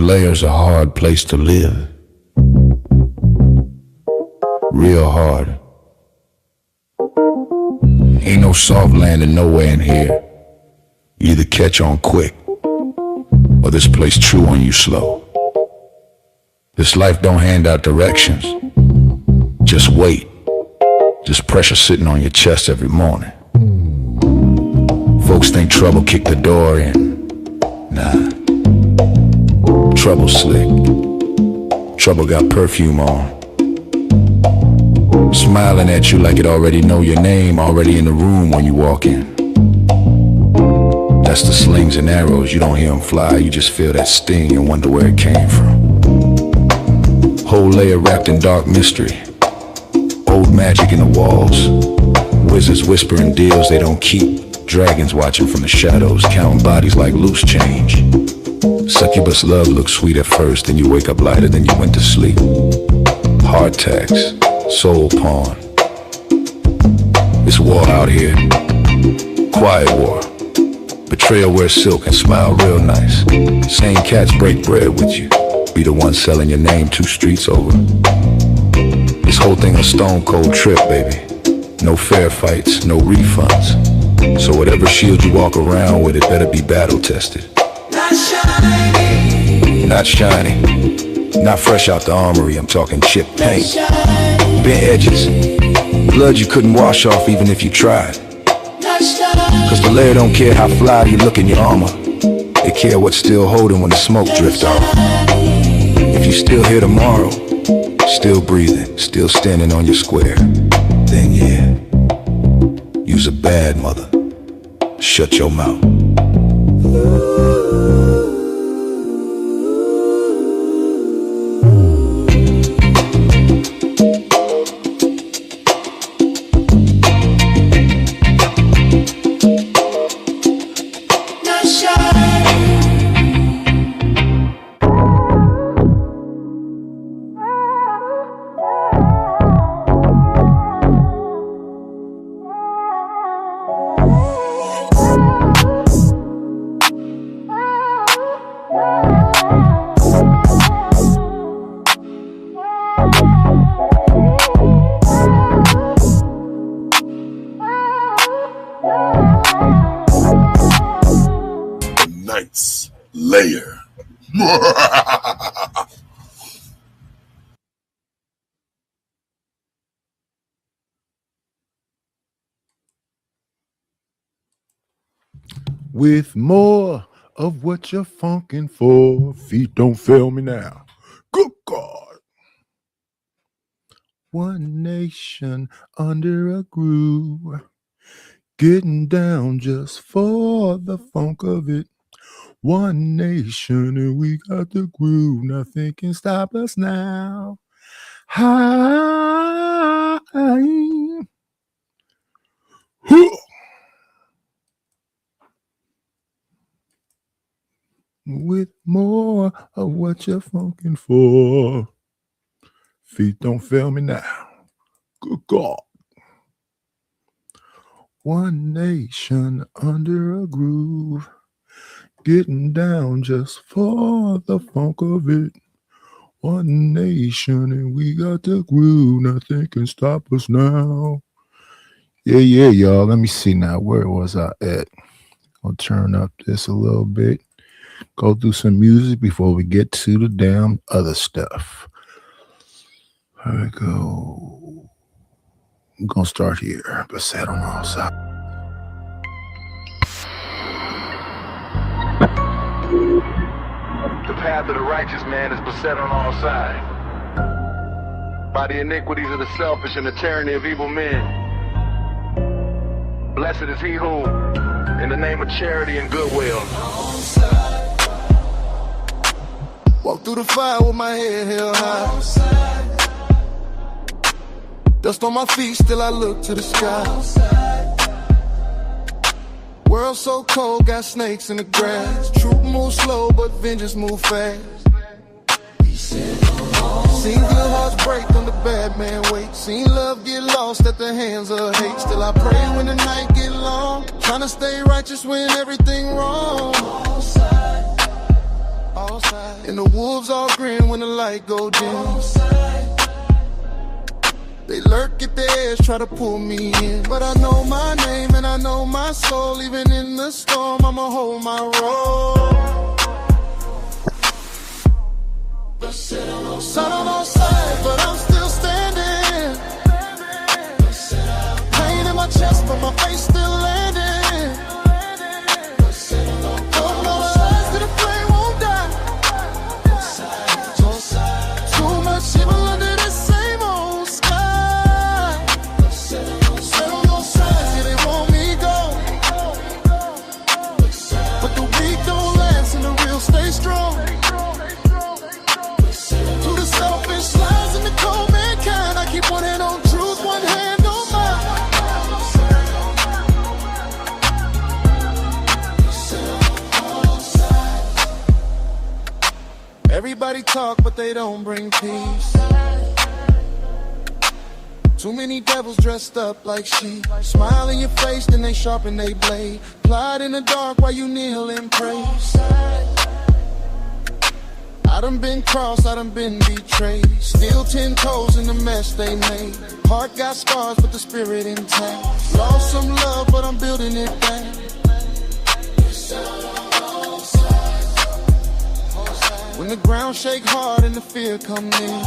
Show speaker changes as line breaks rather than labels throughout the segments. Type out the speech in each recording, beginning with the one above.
Layer's a hard place to live. Real hard. Ain't no soft landing nowhere in here. You either catch on quick, or this place chew on you slow. This life don't hand out directions. Just wait. Just pressure sitting on your chest every morning. Folks think trouble kicked the door in. Nah. Trouble slick. Trouble got perfume on. Smiling at you like it already know your name, already in the room when you walk in. That's the slings and arrows, you don't hear them fly, you just feel that sting and wonder where it came from. Whole layer wrapped in dark mystery. Old magic in the walls. Wizards whispering deals they don't keep. Dragons watching from the shadows, counting bodies like loose change. Succubus love looks sweet at first, then you wake up lighter than you went to sleep. Heart tax, soul pawn. It's war out here. Quiet war. Betrayal wears silk and smile real nice. Same cats break bread with you. Be the one selling your name 2 streets over. This whole thing a stone cold trip, baby. No fair fights, no refunds. So whatever shield you walk around with, it better be battle tested.
Not shiny.
Not shiny. Not fresh out the armory, I'm talking chip paint. Bent edges. Blood you couldn't wash off even if you tried. Cause the layer don't care how fly you look in your armor. They care what's still holding when the smoke drifts off. If you still here tomorrow, still breathing, still standing on your square, then yeah, you's a bad mother. Shut your mouth.
Layer.
With more of what you're funkin' for, feet don't fail me now. Good God. One nation under a groove, getting down just for the funk of it. One nation and we got the groove, nothing can stop us now. Hi. With more of what you're funkin' for, feet don't fail me now. Good God. One nation under a groove, getting down just for the funk of it. One nation and we got the groove, nothing can stop us now. Yeah, y'all. Let me see now. Where was I at? I'll turn up this a little bit. Go through some music before we get to the damn other stuff. Here we go. I'm going to start here, but set on all sides.
The path of the righteous man is beset on all sides by the iniquities of the selfish and the tyranny of evil men. Blessed is he who, in the name of charity and goodwill, walk through the fire with my head held high. Dust on my feet, still I look to the sky. World so cold, got snakes in the grass. Truth moves slow, but vengeance move fast. Seen good hearts break on the bad man wait. Seen love get lost at the hands of hate. Still I pray when the night get long, trying to stay righteous when everything wrong.
And the wolves all grin when the light go dim. They lurk at the edge, try to pull me in. But I know my name and I know my soul. Even in the storm, I'ma hold my roll. Sun on all sides, but I'm still standing. Pain in my chest, but my face still landing. Don't know the lies that the flame won't die. Too much evil under the same old sky. Set on all sides, yeah, they want me gone. But the weak don't last and the real stay strong. To the selfish lies and the cold mankind, I keep one hand on truth, one hand on mine. Everybody talk, but they don't bring peace. Too many devils dressed up like sheep. Smile in your face, then they sharpen they blade. Plot in the dark while you kneel and pray. I done been crossed, I done been betrayed. Still 10 toes in the mess they made. Heart got scars, but the spirit intact. Lost some love, but I'm building it back. When the ground shake hard and the fear come near,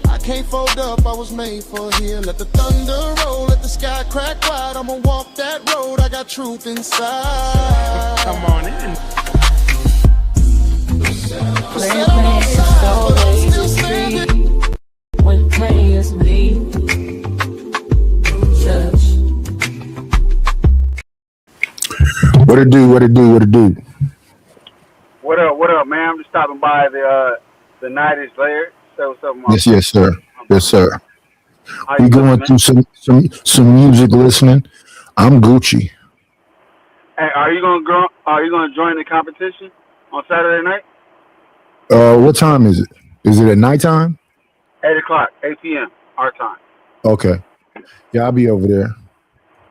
I can't fold up, I was made for here. Let the thunder roll, let the sky crack wide. I'ma walk that road, I got truth inside.
Come on in.
Playing is always free when players leave. Judge.
What it do? What it do? What it do?
What up, man? I'm just stopping by the night is layer. So what's up, Mark?
Yes, sir. Yes, sir.
How
We
you
going
doing,
through
man?
some music listening. I'm Gucci.
Hey, are you gonna join the competition on Saturday night?
What time is it? Is it at nighttime?
8 o'clock, 8 p.m. our time.
Okay. Yeah, I'll be over there.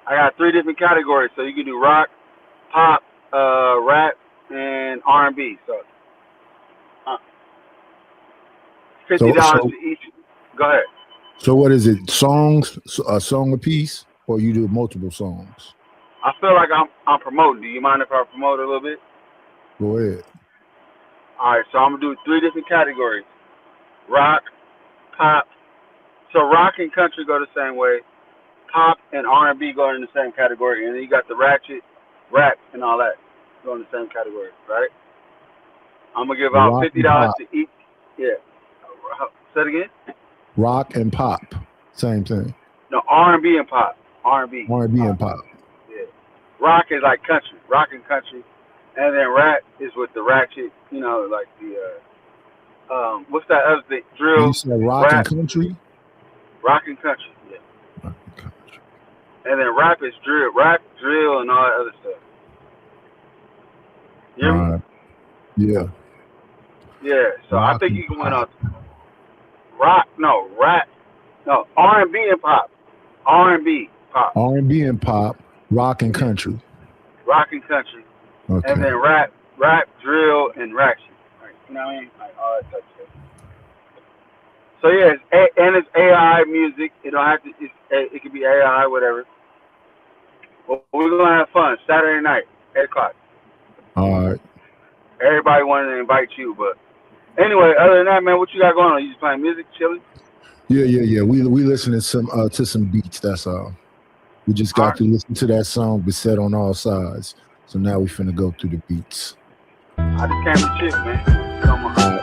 I got 3 different categories, so you can do rock, pop, rap, and R&B. So $50 each. Go ahead.
So what is it? Songs, a song a piece, or you do multiple songs?
I feel like I'm promoting. Do you mind if I promote a little bit?
Go ahead.
All right, so I'm gonna do 3 different categories: rock, pop. So rock and country go the same way. Pop and R&B go in the same category, and then you got the ratchet, rap, and all that go in the same category, right? I'm gonna give out
Rock and
$50
pop.
to each. Yeah. Say it again.
Rock and pop, same thing.
No, R&B and pop. R&B.
R&B and pop.
Yeah. Rock is like country, rock and country, and then rap is with the ratchet. You know, like the what's that other thing? Drill.
You said rock
rap,
and country.
Rock and country. Yeah.
Rock and country.
And then rap is drill, and all that other stuff. You hear me?
Yeah.
Yeah. So
Rock
I think
and
you can win
pop.
on rap, no, R&B and pop, R&B, pop,
R&B and pop, rock and country.
rock and country,
Okay.
and then rap, drill, and ratchet. Right. You know what I mean? Like all that type of stuff. So yeah, it's AI music. It don't have to. It could be AI, whatever. But we're gonna have fun Saturday night, 8 o'clock.
All right.
Everybody wanted to invite you, but anyway, other than that, man, what you got going on? You just playing music, chilling?
Yeah. We listening to some beats. That's all. We just got to listen to that song "Beset on All Sides." So now we finna go through the beats.
I just came to chill, man. Come on.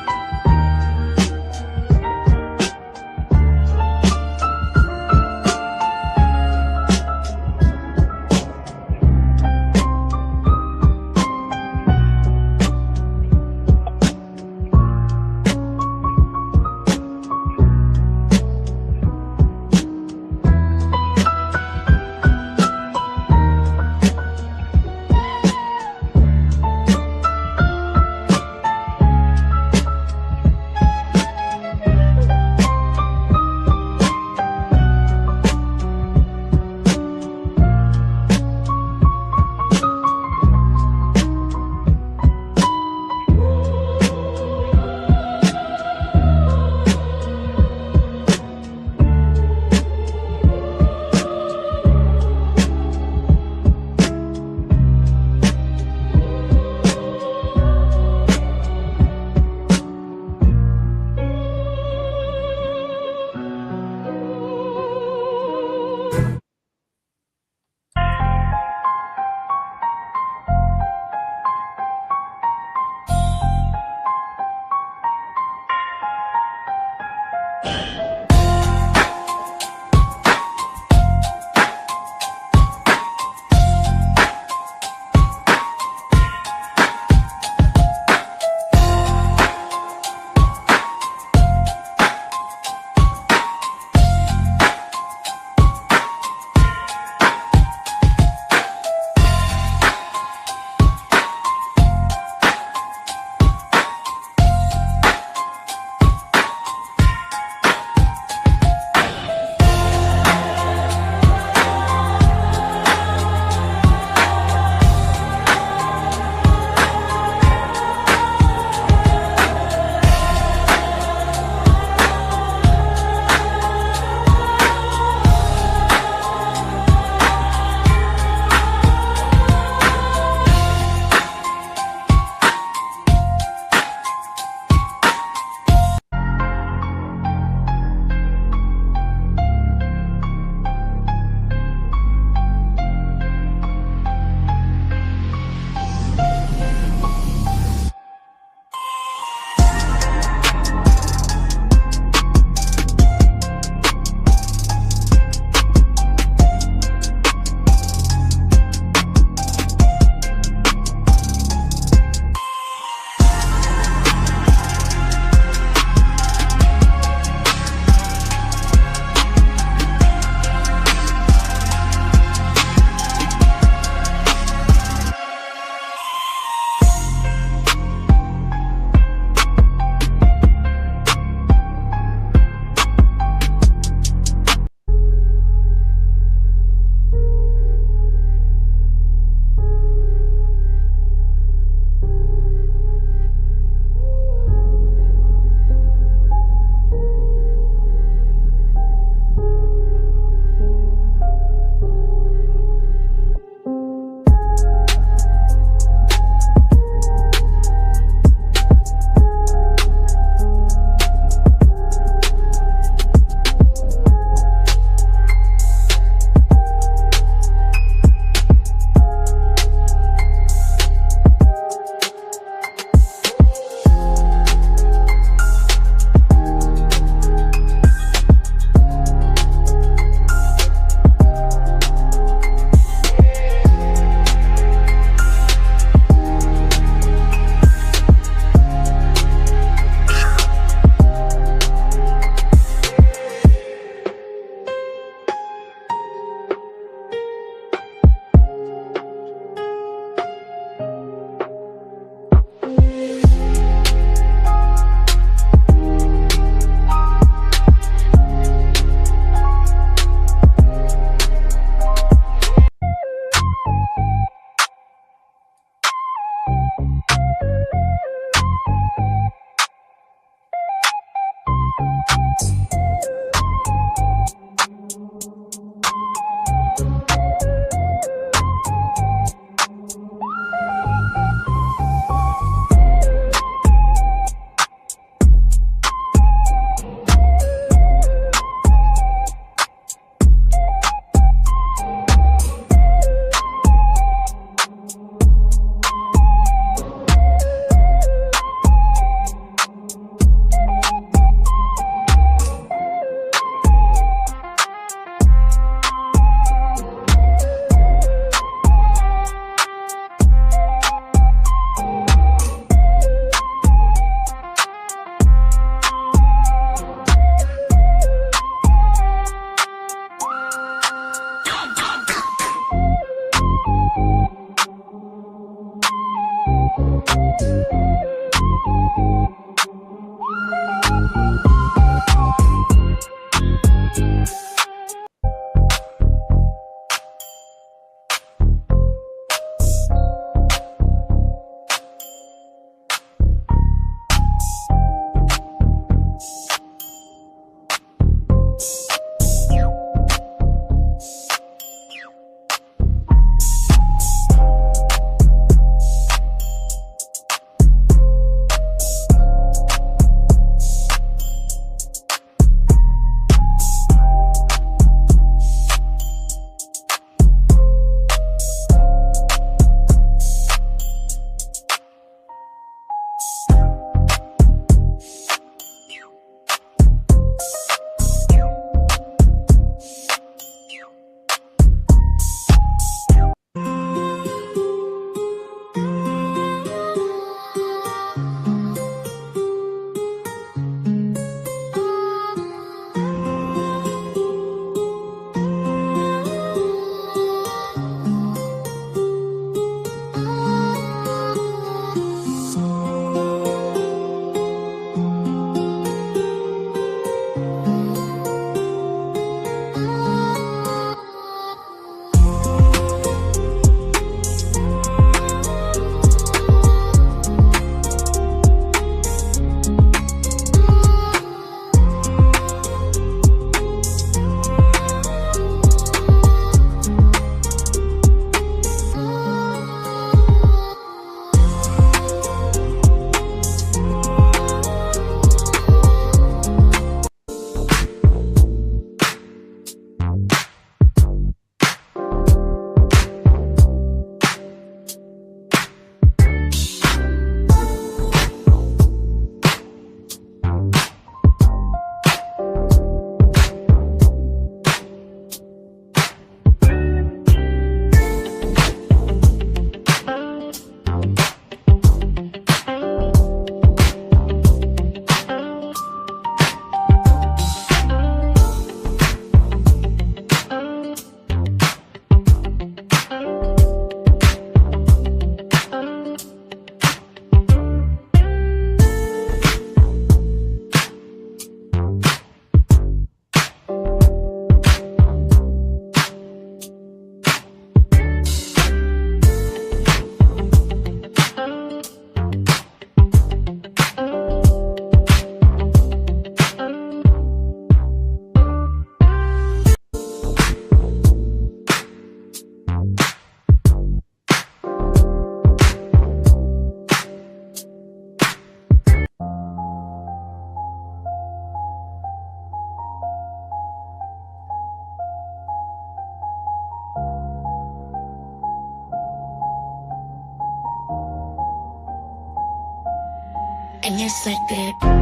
and it's like that.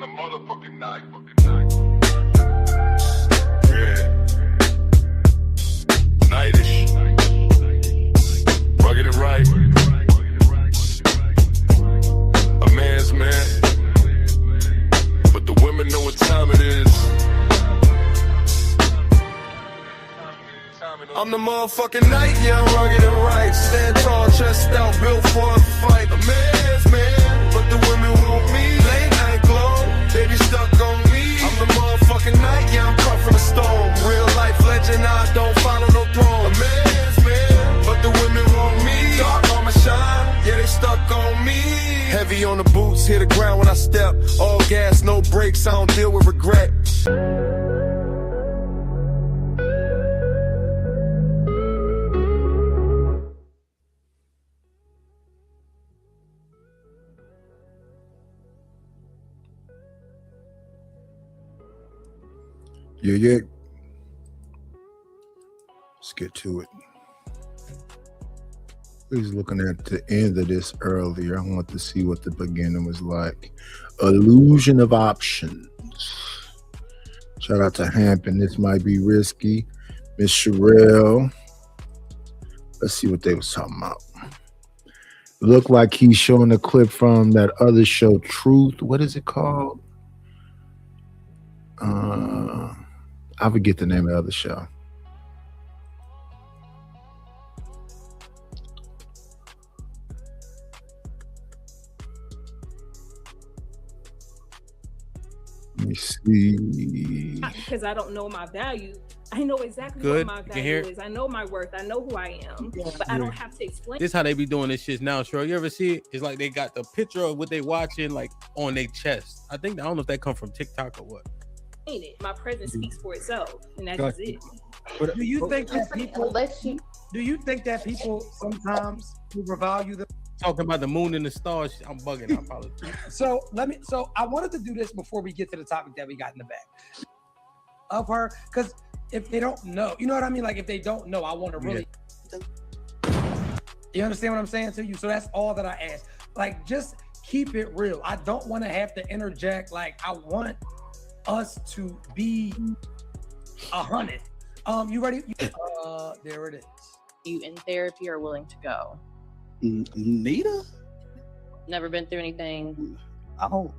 the motherfucking night. Yeah. Nightish. Rugged and right. A man's man. But the women know what time it is. I'm the motherfucking night, yeah, I'm rugged and right. Stand tall, chest out, built for a fight. A man's man, but the women want me. Late night glow, baby stuck on me. I'm the motherfucking night, yeah, I'm cut from the stone. Real life legend, I don't follow no throne. A man's man, but the women want me. Dark on my shine, yeah, they stuck on me. Heavy on the boots, hit the ground when I step. All gas, no brakes, I don't deal with regret.
Yeah. Let's get to it. I was looking at the end of this earlier. I want to see what the beginning was like. Illusion of options. Shout out to Hampton. This might be risky. Miss Sherelle. Let's see what they was talking about. Looked like he's showing a clip from that other show, Truth. What is it called? I forget the name of the other show. Let me see.
Because I don't know my value. I know exactly
Good.
what my
You can
value
hear?
is. I know my worth. I know who I am. But I don't have to explain.
This how they be doing this shit now, Cheryl. You ever see it? It's like they got the picture of what they watching like on their chest. I don't know if that come from TikTok or what.
It. My presence speaks for itself, and that's just it.
But do you think that people? Do you think that people sometimes overvalue them?
Talking about the moon and the stars, I'm bugging. I apologize.
So I wanted to do this before we get to the topic that we got in the back of her, because if they don't know, you know what I mean? Like if they don't know, I want to really. You understand what I'm saying to you? So that's all that I ask. Like, just keep it real. I don't want to have to interject. Like, I want us to be 100. You ready? There it is.
You in therapy or willing to go?
Nita?
Never been through anything.
Oh,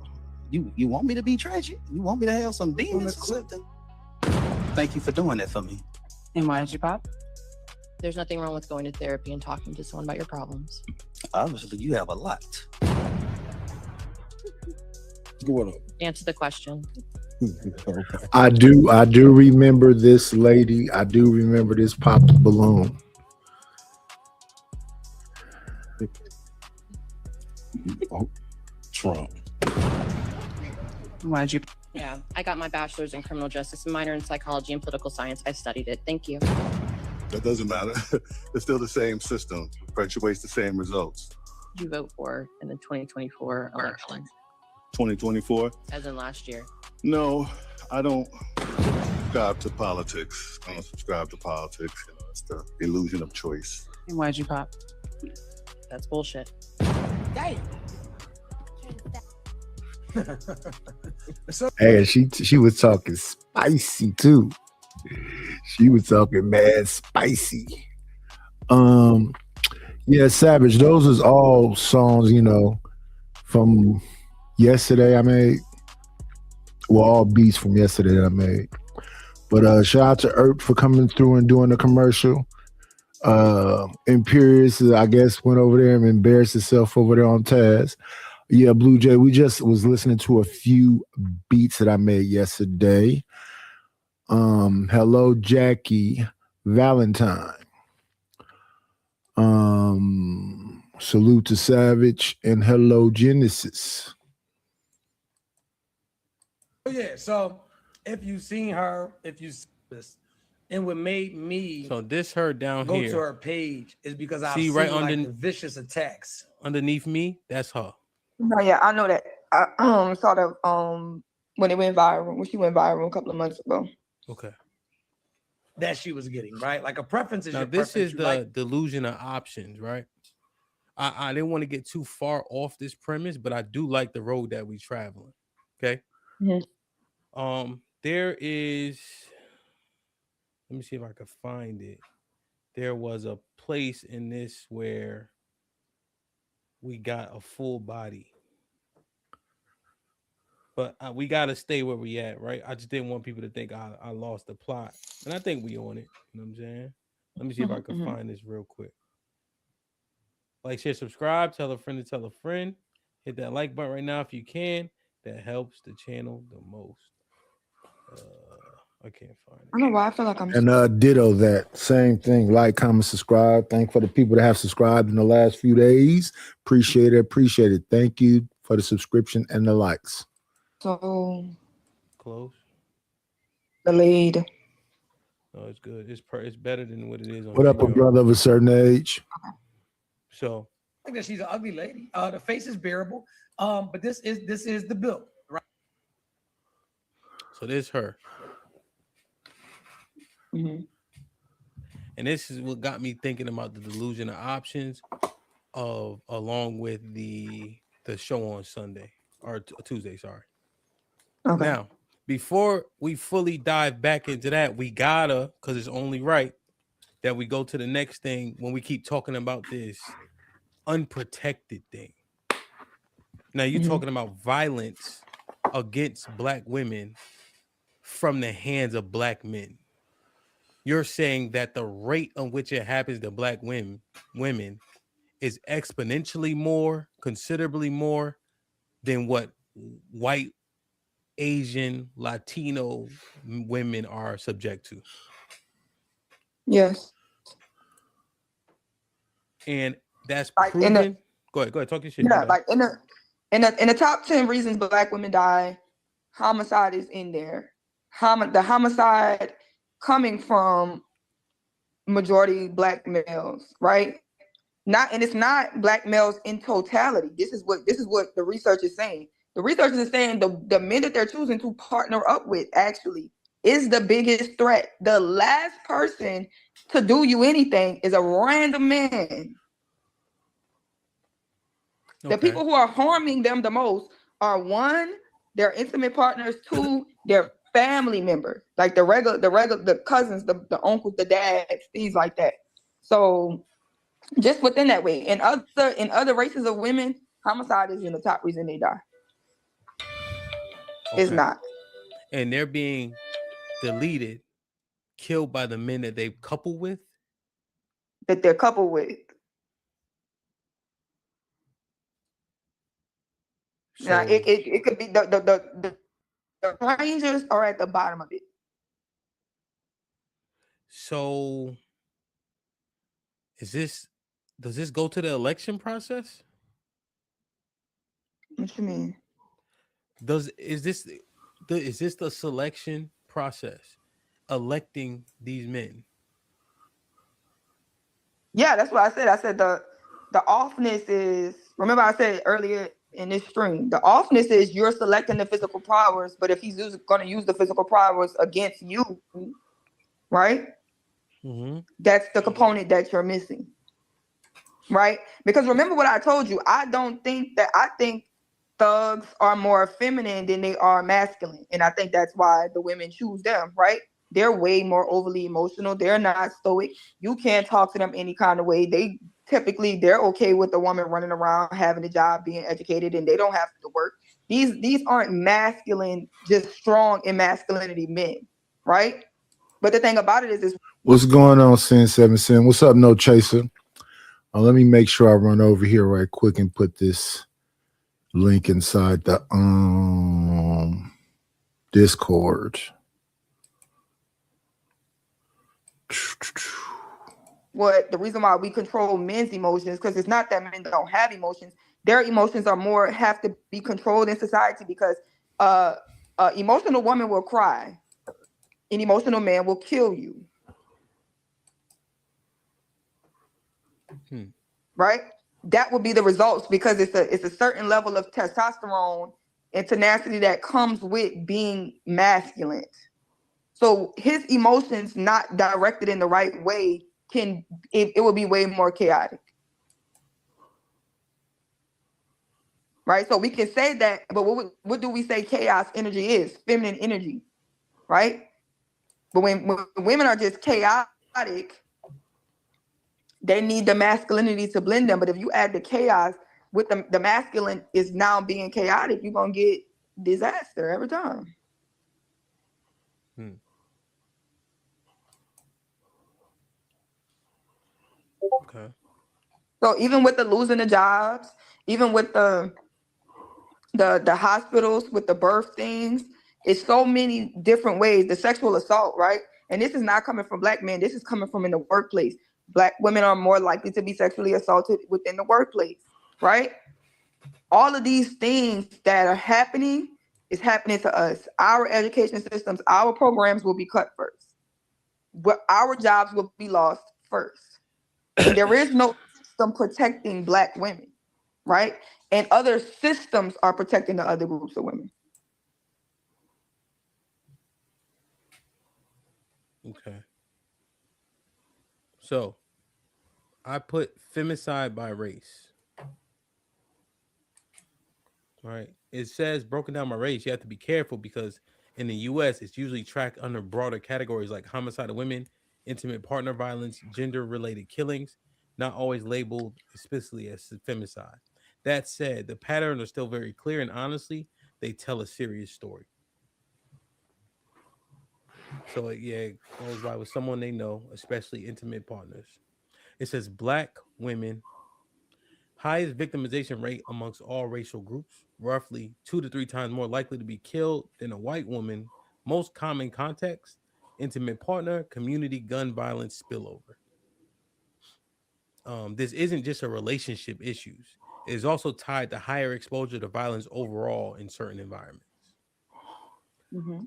you want me to be tragic? You want me to have some demons or something? Thank you for doing that for me.
And why did you pop? There's nothing wrong with going to therapy and talking to someone about your problems.
Obviously, you have a lot.
What up?
Answer the question.
I do remember this lady. I do remember this popped balloon.
Trump.
Why'd you? Yeah, I got my bachelor's in criminal justice, minor in psychology and political science. I studied it. Thank you.
That doesn't matter. It's still the same system. Perpetuates the same results.
Did you vote for in the 2024 election?
2024?
As in last year?
No, I don't subscribe to politics. I don't subscribe to politics. You know, it's the illusion of choice.
And why'd you pop? That's bullshit.
Damn.
Hey, she was talking spicy too. She was talking mad spicy. Yeah, Savage. Those is all songs, you know, from yesterday I made. Well, all beats from yesterday that I made. But shout out to Earp for coming through and doing the commercial. Imperious, I guess, went over there and embarrassed himself over there on Taz. Yeah, Blue Jay, we just was listening to a few beats that I made yesterday. Hello, Jackie Valentine. Salute to Savage and hello, Genesis.
Yeah, so if you've seen her, if you see this, and what made me
So this her down
go
here.
to her page is because I've
See
seen
right
like
under-
the vicious attacks.
Underneath me, that's her.
No, yeah, I know that. I saw that when it went viral, when she went viral a couple of months ago.
Okay.
That she was getting, right? Like a preference is
Now
your
this
preference.
is
You
the
like-
delusion of options, right? I didn't want to get too far off this premise, but I do like the road that we traveling. Okay. There is. Let me see if I can find it. There was a place in this where we got a full body, but we gotta stay where we at, right? I just didn't want people to think I lost the plot, and I think we on it. You know what I'm saying? Let me see if I can find this real quick. Like, share, subscribe, tell a friend to tell a friend. Hit that like button right now if you can. That helps the channel the most. I can't find it.
I don't know why I feel like I'm.
And ditto that same thing. Like, comment, subscribe. Thank for the people that have subscribed in the last few days. Appreciate it. Appreciate it. Thank you for the subscription and the likes.
So
close.
The lead.
No, it's good. It's better than what it is on.
What up, a brother of a certain age?
So
I think that she's an ugly lady. The face is bearable. But this is the build, right?
So this her.
Mm-hmm.
And this is what got me thinking about the delusion of options along with the show on Sunday or Tuesday, sorry.
Okay.
Now, before we fully dive back into that, we gotta, because it's only right that we go to the next thing when we keep talking about this unprotected thing. Now, you're talking about violence against Black women from the hands of Black men. You're saying that the rate on which it happens to Black women is exponentially more, considerably more than what white, Asian, Latino women are subject to.
Yes.
And that's
like
proven. Go ahead, talk your shit.
Yeah, like in the top 10 reasons Black women die, homicide is in there. The homicide coming from majority Black males, right? It's not Black males in totality. This is what the research is saying. The research is saying the men that they're choosing to partner up with actually is the biggest threat. The last person to do you anything is a random man. The people who are harming them the most are, one, their intimate partners, two, their family members, like the cousins, the uncles, the dads, things like that. So just within that way. In other races of women, homicide is in the top reason they die. It's not.
And they're being deleted, killed by the men that they couple with.
That they're coupled with. So, now it could be the rangers are at the bottom of it.
So does this go to the election process?
What you mean?
Is this the selection process, electing these men?
Yeah, that's what I said. I said the offness is, remember I said earlier in this stream, the offness is you're selecting the physical powers, but if he's going to use the physical powers against you, right? That's the component that you're missing, right? Because remember what I told you, I think thugs are more feminine than they are masculine. And I think that's why the women choose them, right? They're way more overly emotional. They're not stoic. You can't talk to them any kind of way. They're okay with the woman running around, having a job, being educated, and they don't have to work. These aren't masculine, just strong in masculinity men, right? But the thing about it is
what's going on, Sin 7 Sin? What's up, No Chaser? Let me make sure I run over here right quick and put this link inside the Discord.
What the reason why we control men's emotions, because it's not that men don't have emotions. Their emotions are have to be controlled in society, because emotional woman will cry. An emotional man will kill you. Right? That would be the results, because it's a certain level of testosterone and tenacity that comes with being masculine. So his emotions not directed in the right way it will be way more chaotic. right? So we can say that, but what do we say chaos energy is? Feminine energy, right? But when women are just chaotic, they need the masculinity to blend them. But if you add the chaos with the masculine is now being chaotic, you're gonna get disaster every time.
Okay.
So even with the losing the jobs, even with the hospitals, with the birth things, it's so many different ways. The sexual assault, right? And this is not coming from Black men. This is coming from in the workplace. Black women are more likely to be sexually assaulted within the workplace, right? All of these things that are happening is happening to us. Our education systems, our programs will be cut first. But our jobs will be lost first. And there is no system protecting Black women, right? And other systems are protecting the other groups of women.
Okay. So I put femicide by race. Right. It says broken down by race. You have to be careful because in the US it's usually tracked under broader categories like homicide of women, intimate partner violence, gender related killings, not always labeled explicitly as femicide. That said, the patterns are still very clear and honestly, they tell a serious story. So it goes by with someone they know, especially intimate partners. It says Black women highest victimization rate amongst all racial groups, roughly 2 to 3 times more likely to be killed than a white woman. Most common context, intimate partner, community gun violence spillover. This isn't just a relationship issues. It is also tied to higher exposure to violence overall in certain environments.
Mm-hmm.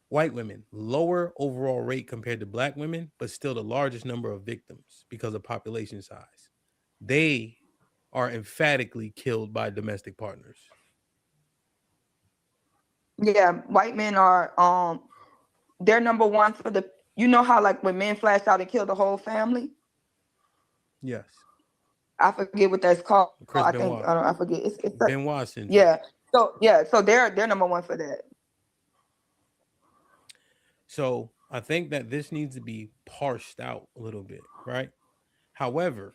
White women, lower overall rate compared to Black women, but still the largest number of victims because of population size. They are emphatically killed by domestic partners.
Yeah, white men are they're number one for the, you know how like when men flash out and kill the whole family?
Yes.
I forget what that's called.
Chris
I think
Benoit.
I forget. It's
Benoit syndrome.
yeah. So they're number one for that.
So I think that this needs to be parsed out a little bit, right? However,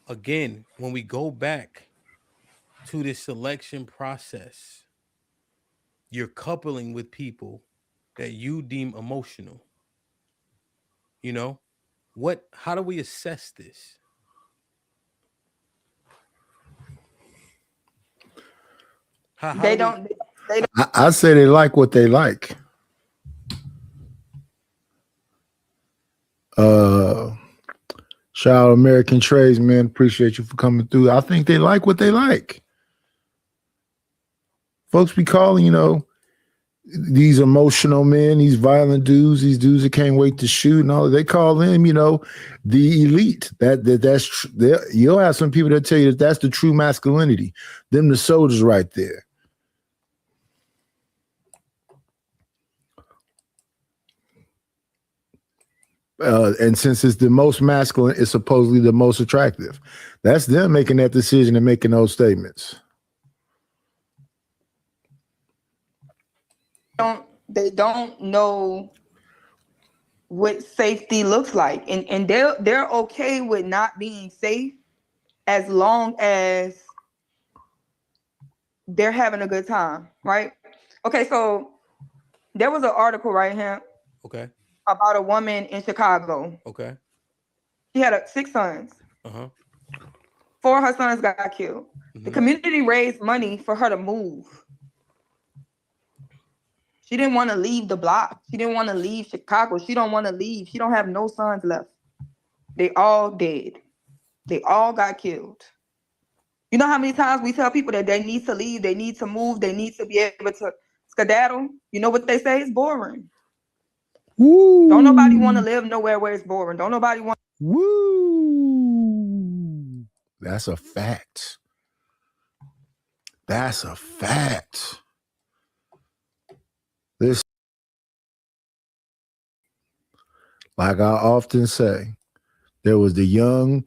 again, when we go back to this selection process, you're coupling with people that you deem emotional. You know, how do we assess this? How
They
do we?
don't. They don't.
I say they like what they like. Shout out American Trades, man. Appreciate you for coming through. I think they like what they like. Folks be calling, these emotional men, these violent dudes, these dudes that can't wait to shoot and all. They call them, the elite. That's you'll have some people that tell you that that's the true masculinity. Them the soldiers right there. And since it's the most masculine, it's supposedly the most attractive. That's them making that decision and making those statements.
They don't know what safety looks like, and they're okay with not being safe as long as they're having a good time, right? Okay, so there was an article right here.
Okay.
About a woman in Chicago.
Okay.
She had 6 sons. 4 of her sons got killed. Mm-hmm. The community raised money for her to move. She didn't want to leave the block. She didn't want to leave Chicago. She don't want to leave. She don't have no sons left. They all dead. They all got killed. You know how many times we tell people that they need to leave, they need to move, they need to be able to skedaddle? You know what they say? It's boring. Woo. Don't nobody want to live nowhere where it's boring. Don't nobody want.
Woo. That's a fact. That's a fact. This, like I often say, there was the young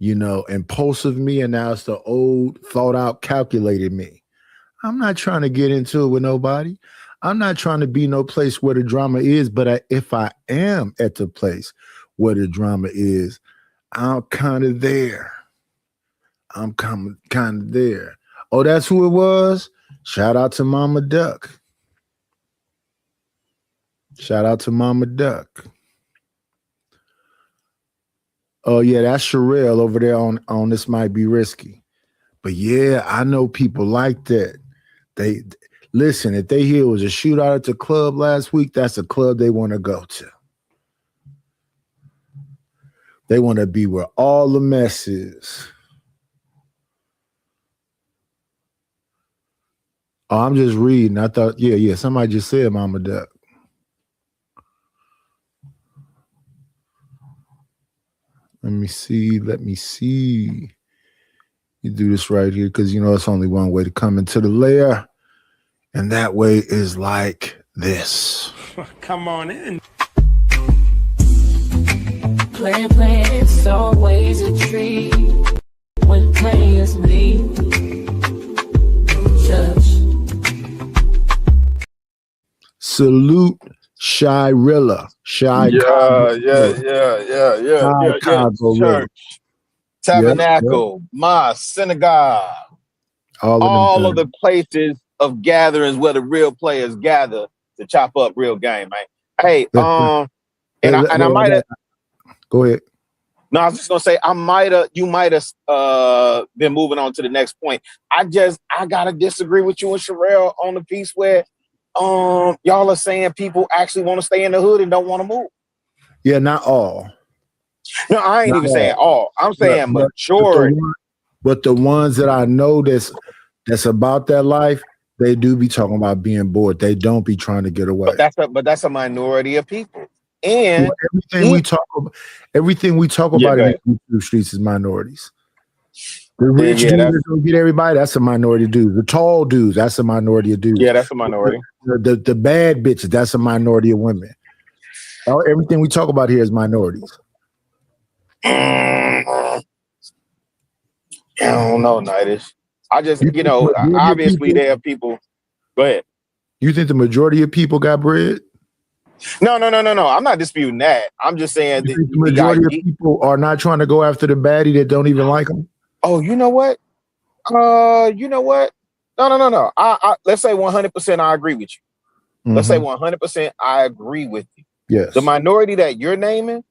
impulsive me, and now it's the old, thought out, calculated me. I'm not trying to get into it with nobody. I'm not trying to be no place where the drama is, but if I am at the place where the drama is, I'm kind of there. I'm kind of there. Oh, that's who it was? Shout out to Mama Duck. Shout out to Mama Duck. Oh, yeah, that's Sherelle over there on This Might Be Risky. But yeah, I know people like that. They listen, if they hear it was a shootout at the club last week, that's a club they want to go to. They want to be where all the mess is. Oh, I'm just reading. I thought, yeah, somebody just said Mama Duck. Let me see. You do this right here because it's only one way to come into the lair, and that way is like this.
Come on in.
Playing, it's always a treat when players leave.
Salute Shyrilla.
Church, tabernacle, mosque, synagogue, all of the places of gatherings where the real players gather to chop up real game, man. Hey, I might have.
Go ahead.
No, I was just gonna say you might have been moving on to the next point. I gotta disagree with you and Sherelle on the piece where y'all are saying people actually want to stay in the hood and don't want to move.
Yeah, not all.
No, I ain't
not
even
all.
saying all. I'm saying majority.
But the ones that I know that's about that life, they do be talking about being bored. They don't be trying to get away.
But that's a minority of people. And
everything we talk about in the streets is minorities. The rich dudes don't get everybody, that's a minority of dudes. The tall dudes, that's a minority of dudes.
Yeah, that's a minority.
The bad bitches, that's a minority of women. Everything we talk about here is minorities.
I don't know, Nightish. I just, obviously there are people. Go ahead.
You think the majority of people got bread?
No. I'm not disputing that. I'm just saying
the majority of people are not trying to go after the baddie that don't even like them.
Oh, you know what? No. Let's say 100% I agree with you. Let's say 100% I agree with you.
Yes.
The minority that you're naming,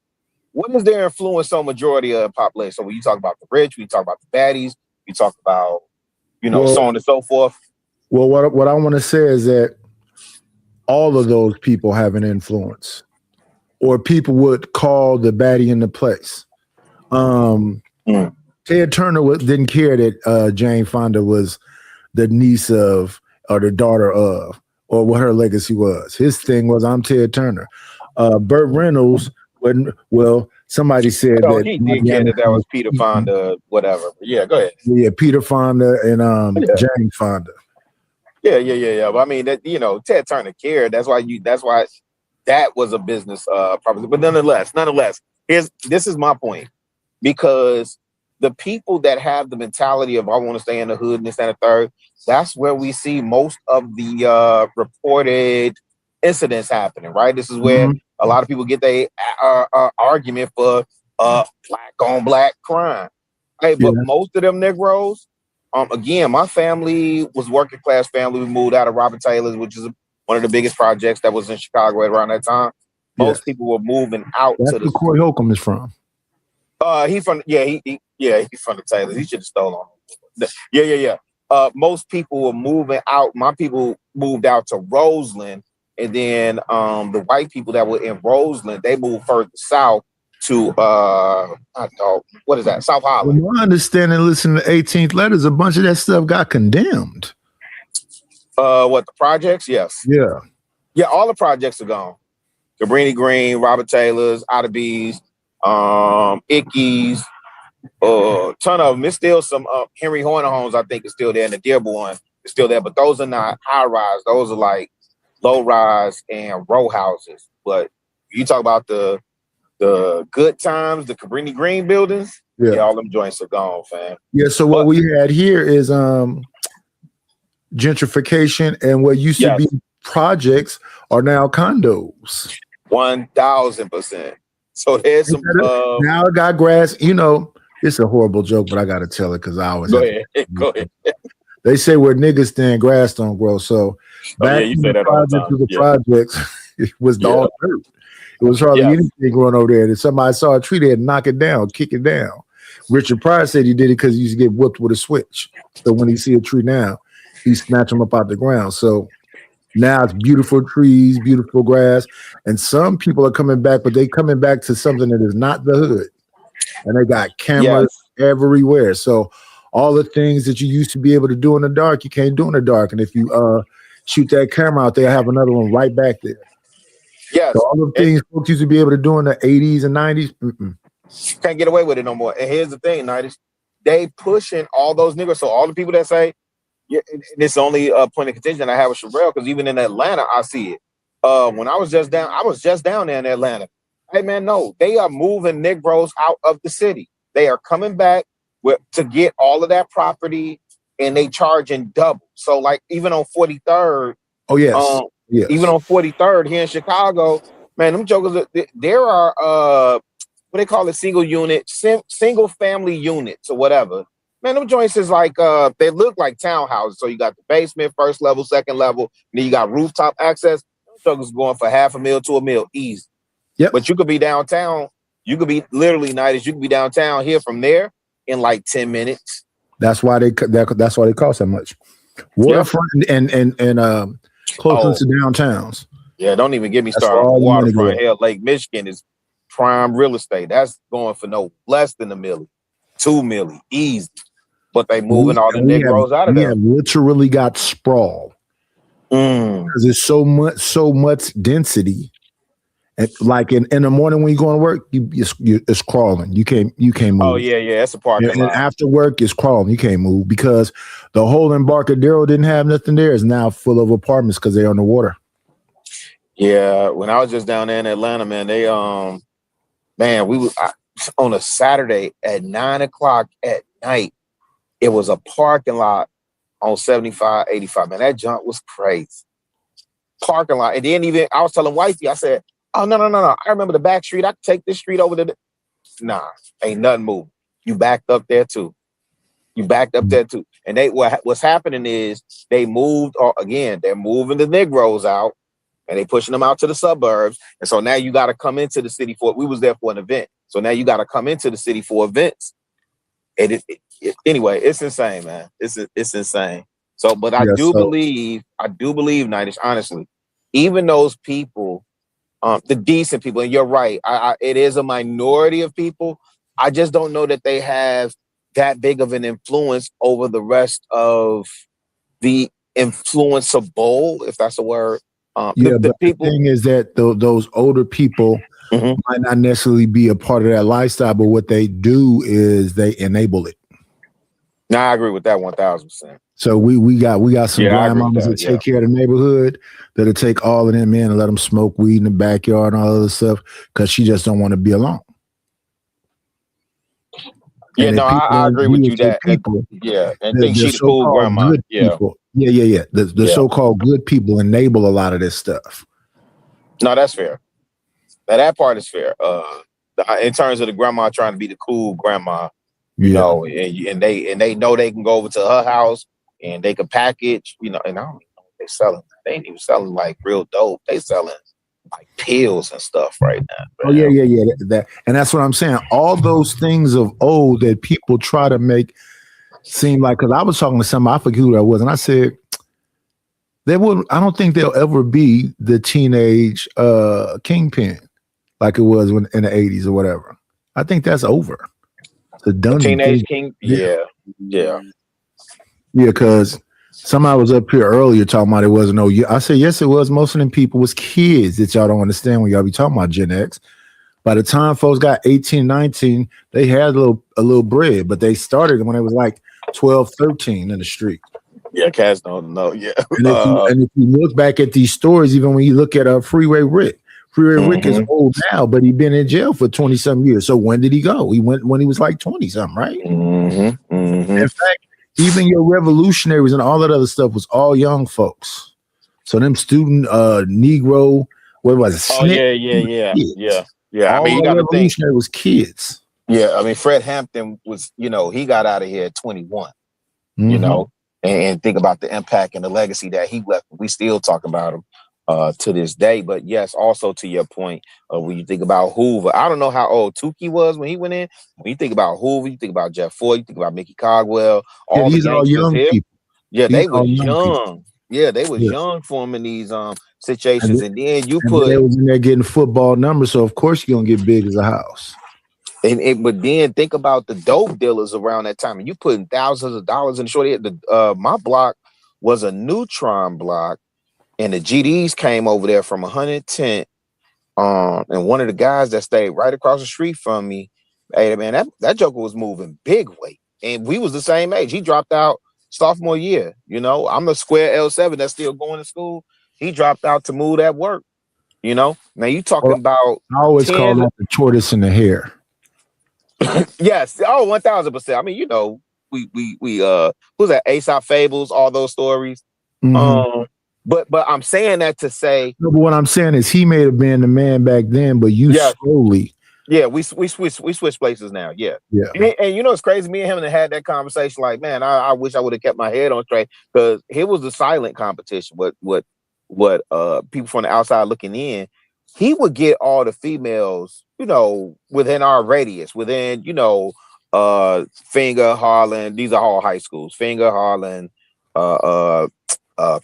what is their influence on majority of the population? So when you talk about the rich, we talk about the baddies, we talk about, so on and so forth.
Well, what I want to say is that all of those people have an influence, or people would call the baddie in the place. Ted Turner didn't care that Jane Fonda was the niece of or the daughter of, or what her legacy was. His thing was, I'm Ted Turner. Burt Reynolds wouldn't. Well, somebody said that
he did care that was Peter Fonda, whatever. Yeah, go ahead.
Yeah, Peter Fonda and Jane Fonda.
Yeah. But I mean, that Ted Turner cared. That's why that was a business proposition. But nonetheless, this is my point, because the people that have the mentality of I want to stay in the hood and this and the third, that's where we see most of the reported incidents happening, right? This is where a lot of people get their argument for black on black crime. Hey, but most of them Negroes, again, my family was working class family. We moved out of Robert Taylor's, which is one of the biggest projects that was in Chicago at around that time. Most people were moving out
That's
to the.
where Corey Holcomb is from.
He's from the Taylors. He should have stolen them. Yeah. Most people were moving out. My people moved out to Roseland, and then the white people that were in Roseland, they moved further south to what is that? South Holland.
Well, my understanding, listening to 18th Letters, a bunch of that stuff got condemned.
What, the projects? Yes.
Yeah,
all the projects are gone. Cabrini Green, Robert Taylor's, Otterbees, Icky's, ton of them. It's still some Henry Horner homes, I think, is still there, and the Dearborn is still there, but those are not high rise. Those are like low rise and row houses. But you talk about the good times, the Cabrini Green buildings, Yeah, all them joints are gone, fam.
Yeah, so what we had here is gentrification, and what used to be projects are now condos.
1000%. So there's some
now I got grass. You know, it's a horrible joke, but I gotta tell it because I always
go ahead. Go ahead.
They say where niggas stand, grass don't grow. So back
you
in
say
the
that all the
projects
time.
of the projects, it was all dirt. It was hardly anything growing over there. And if somebody saw a tree, they'd knock it down, kick it down. Richard Pryor said he did it because he used to get whooped with a switch. So when he see a tree now, he snatch them up out the ground. So now it's beautiful trees, beautiful grass, and some people are coming back, but they coming back to something that is not the hood. And they got cameras everywhere. So all the things that you used to be able to do in the dark, you can't do in the dark. And if you shoot that camera out there, have another one right back there.
Yes.
So all the things folks used to be able to do in the 80s and 90s,
can't get away with it no more. And here's the thing, Nighties, they pushing all those niggas. So all the people that say, this only a point of contention I have with Sherelle, because even in Atlanta, I see it. When I was just down there in Atlanta. Hey man, no, they are moving Negroes out of the city. They are coming back to get all of that property, and they charging double. So like even on 43rd, even on 43rd here in Chicago, man, them jokers. There are what they call it, single family units or whatever. Man, them joints is like they look like townhouses. So you got the basement, first level, second level, and then you got rooftop access. Them jokers going for $500,000 to $1 million easy.
Yep.
But you could be downtown. You could be literally Nighties. You could be downtown here from there in like 10 minutes.
that's why they cost that much. Waterfront and close to downtowns.
Yeah, don't even get me
That's
started
all
on
you wanna
waterfront.
get.
Hell, Lake Michigan is prime real estate. That's going for no less than $1 million, $2 million, easy. But they moving all the Negroes out of
we
there.
have literally got sprawl because there's so much density. And like in the morning when you go to work, it's crawling. You can't move.
Oh yeah, it's a parking
And
lot.
after work, it's crawling. You can't move because the whole Embarcadero didn't have nothing there. Is now full of apartments because they're on the water.
Yeah, when I was just down there in Atlanta, man, they we was on a Saturday at 9:00 at night. It was a parking lot on 75, 85. Man, that junk was crazy. Parking lot, and then even I was telling Wifey, I said, "Oh no! I remember the back street. I could take this street over to Nah, ain't nothing moving. You backed up there too. And what's happening is they moved, or again, they're moving the Negroes out. And they pushing them out to the suburbs. And so now you got to come into the city we was there for an event. So now you got to come into the city for events. And anyway, it's insane, man. It's insane. So, but I do believe, Nightish, honestly, even those people, the decent people, and you're right, it is a minority of people. I just don't know that they have that big of an influence over the rest of the influenceable, if that's a word.
The thing is that those older people might not necessarily be a part of that lifestyle, but what they do is they enable it.
No, I agree with that 1000%.
So we got some grandmamas that take care of the neighborhood that'll take all of them in and let them smoke weed in the backyard and all other stuff because she just don't want to be alone.
Yeah, no, I agree with you that. And think she's a cool grandma. Yeah.
The so-called good people enable a lot of this stuff.
No, that's fair. Now that part is fair. In terms of the grandma trying to be the cool grandma, you know, and they know they can go over to her house and they can package, you know, and I don't even know what they're selling. They ain't even selling like real dope. They selling like pills and stuff right now.
Oh yeah. That and that's what I'm saying. All those things of old that people try to make seem like, because I was talking to somebody, I forget who that was, and I said, I don't think there'll ever be the teenage kingpin like it was in the 80s or whatever. I think that's over. The
teenage king, yeah.
Because somebody was up here earlier talking about it wasn't no. I said yes, it was. Most of them people was kids that y'all don't understand when y'all be talking about Gen X. By the time folks got 18, 19, they had a little bread, but they started when it was like 12, 13 in the street.
Yeah, cats don't know. Yeah.
And if you look back at these stories, even when you look at Freeway Rick Freeway Rick is old now, but he been in jail for 20-something years. So when did he go? He went when he was like 20-something, right? In fact, even your revolutionaries and all that other stuff was all young folks. So them student Negro, what was it?
Oh yeah.
All
I mean, you got to think.
revolutionary was kids.
Yeah, I mean, Fred Hampton was, he got out of here at 21. You know, and think about the impact and the legacy that he left. We still talk about him to this day. But yes, also to your point, when you think about Hoover, I don't know how old Tukey was when he went in. When you think about Hoover, you think about Jeff Ford, you think about Mickey Cogwell, all
these
the
are young
here.
people.
Yeah,
These
they was
young
young. Yeah, they was young forming these situations, and then you put
they was in there getting football numbers, so of course you're gonna get big as a house.
But then think about the dope dealers around that time, and you putting thousands of dollars in the short. My block was a Neutron block, and the GDs came over there from 110. And one of the guys that stayed right across the street from me, hey man, that joker was moving big weight, and we was the same age. He dropped out sophomore year. I'm a square L7 that's still going to school. He dropped out to move that work. Now you talking about.
I always call that the tortoise and the hare.
Yes. Oh, 1000%. I mean, we who's that? Aesop Fables, all those stories. But I'm saying that to say.
No, but what I'm saying is he may have been the man back then, but you slowly.
Yeah, we switch places now. Yeah.
Yeah.
And it's crazy. Me and him had that conversation. Like, man, I wish I would have kept my head on straight, because it was a silent competition. What people from the outside looking in, he would get all the females, within our radius, within, Finger, Harlan. These are all high schools. Finger, Harlan,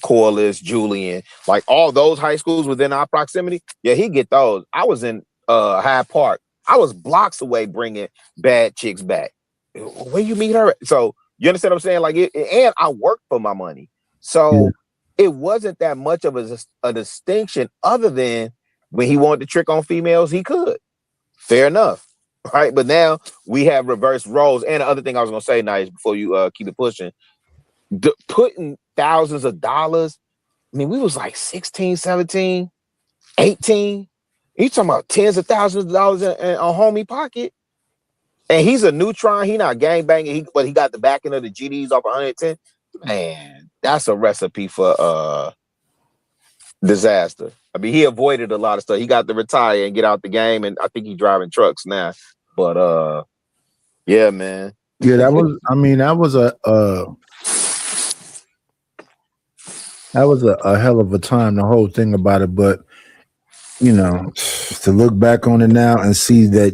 Corliss, Julian, like all those high schools within our proximity. Yeah, he get those. I was in Hyde Park. I was blocks away bringing bad chicks back. Where you meet her? So you understand what I'm saying? Like and I worked for my money. So it wasn't that much of a distinction, other than when he wanted to trick on females, he could. Fair enough. Right. But now we have reverse roles. And the other thing I was going to say, Nice, before you keep it pushing, putting thousands of dollars. I mean, we was like 16, 17, 18. You talking about tens of thousands of dollars in a homie pocket. And he's a Neutron. He not gangbanging, but he got the backing of the GDs off 110. Man, that's a recipe for disaster. I mean, he avoided a lot of stuff. He got to retire and get out the game, and I think he's driving trucks now. But yeah, man.
Yeah, that was a hell of a time, the whole thing about it. But to look back on it now and see that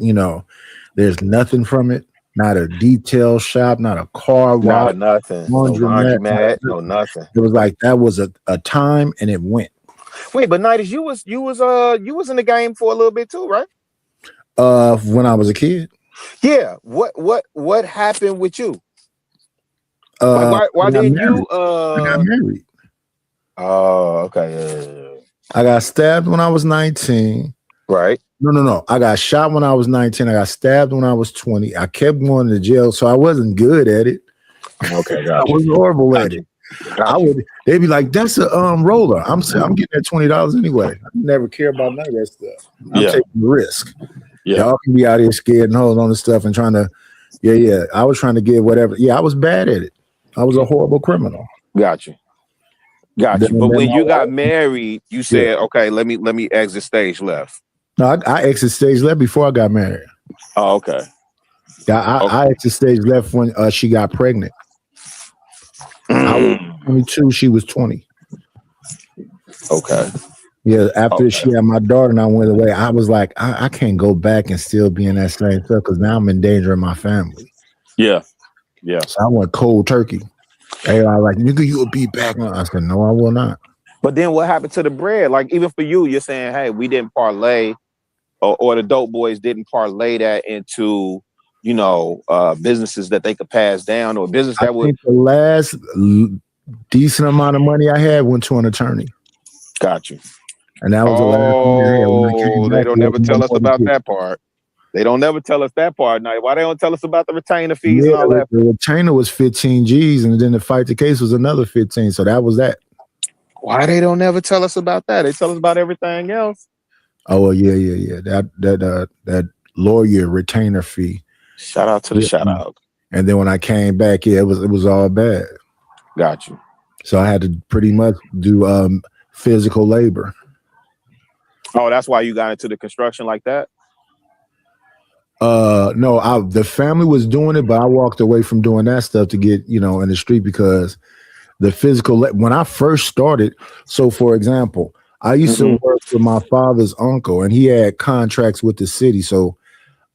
there's nothing from it. Not a detail shop, not a car wash,
nothing. Laundromat, no nothing.
It was like that was a time, and it went.
Wait, but Nighties, you was in the game for a little bit too, right?
When I was a kid.
Yeah. What happened with you? Why didn't you?
I got married.
Oh, okay. Yeah.
I got stabbed when I was 19.
Right.
No. I got shot when I was 19. I got stabbed when I was 20. I kept going to jail, so I wasn't good at it.
Okay,
I was horrible at it. They'd be like, "That's a roller." I'm getting that $20 anyway. I never care about none of that stuff. I'm taking the risk. Yeah. Y'all can be out here scared and holding on to stuff and trying to. Yeah. I was trying to get whatever. Yeah, I was bad at it. I was a horrible criminal.
Got you. But when you got married, you said, "Okay, let me exit stage left."
No, I exit stage left before I got married.
Oh, okay.
I exit stage left when she got pregnant. I was 22, she was 20.
Okay.
Yeah, after she had my daughter and I went away, I was like, I can't go back and still be in that same stuff, because now I'm endangering my family.
Yeah.
So I went cold turkey. They were like, "Nigga, you'll be back." I said, "No, I will not."
But then what happened to the bread? Like, even for you're saying, hey, we didn't parlay, or the dope boys didn't parlay that into, businesses that they could pass down, or business that would.
The last decent amount of money I had went to an attorney.
Got you.
And that was the last thing I had. When I came
they
back,
don't never tell us about that part. They don't never tell us that part. Now, why they don't tell us about the retainer fees and all that?
The retainer was 15 G's, and then the fight the case was another 15. So that was that.
Why they don't never tell us about that? They tell us about everything else.
Oh well, yeah. That lawyer retainer fee.
Shout out to the shout out.
And then when I came back, it was all bad.
Got you.
So I had to pretty much do physical labor.
Oh, that's why you got into the construction like that?
No, the family was doing it, but I walked away from doing that stuff to get, in the street because the physical, when I first started, so for example, I used to work with my father's uncle and he had contracts with the city. So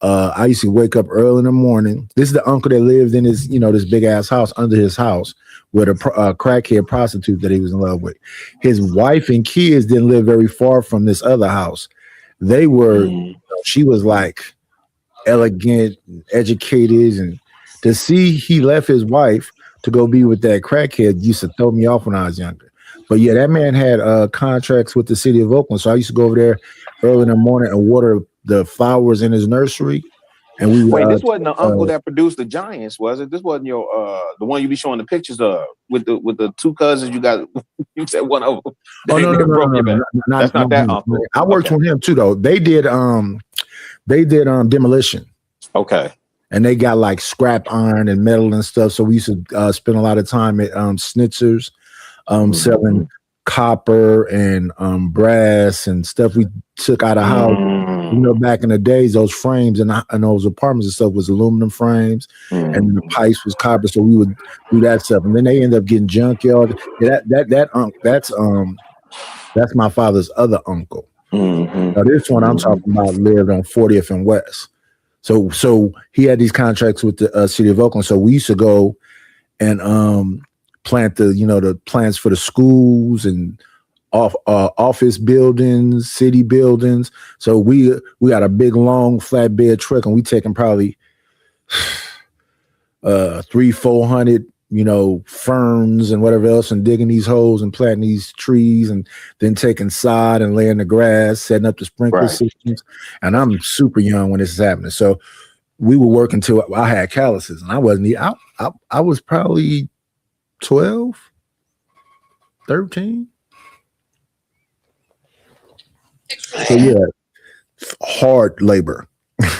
I used to wake up early in the morning. This is the uncle that lived in his, this big ass house under his house with a crackhead prostitute that he was in love with. His wife and kids didn't live very far from this other house. They were, she was like elegant, educated, and to see he left his wife to go be with that crackhead used to throw me off when I was younger. But yeah, that man had contracts with the city of Oakland. So I used to go over there early in the morning and water the flowers in his nursery. And we
wait, this wasn't the uncle that produced the Giants, was it? This wasn't your the one you be showing the pictures of with the two cousins you got. You said one of them.
Oh no,
that's not that uncle.
I worked with him too, though. They did demolition.
Okay.
And they got like scrap iron and metal and stuff. So we used to spend a lot of time at Schnitzer's selling copper and brass and stuff we took out of house. Back in the days, those frames and those apartments and stuff was aluminum frames, and the pipes was copper. So we would do that stuff, and then they end up getting junkyard. That's my father's other uncle. Now this one I'm talking about lived on 40th and West. So he had these contracts with the city of Oakland. So we used to go and plant the plants for the schools and office buildings, city buildings. So we got a big long flatbed truck and we taking probably 300-400 ferns and whatever else and digging these holes and planting these trees and then taking sod and laying the grass, setting up the sprinkler systems. And I'm super young when this is happening. So we were working till I had calluses and I wasn't, I was probably 12, 13. So yeah, hard labor. Let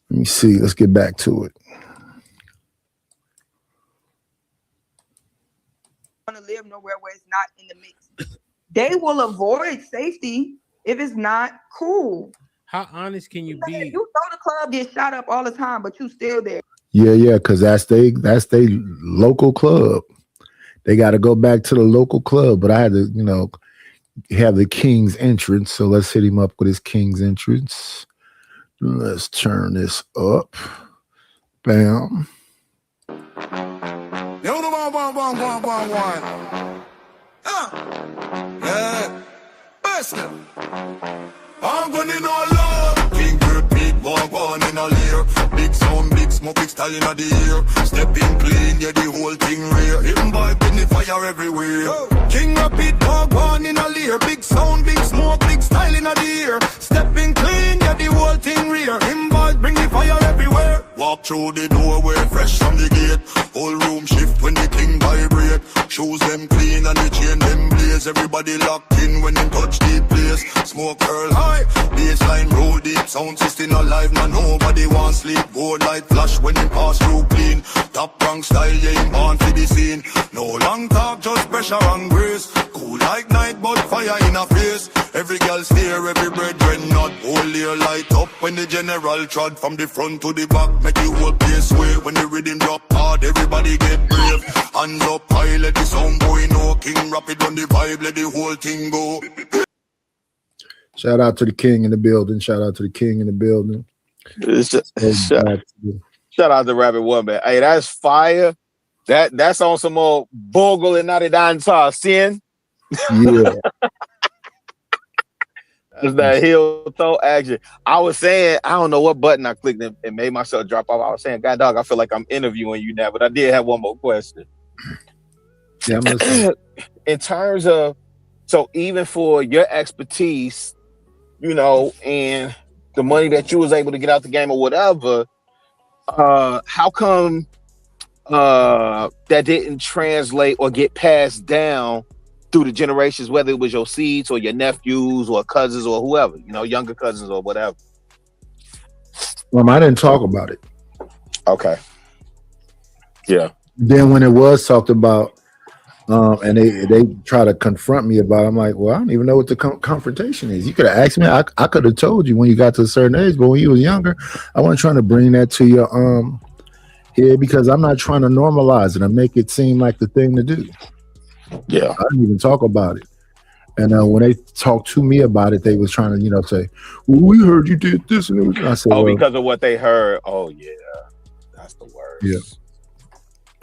me see. Let's get back to it.
Want to live nowhere where it's not in the mix. They will avoid safety if it's not cool.
How honest can you be?
You know the club gets shot up all the time, but you still there.
Yeah, because that's they local club. They got to go back to the local club, but I had to, have the King's entrance. So let's hit him up with his King's entrance. Let's turn this up. Bam.
Yo, the one. Yeah. Best. I'm gonna know love. King repeat, one in a layer. Big sound, big smoke, big style in the air. Stepping clean, yeah, the whole thing rare. Him boy, pin the fire everywhere. King repeat, one in a layer. Big sound, big smoke, big style in the air. Stepping clean, yeah, the whole thing rare. Him boy, bring the fire everywhere. Walk through the doorway, fresh from the gate. Whole room shift when the king vibrate. Shoes them clean and the chain them blaze. Everybody locked in when they touch the place. Smoke curl high, baseline roll deep. Sound system alive, now nobody wants sleep. Gold light flash when they pass through clean. Top rank style, yeah, him born for the scene. No long talk, just pressure and grace. Cool like night, but fire in a face. Every girl stare, every brethren not. Whole year light up when the general trod. From the front to the back, make the whole place sway. When the rhythm drop hard, everybody get brave. Hands up high, let the sound boy know. King rapid on the vibe, let the whole thing go.
Shout out to the King in the building. Shout out to the King in the building.
Shout out to Rabbit Woman. Hey, that's fire. That's on some more Bogle and 99 sin.
Yeah.
That's that heel toe action. I was saying, I don't know what button I clicked and made myself drop off. I was saying, God dog, I feel like I'm interviewing you now, but I did have one more question.
Yeah,
in terms of, so even for your expertise, and the money that you was able to get out the game or whatever, how come that didn't translate or get passed down through the generations, whether it was your seeds or your nephews or cousins or whoever, younger cousins or whatever.
I didn't talk about it.
Okay. Yeah.
Then when it was talked about, and they try to confront me about it, I'm like, well, I don't even know what the confrontation is. You could have asked me. I could have told you when you got to a certain age, but when you was younger, I wasn't trying to bring that to your here because I'm not trying to normalize it and make it seem like the thing to do.
Yeah.
I didn't even talk about it. And when they talked to me about it, they was trying to, say, well, we heard you did this. And it was, I said,
because of what they heard. Oh, yeah. That's the worst.
Yeah.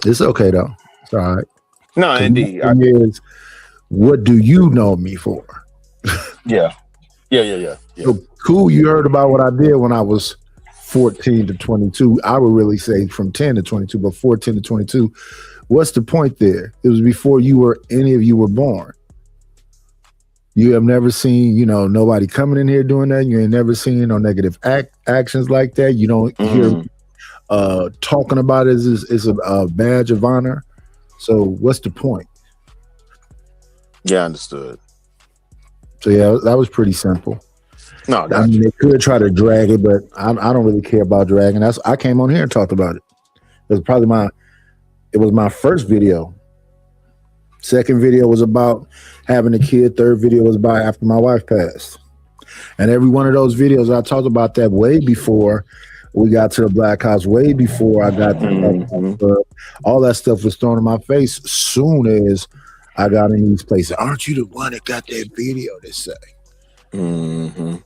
It's okay, though. It's all right.
No, indeed.
Is, what do you know me for?
Yeah. Yeah.
So cool, you heard about what I did when I was 14 to 22. I would really say from 10 to 22, but 14 to 22. What's the point there? It was before any of you were born. You have never seen, nobody coming in here doing that. You ain't never seen no negative actions like that. You don't hear talking about it is a badge of honor. So what's the point?
Yeah, understood.
So yeah, that was pretty simple.
No,
I mean, they could try to drag it, but I don't really care about dragging. I came on here and talked about it. It was probably my first video. Second video was about having a kid. Third video was about after my wife passed. And every one of those videos, I talked about that way before we got to the Black House, way before I got to the Black House. All that stuff was thrown in my face soon as I got in these places. Aren't you the one that got that video, they say.
Mm-hmm.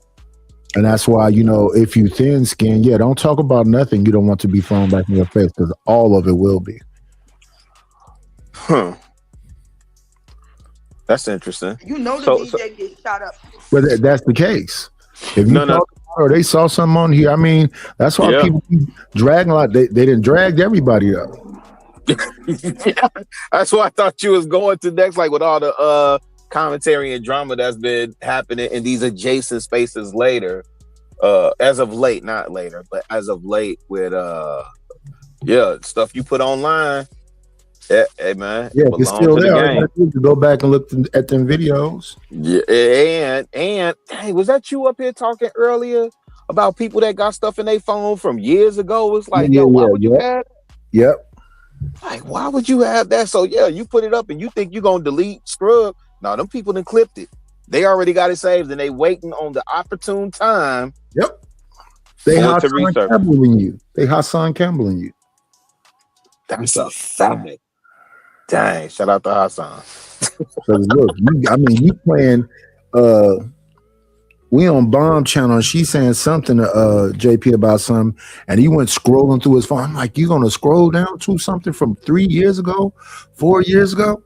And that's why, if you thin skin, don't talk about nothing you don't want to be thrown back in your face, because all of it will be.
Huh. That's interesting.
The DJ gets shot up.
But that's the case. If you talk or they saw something on here, I mean, that's why people keep dragging a lot. They didn't drag everybody up.
Yeah, that's what I thought you was going to next, like with all the commentary and drama that's been happening in these adjacent spaces later. As of late, not later, but as of late with stuff you put online. Hey man,
yeah, it's still there. To go back and look at them videos.
Yeah, and hey, was that you up here talking earlier about people that got stuff in their phone from years ago? It's like, why would you have?
Yep.
Like, why would you have that? So you put it up and you think you're gonna delete scrub. No, them people done clipped it. They already got it saved and they waiting on the opportune time.
Yep. They Hassan Campbell in you.
That's a fact. Dang, shout out to Hassan.
So look, you playing we on Bomb Channel and she's saying something to JP about something, and he went scrolling through his phone. I'm like, you gonna scroll down to something from 3 years ago, 4 years ago?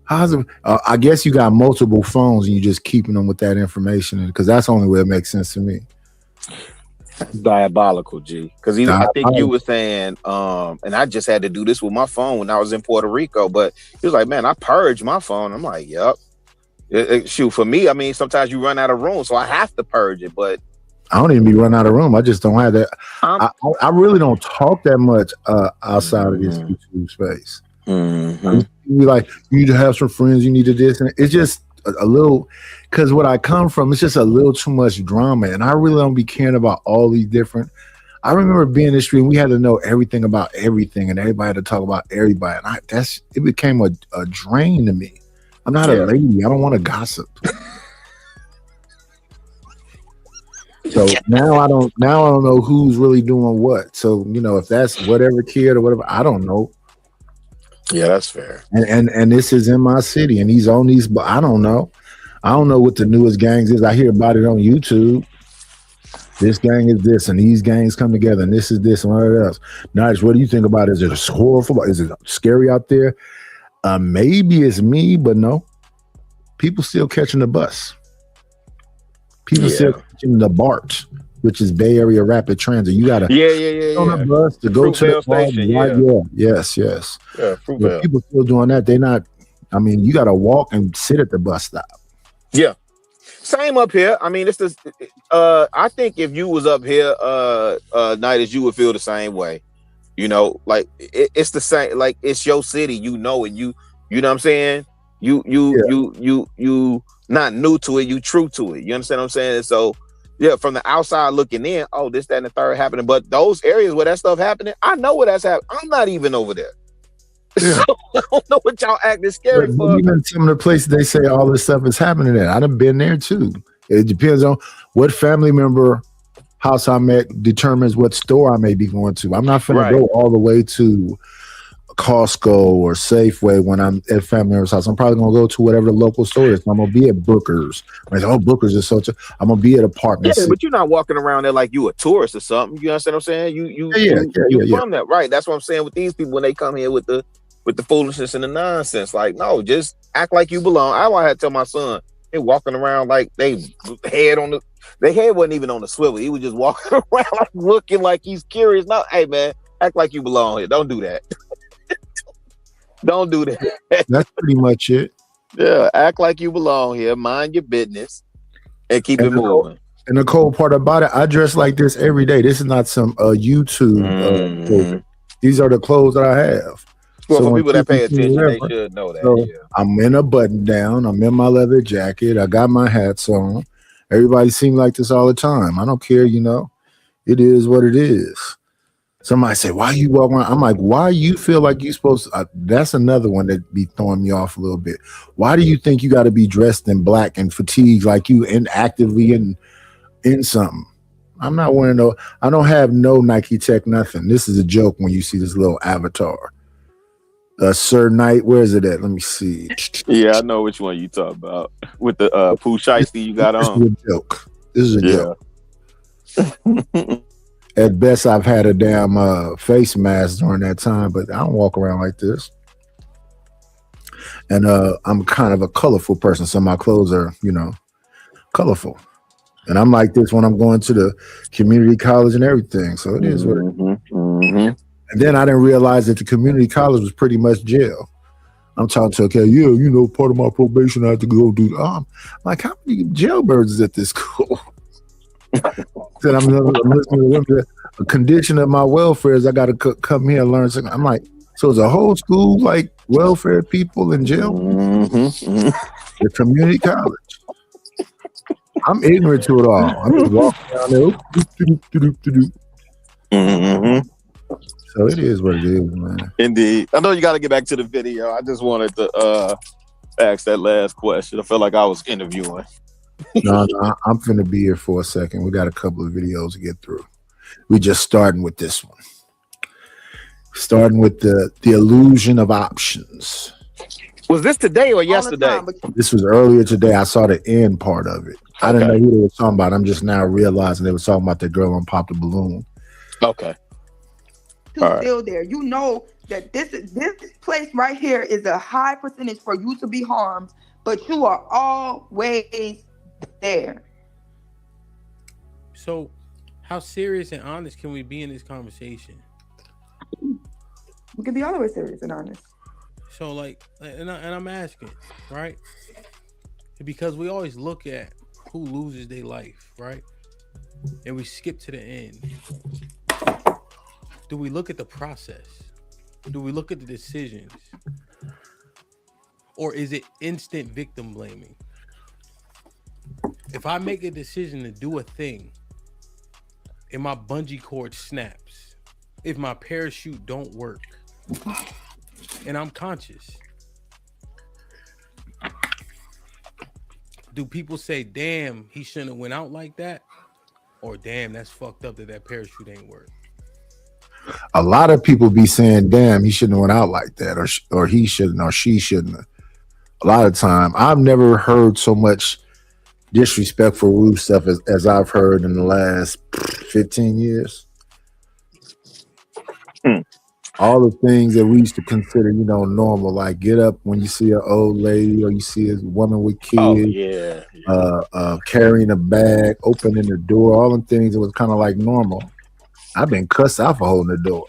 How's it? I guess you got multiple phones and you're just keeping them with that information, because that's the only way it makes sense to me.
Diabolical, G. Because I think you were saying, and I just had to do this with my phone when I was in Puerto Rico, but he was like, man, I purged my phone. I'm like, yep. Shoot, for me, I mean, sometimes you run out of room, so I have to purge it, but
I don't even be running out of room. I just don't have that. I really don't talk that much outside of this YouTube space.
Mm-hmm.
Like, you need to have some friends, you need to this, and it's just a little, because what I come from, it's just a little too much drama, and I really don't be caring about all these different. I remember being in the street and we had to know everything about everything, and everybody had to talk about everybody, and it became a drain to me. I'm not a lady. I don't want to gossip. So now I don't know who's really doing what. So, if that's whatever kid or whatever, I don't know.
Yeah, that's fair.
And this is in my city, and he's on these, but I don't know. I don't know what the newest gangs is. I hear about it on YouTube. This gang is this, and these gangs come together, and this is this, and what else. Nice. What do you think about it? Is it horrible? Is it scary out there? Maybe it's me, but no. People still catching the bus. People still catching the BART, which is Bay Area Rapid Transit. You gotta on a bus to go to the station. Yes.
Yeah,
but people still doing that. They're not. I mean, you gotta walk and sit at the bus stop.
Yeah, same up here. I mean, it's this. I think if you was up here, Nighters, you would feel the same way. Like it's the same. Like it's your city, and you know what I'm saying. You not new to it, you true to it. You understand what I'm saying? So yeah, from the outside looking in, oh, this, that, and the third happening. But those areas where that stuff happening, I know where that's happening. I'm not even over there.
Yeah.
So I don't know what y'all acting
But
scary for.
even some of the places they say all this stuff is happening at, I've been there too. It depends on what family member house I'm at determines what store I may be going to. I'm not finna go all the way to Costco or Safeway when I'm at family member's house. I'm probably gonna go to whatever the local store is. I'm gonna be at Booker's. Like, oh, Booker's is so. I'm gonna be at Apartment
Yeah,
City.
but you're not walking around there like you a tourist or something. You understand what I'm saying? You from that, right? That's what I'm saying with these people when they come here with the foolishness and the nonsense. Like, no, just act like you belong. I had to tell my son, they walking around like their head wasn't even on the swivel. He was just walking around like looking like he's curious. No, hey man, act like you belong here. Don't do that. Don't do that.
That's pretty much it.
Yeah, act like you belong here. Mind your business and keep it moving.
And the cold part about it, I dress like this every day. This is not some YouTube clothing. These are the clothes that I have.
Well, for people that pay attention, they should know that.
So I'm in a button down. I'm in my leather jacket. I got my hats on. Everybody seems like this all the time. I don't care, It is what it is. Somebody say, why you walk around? I'm like, why you feel like you supposed to? That's another one that be throwing me off a little bit. Why do you think you got to be dressed in black and fatigued like you and actively in something? I'm not wearing I don't have no Nike Tech, nothing. This is a joke when you see this little avatar. Sir Knight, where is it at? Let me see.
Yeah, I know which one you talk about. With the Pooh Shiesty you got on.
This is a joke. This is a joke. At best, I've had a damn face mask during that time, but I don't walk around like this. And I'm kind of a colorful person, so my clothes are, colorful. And I'm like this when I'm going to the community college and everything. So it is what it is. And then I didn't realize that the community college was pretty much jail. I'm talking to, part of my probation I have to go do. Like, how many jailbirds is at this school? Then I'm listening to a condition of my welfare is I got to come here and learn something. I'm like, so is a whole school like welfare people in jail? The community college. I'm ignorant to it all. I'm just walking down there. So it is what it is, man.
Indeed. I know you got to get back to the video. I just wanted to ask that last question. I felt like I was interviewing.
No, I'm finna be here for a second. We got a couple of videos to get through. We're just starting with this one. Starting with the illusion of options.
Was this today or yesterday?
This was earlier today. I saw the end part of it. I didn't know who they were talking about. I'm just now realizing they were talking about the girl on Pop the Balloon.
Okay.
Still there. You know that this place right here is a high percentage for you to be harmed, but you are always there.
So, how serious and honest can we be in this conversation?
We can be always serious and honest.
So, and I'm asking, right? Because we always look at who loses their life, right? And we skip to the end. Do we look at the process? Do we look at the decisions? Or is it instant victim blaming? If I make a decision to do a thing and my bungee cord snaps, if my parachute don't work, and I'm conscious, do people say, damn, he shouldn't have went out like that? Or damn, that's fucked up that parachute ain't work?
A lot of people be saying, damn, he shouldn't have went out like that, or he shouldn't, or she shouldn't have. A lot of time, I've never heard so much disrespectful rude stuff as I've heard in the last 15 years. All the things that we used to consider, normal, like get up when you see an old lady or you see a woman with kids, carrying a bag, opening the door, all the things that was kind of like normal. I've been cussed out for holding the door.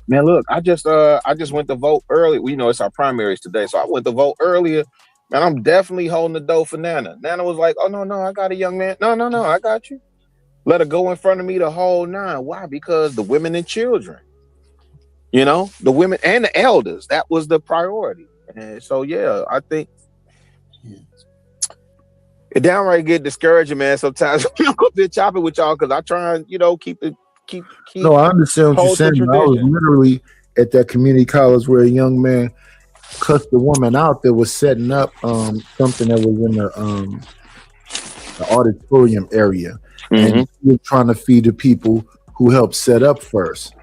Man, look, I just went to vote early. It's our primaries today, so I went to vote earlier. Man, I'm definitely holding the door for Nana. Nana was like, "Oh no, I got a young man. No, I got you. Let her go in front of me the whole nine. Why? Because the women and children, the women and the elders, that was the priority. And so yeah, I think it downright get discouraging, man. Sometimes I'm a bit choppy with y'all because I try and keep
No, I understand what you're
hold to
saying. I was
tradition.
literally at that community college where a young man cussed the woman out that was setting up something that was in the auditorium area, and
Mm-hmm.
he was trying to feed the people who helped set up first.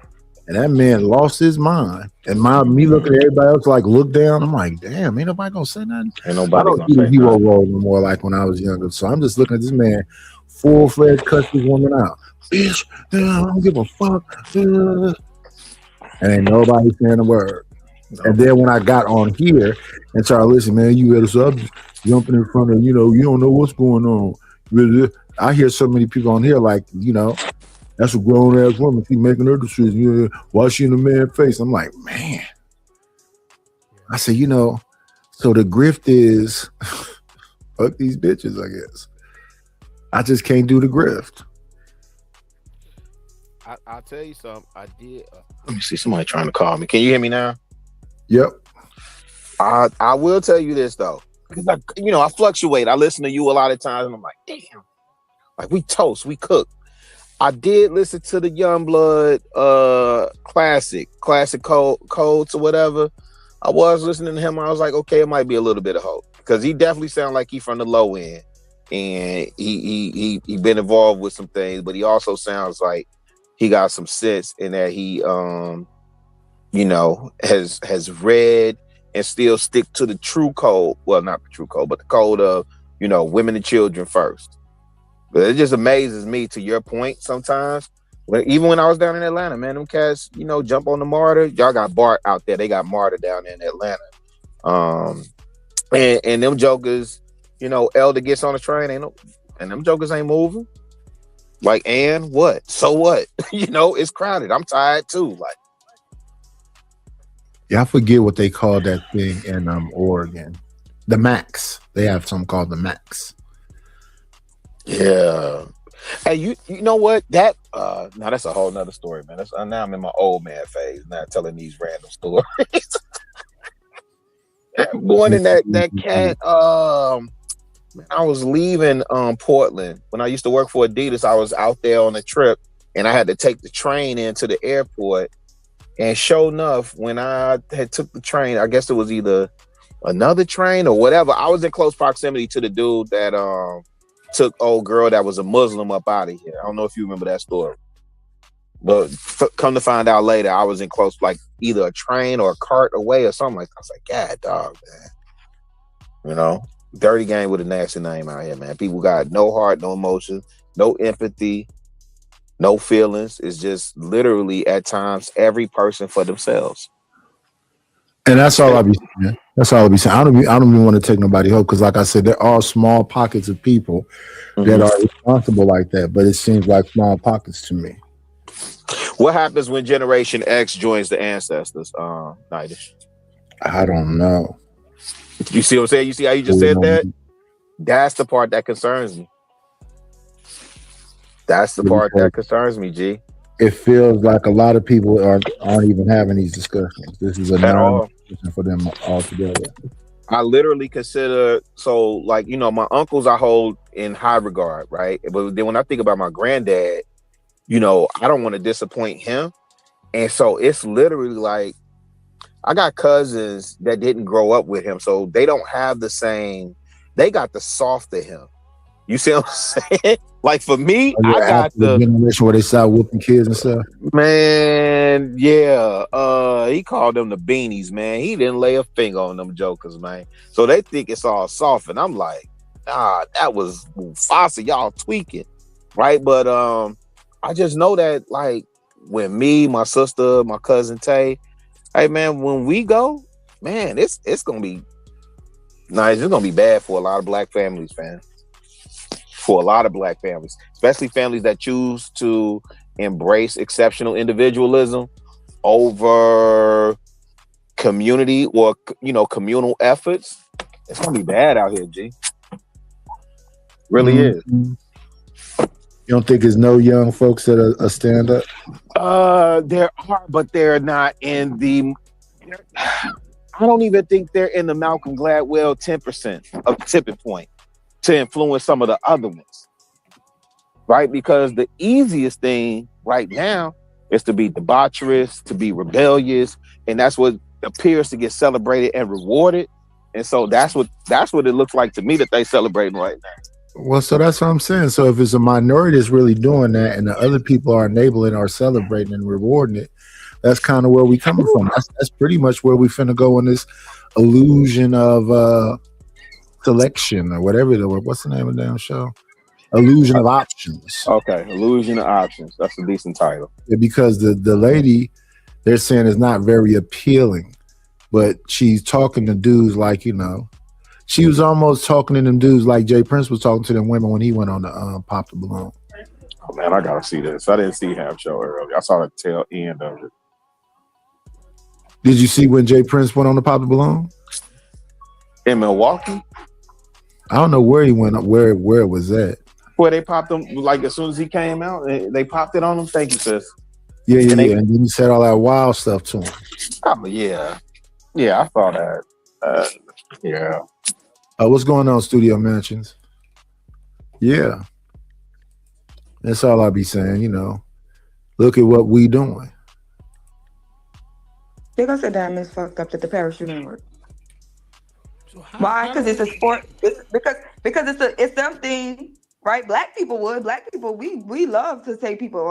And that man lost his mind. And me looking at everybody else like look down. I'm like, damn, ain't nobody gonna say nothing.
Ain't
I
nobody
don't
gonna
do the
say
hero
nothing.
role no more like when I was younger. So I'm just looking at this man full-fledged cuss this woman out. Bitch, I don't give a fuck. And ain't nobody saying a word. And then when I got on here and started listening, man, you got to stop jumping in front of, you don't know what's going on. I hear so many people on here like, that's a grown ass woman. She making her decision. Why she in the man's face? I'm like, man. I say, so the grift is fuck these bitches, I guess. I just can't do the grift.
I'll tell you something. I did. Let me see. Somebody trying to call me. Can you hear me now?
Yep.
I will tell you this though, because I fluctuate. I listen to you a lot of times, and I'm like, damn, like we toast, we cook. I did listen to the Youngblood classic codes or whatever. I was listening to him. I was like, okay, it might be a little bit of hope because he definitely sounds like he from the low end, and he been involved with some things, but he also sounds like he got some sense in that he has read and still stick to the true code. Well, not the true code, but the code of women and children first. But it just amazes me, to your point, sometimes. Even when I was down in Atlanta, man, them cats, jump on the martyr. Y'all got Bart out there. They got martyr down there in Atlanta. And them jokers, Elder gets on the train, and them jokers ain't moving. Like, and what? So what? It's crowded. I'm tired too. Like,
yeah, I forget what they call that thing in Oregon. The Max. They have something called the Max.
yeah. Hey, you know what? That now that's a whole nother story, man. Now I'm in my old man phase, not telling these random stories. Going in that cat. I was leaving Portland when I used to work for Adidas. I was out there on a trip, and I had to take the train into the airport. And sure enough, when I had took the train, I guess it was either another train or whatever. I was in close proximity to the dude that took old girl that was a Muslim up out of here. I don't know if you remember that story. But come to find out later, I was in close, like either a train or a cart away or something like that. I was like, God, dog, man. Dirty game with a nasty name out here, man. People got no heart, no emotion, no empathy, no feelings. It's just literally at times every person for themselves.
And that's all I'll be saying. That's all I'll be saying. I don't even want to take nobody home because, like I said, there are small pockets of people that are responsible like that, but it seems like small pockets to me.
What happens when Generation X joins the ancestors, Nightish?
I don't know.
You see what I'm saying? You see how you just said that? That's the part that concerns me. That's the part that concerns me, G.
It feels like a lot of people aren't even having these discussions. This is a non-discussion for them altogether.
I literally consider, my uncles I hold in high regard, right? But then when I think about my granddad, I don't want to disappoint him. And so it's literally like, I got cousins that didn't grow up with him, so they don't have the same, they got the soft of him. You see what I'm saying? Like for me, I got the
generation where they start whooping kids and stuff.
Man, yeah. He called them the beanies, man. He didn't lay a finger on them jokers, man. So they think it's all soft, and I'm like, nah, that was Mufasa, y'all tweaking, right? But I just know that, like, when me, my sister, my cousin Tay, hey man, when we go, man, it's gonna be nice. It's gonna be bad for a lot of black families, fam. For a lot of black families, especially families that choose to embrace exceptional individualism over community or communal efforts. It's gonna be bad out here, G. Really is.
You don't think there's no young folks that are stand up?
There are, but they're not in the. I I don't even think they're in the Malcolm Gladwell 10% of tipping point to influence some of the other ones, right? Because the easiest thing right now is to be debaucherous, to be rebellious, and that's what appears to get celebrated and rewarded. And so that's what it looks like to me that they celebrating right now.
Well, so that's what I'm saying. So if it's a minority that's really doing that, and the other people are enabling or celebrating and rewarding it, that's kind of where we coming from. That's pretty much where we finna go in this illusion of selection or whatever. What's the name of the damn show? Illusion of options.
Okay, illusion of options. That's a decent title.
Yeah, because the lady they're saying is not very appealing, but she's talking to dudes like, you know, she was almost talking to them dudes like Jay Prince was talking to them women when he went on the Pop the Balloon.
Oh man, I gotta see this. I didn't see half show early. I saw the tail end of it.
Did you see when Jay Prince went on the Pop the Balloon?
In Milwaukee?
I don't know where he went, where it was at.
Where they popped him, like as soon as he came out, they popped it on him. Thank you, sis.
Yeah. And then he said all that wild stuff to him.
Oh, yeah. Yeah, I saw that. Yeah.
What's going on, Studio Mansions? Yeah. That's all I'll be saying, you know. Look at what we doing.
They're gonna say Diamond's fucked up that the parachute didn't work. Why? Because it's a sport. Because it's something, right? Black people, we love to take people.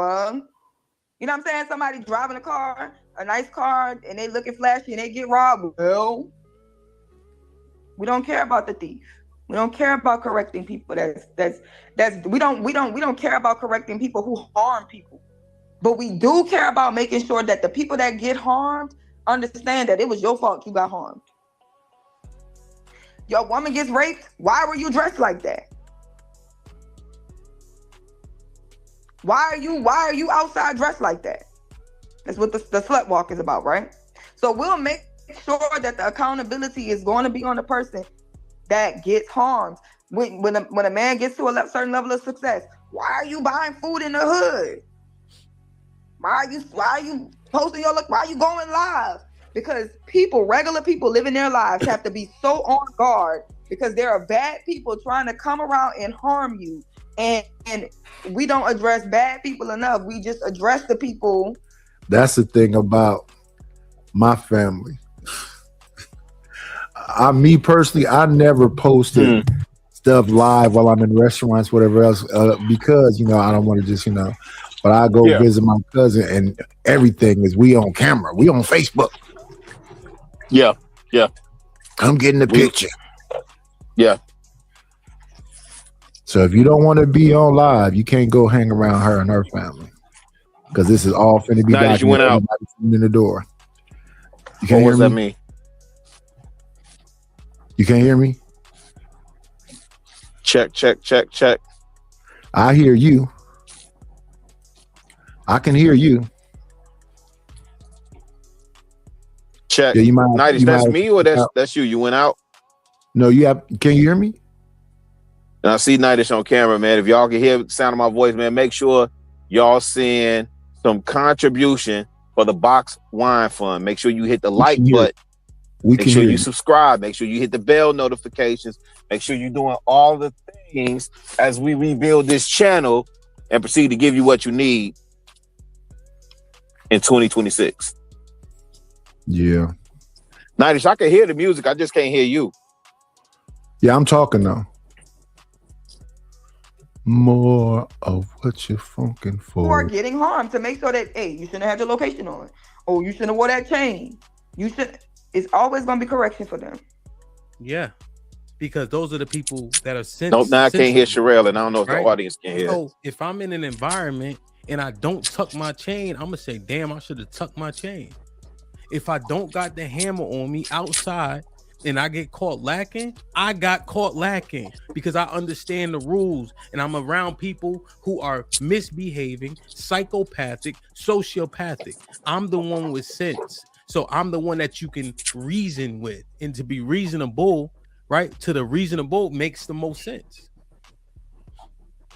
You know what I'm saying? Somebody driving a car, a nice car, and they looking flashy and they get robbed. Well, we don't care about the thief. We don't care about correcting people. We don't care about correcting people who harm people. But we do care about making sure that the people that get harmed understand that it was your fault you got harmed. Your woman gets raped. Why were you dressed like that? Why are you outside dressed like that? That's what the slut walk is about, right? So we'll make sure that the accountability is going to be on the person that gets harmed. When a man gets to a certain level of success, why are you buying food in the hood? Why are you posting your look? Why are you going live? Because regular people living their lives have to be so on guard because there are bad people trying to come around and harm you. And we don't address bad people enough. We just address the people.
That's the thing about my family. Me personally, I never posted stuff live while I'm in restaurants, whatever else, because, you know, I don't want to just, you know, but I go visit my cousin and everything is we on camera. We on Facebook.
Yeah.
I'm getting the picture.
Yeah.
So if you don't want to be on live, you can't go hang around her and her family because this is all finna be
documented. You went out
in the door. You
can't hear me? What does that mean?
You can't hear me?
Check.
I hear you. I can hear you.
Check.
Yeah,
Nighties, that's me or that's you? You went out?
No, can you hear me?
And I see Nightish on camera, man. If y'all can hear the sound of my voice, man, make sure y'all send some contribution for the Box Wine Fund. Make sure you hit the like button. Make sure you subscribe. Make sure you hit the bell notifications. Make sure you're doing all the things as we rebuild this channel and proceed to give you what you need in 2026.
Yeah.
Nightish, I can hear the music. I just can't hear you.
Yeah, I'm talking now. More of what you're funkin' for.
Who are getting harmed to make sure that, hey, you shouldn't have your location on. Oh, you shouldn't have wore that chain. It's always going to be correction for them.
Yeah. Because those are the people that are
Nope, now I can't hear Sherelle, and I don't know if the audience can hear.
So if I'm in an environment and I don't tuck my chain, I'm going to say, damn, I should have tucked my chain. If I don't got the hammer on me outside and I get caught lacking, I got caught lacking because I understand the rules and I'm around people who are misbehaving, psychopathic, sociopathic. I'm the one with sense. So I'm the one that you can reason with, and to be reasonable, right? To the reasonable makes the most sense.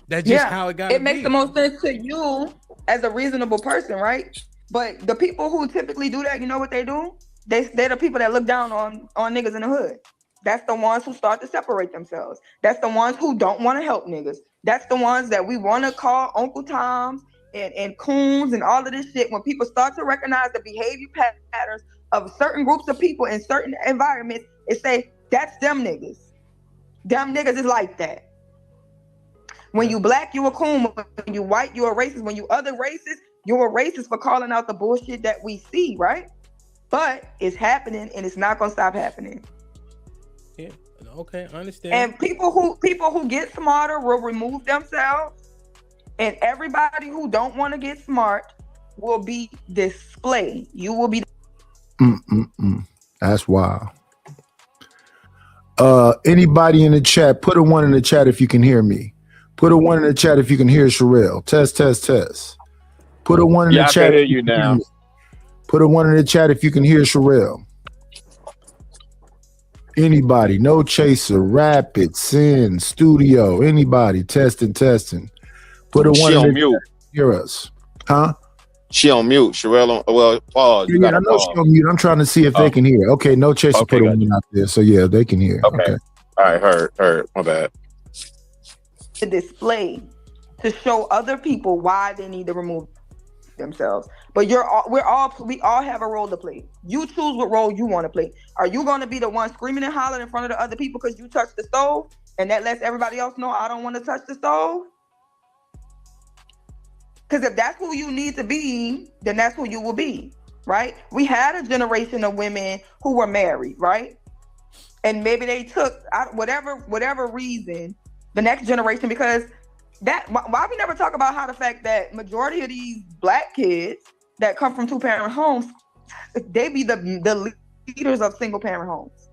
That's just how it got.
It makes the most sense to you as a reasonable person, right? But the people who typically do that, you know what they do? They're the people that look down on niggas in the hood. That's the ones who start to separate themselves. That's the ones who don't want to help niggas. That's the ones that we want to call Uncle Toms and coons and all of this shit. When people start to recognize the behavior patterns of certain groups of people in certain environments, it say, that's them niggas. Them niggas is like that. When you black, you a coon. When you white, you a racist. When you other racist, you're a racist for calling out the bullshit that we see, right? But it's happening and it's not gonna stop happening.
Yeah, okay, I understand.
And people who get smarter will remove themselves, and everybody who don't want to get smart will be displayed. You will be.
That's wild. Anybody in the chat, put a 1 in the chat if you can hear me. Put a 1 in the chat if you can hear Sherelle. Test. Put a 1 in the chat.
I can hear you now.
Put a 1 in the chat if you can hear Sherelle. Anybody, No Chaser, Rapid, Sin, Studio, anybody, testing. Put a 1 in the
mute.
chat. Hear us. Huh?
She on mute. Sherelle pause. You gotta
I know
pause.
she on mute. I'm trying to see if they can hear. Okay, No Chaser put a 1 out there. So yeah, they can hear. Okay.
All right, heard. My bad.
To display, to show other people why they need to remove themselves. But we all have a role to play. You choose what role you want to play. Are you going to be the one screaming and hollering in front of the other people because you touched the stove, and that lets everybody else know I don't want to touch the stove? Because if that's who you need to be, then that's who you will be, right? We had a generation of women who were married, right? And maybe they took whatever reason the next generation, because why we never talk about how the fact that majority of these black kids that come from 2-parent homes, they be the leaders of single parent homes.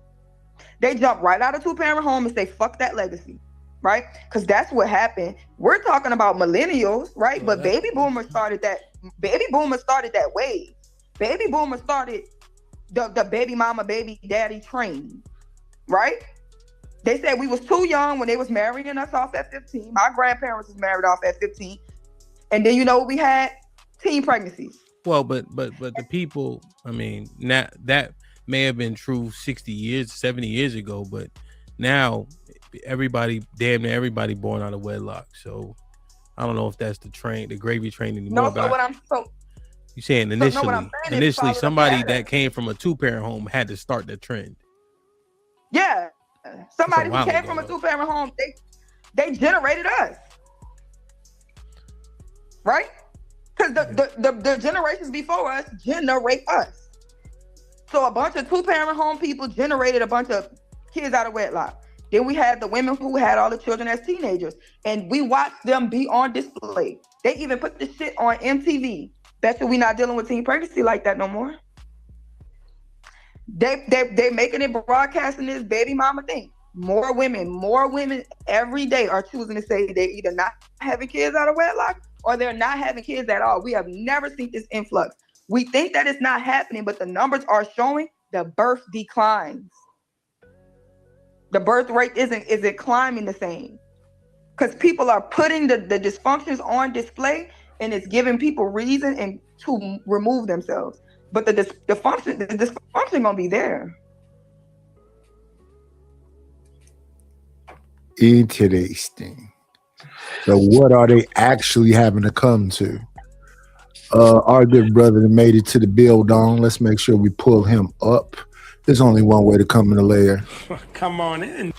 They jump right out of 2-parent home and say, fuck that legacy, right? Because that's what happened. We're talking about millennials, right? But baby boomers started that wave. Baby boomers started the baby mama, baby daddy train, right? They said we was too young when they was marrying us off at 15. My grandparents was married off at 15. And then you know what we had? Teen pregnancies.
Well, but the people, I mean, that may have been true 60 years, 70 years ago, but now damn near everybody born out of wedlock. So I don't know if that's the gravy train anymore.
No,
you saying initially somebody that came from a 2-parent home had to start the trend.
Yeah. Somebody who came from a 2-parent home, they generated us. Right? Because the generations before us generate us. So a bunch of 2-parent home people generated a bunch of kids out of wedlock. Then we had the women who had all the children as teenagers, and we watched them be on display. They even put this shit on MTV. Bet you we not dealing with teen pregnancy like that no more. They making it, broadcasting this baby mama thing. More women every day are choosing to say they're either not having kids out of wedlock or they're not having kids at all. We have never seen this influx. We think that it's not happening, but the numbers are showing the birth declines. The birth rate isn't climbing the same, because people are putting the dysfunctions on display, and it's giving people reason and to remove themselves. But the dysfunction gonna be there.
Interesting. So what are they actually having to come to? Our good brother that made it to the build on. Let's make sure we pull him up. There's only one way to come in the layer.
Come on in.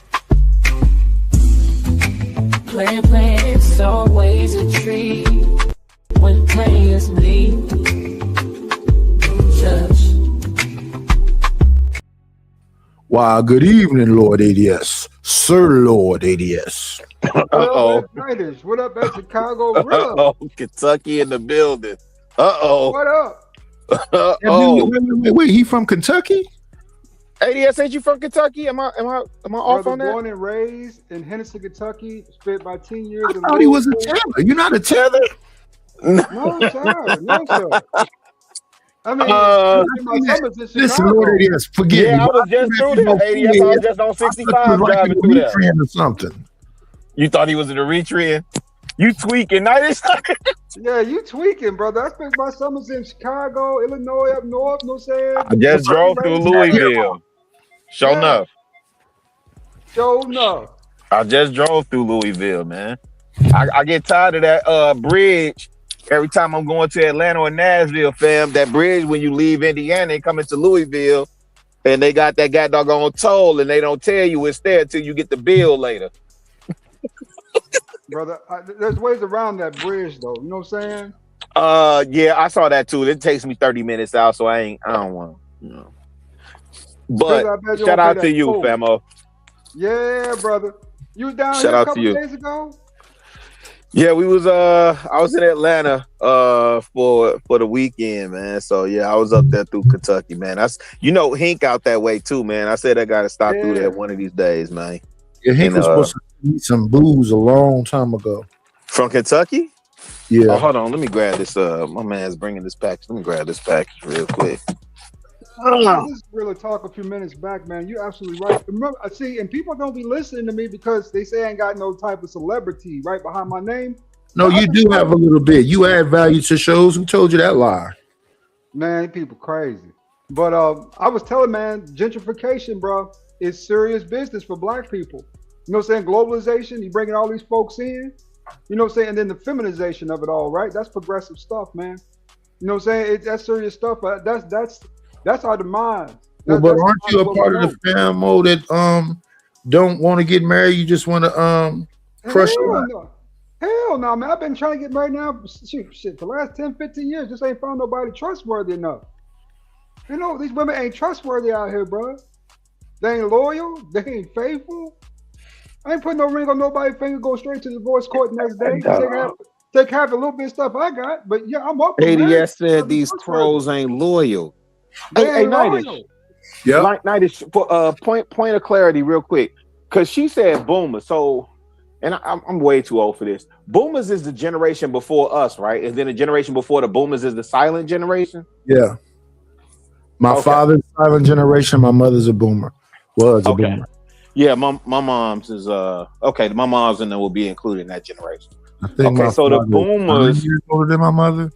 Playing, it's always a treat when players leave.
Wow, good evening, Lord ADS. Sir Lord ADS.
Uh-oh. What up at Chicago?
Uh-oh, Kentucky in the building. Uh-oh.
What up?
Uh-oh.
Wait, he from Kentucky?
ADS, ain't you from Kentucky? Am I off on that?
Born and raised in Henderson, Kentucky. Spent about 10 years.
I thought he was a tether. You're not a tether?
No, sir. No, sir. I mean,
listen, Lord ADS, forget
yeah,
me.
I was just through there, ADS. I was just on 65 driving through there.
Or something.
You thought he was in a retrend? You tweaking, night.
Yeah, you tweaking, brother. I spent my summers in Chicago, Illinois, up north. No saying.
I just drove through Louisville. Sure enough.
Sure enough.
I just drove through Louisville, man. I get tired of that bridge every time I'm going to Atlanta or Nashville, fam. That bridge when you leave Indiana and come into Louisville, and they got that doggone toll, and they don't tell you it's there until you get the bill later.
Brother, there's ways around that bridge, though. You know what I'm saying?
Yeah, I saw that too. It takes me 30 minutes out, so I don't want to, you know. But shout out to you, famo.
Yeah, brother. You was down here a couple days ago?
Yeah, we was I was in Atlanta for the weekend, man. So yeah, I was up there through Kentucky, man. Hink out that way too, man. I said I gotta stop through there one of these days, man.
Yeah, Hink was supposed to eat some booze a long time ago.
From Kentucky?
Yeah.
Oh, hold on, let me grab this. My man's bringing this package. Let me grab this package real quick.
This is really talk a few minutes back, man. You're absolutely right. Remember, see, and people don't be listening to me because they say I ain't got no type of celebrity right behind my name.
No, you do have a little bit. You add value to shows. Who told you that lie?
Man, people crazy. But I was telling, man, gentrification, bro, is serious business for black people. You know what I'm saying? Globalization, you bringing all these folks in. You know what I'm saying? And then the feminization of it all, right? That's progressive stuff, man. You know what I'm saying? That's serious stuff. That's our demise.
Well, but aren't you a part of the famo that don't want to get married? You just want to crush it?
Hell no, man. I've been trying to get married now, shit, the last 10, 15 years. Just ain't found nobody trustworthy enough. You know, these women ain't trustworthy out here, bro. They ain't loyal. They ain't faithful. I ain't putting no ring on nobody's finger, go straight to the divorce court the next day. Take half a little bit of stuff I got, but yeah, I'm up.
ADS said these pros ain't loyal. Hey, Nightish. Yeah. Nightish, for point of clarity, real quick, because she said boomers. So, and I'm way too old for this. Boomers is the generation before us, right? And then the generation before the boomers is the silent generation.
Yeah. My father's silent generation. My mother's a boomer. Was a boomer.
Yeah, my mom's is okay. My mom's and then will be included in that generation.
I think
so the boomers
years older than my mother.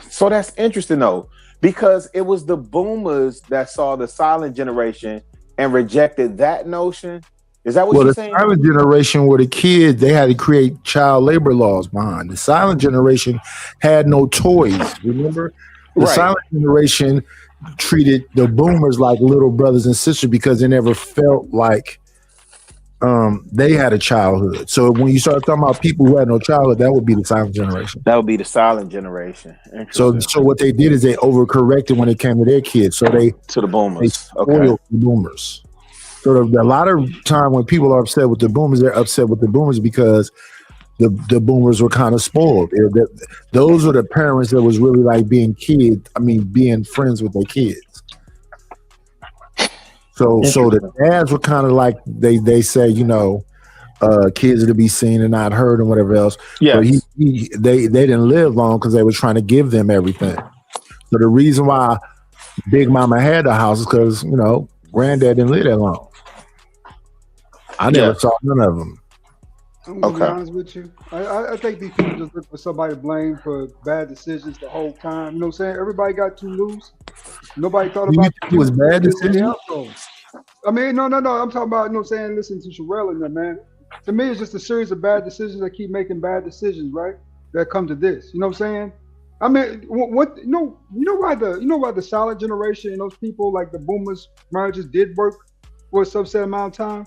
So that's interesting though, because it was the boomers that saw the silent generation and rejected that notion. Is that what you're saying?
The silent generation were the kids. They had to create child labor laws behind. The silent generation had no toys. Remember, the silent generation treated the boomers like little brothers and sisters because they never felt like they had a childhood. So when you start talking about people who had no childhood, that would be the silent generation.
That would be the silent generation.
So what they did is they overcorrected when it came to their kids. So they
to the boomers.
They spoiled the boomers. So a lot of time when people are upset with the boomers, they're upset with the boomers because the boomers were kind of spoiled. Those were the parents that was really like being friends with their kids. So the dads were kind of like they say, you know, kids are to be seen and not heard and whatever else.
Yeah,
but they didn't live long because they were trying to give them everything. So the reason why Big Mama had the house is because, you know, Granddad didn't live that long. I never saw none of them.
I'm gonna be honest with you. I think these people just look for somebody to blame for bad decisions the whole time. You know what I'm saying? Everybody got too loose. Nobody thought about
it was bad decisions.
I mean, no. I'm talking about, you know what I'm saying, listen to Sherelle and them, man. To me, it's just a series of bad decisions that keep making bad decisions, right? That come to this. You know what I'm saying? I mean, what you know why the silent generation and those people like the boomers marriages did work for a subset amount of time?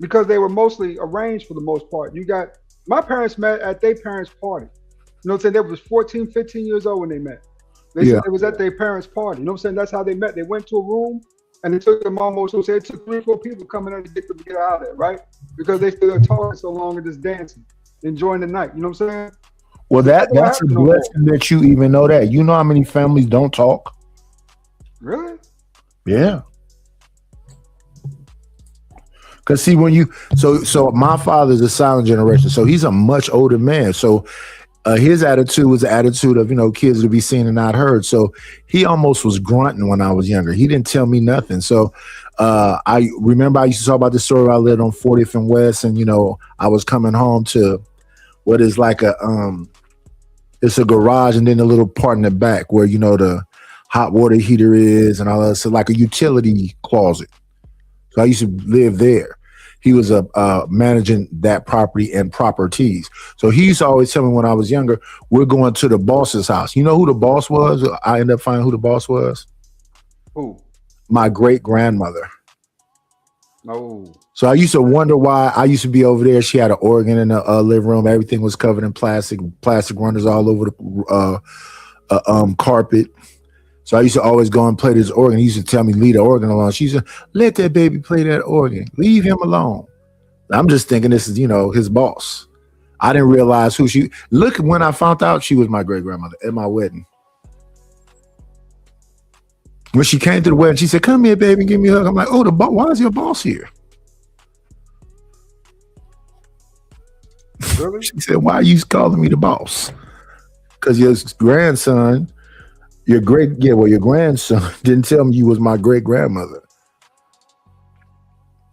Because they were mostly arranged for the most part. You got my parents met at their parents' party. You know what I'm saying? They was 14, 15 years old when they met. They said it was at their parents' party. You know what I'm saying? That's how they met. They went to a room and it took them almost, so it took 3 or 4 people coming in to get them to get out of there, right? Because they stood there talking so long and just dancing, enjoying the night. You know what I'm saying?
Well, that's a blessing that you even know that. You know how many families don't talk?
Really?
Yeah. Because see, when you so my father's a silent generation, so he's a much older man. So his attitude was the attitude of, kids to be seen and not heard. So he almost was grunting when I was younger. He didn't tell me nothing. So I remember I used to talk about this story where I lived on 40th and West, and I was coming home to what is like it's a garage and then a little part in the back where the hot water heater is and all that. So like a utility closet. So I used to live there. He was managing that property and properties. So he used to always tell me when I was younger, we're going to the boss's house. You know who the boss was? I ended up finding who the boss was.
Who?
My great grandmother.
No.
So I used to wonder why I used to be over there. She had an organ in the living room. Everything was covered in plastic runners all over the carpet. So I used to always go and play this organ. He used to tell me, leave the organ alone. She said, let that baby play that organ. Leave him alone. I'm just thinking this is, his boss. I didn't realize who she, look, when I found out she was my great grandmother at my wedding. When she came to the wedding, she said, come here, baby, give me a hug. I'm like, oh, why is your boss here?
Really?
She said, why are you calling me the boss? Because your grandson, your grandson didn't tell me you was my great grandmother.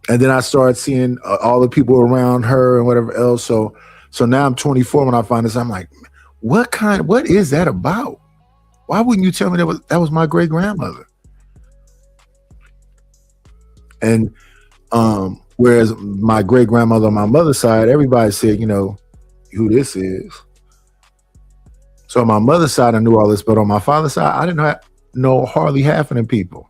And then I started seeing all the people around her and whatever else. So now I'm 24 when I find this. I'm like, what is that about? Why wouldn't you tell me that was my great grandmother? And whereas my great grandmother on my mother's side, everybody said, who this is. So on my mother's side, I knew all this, but on my father's side, I didn't know hardly half of them people.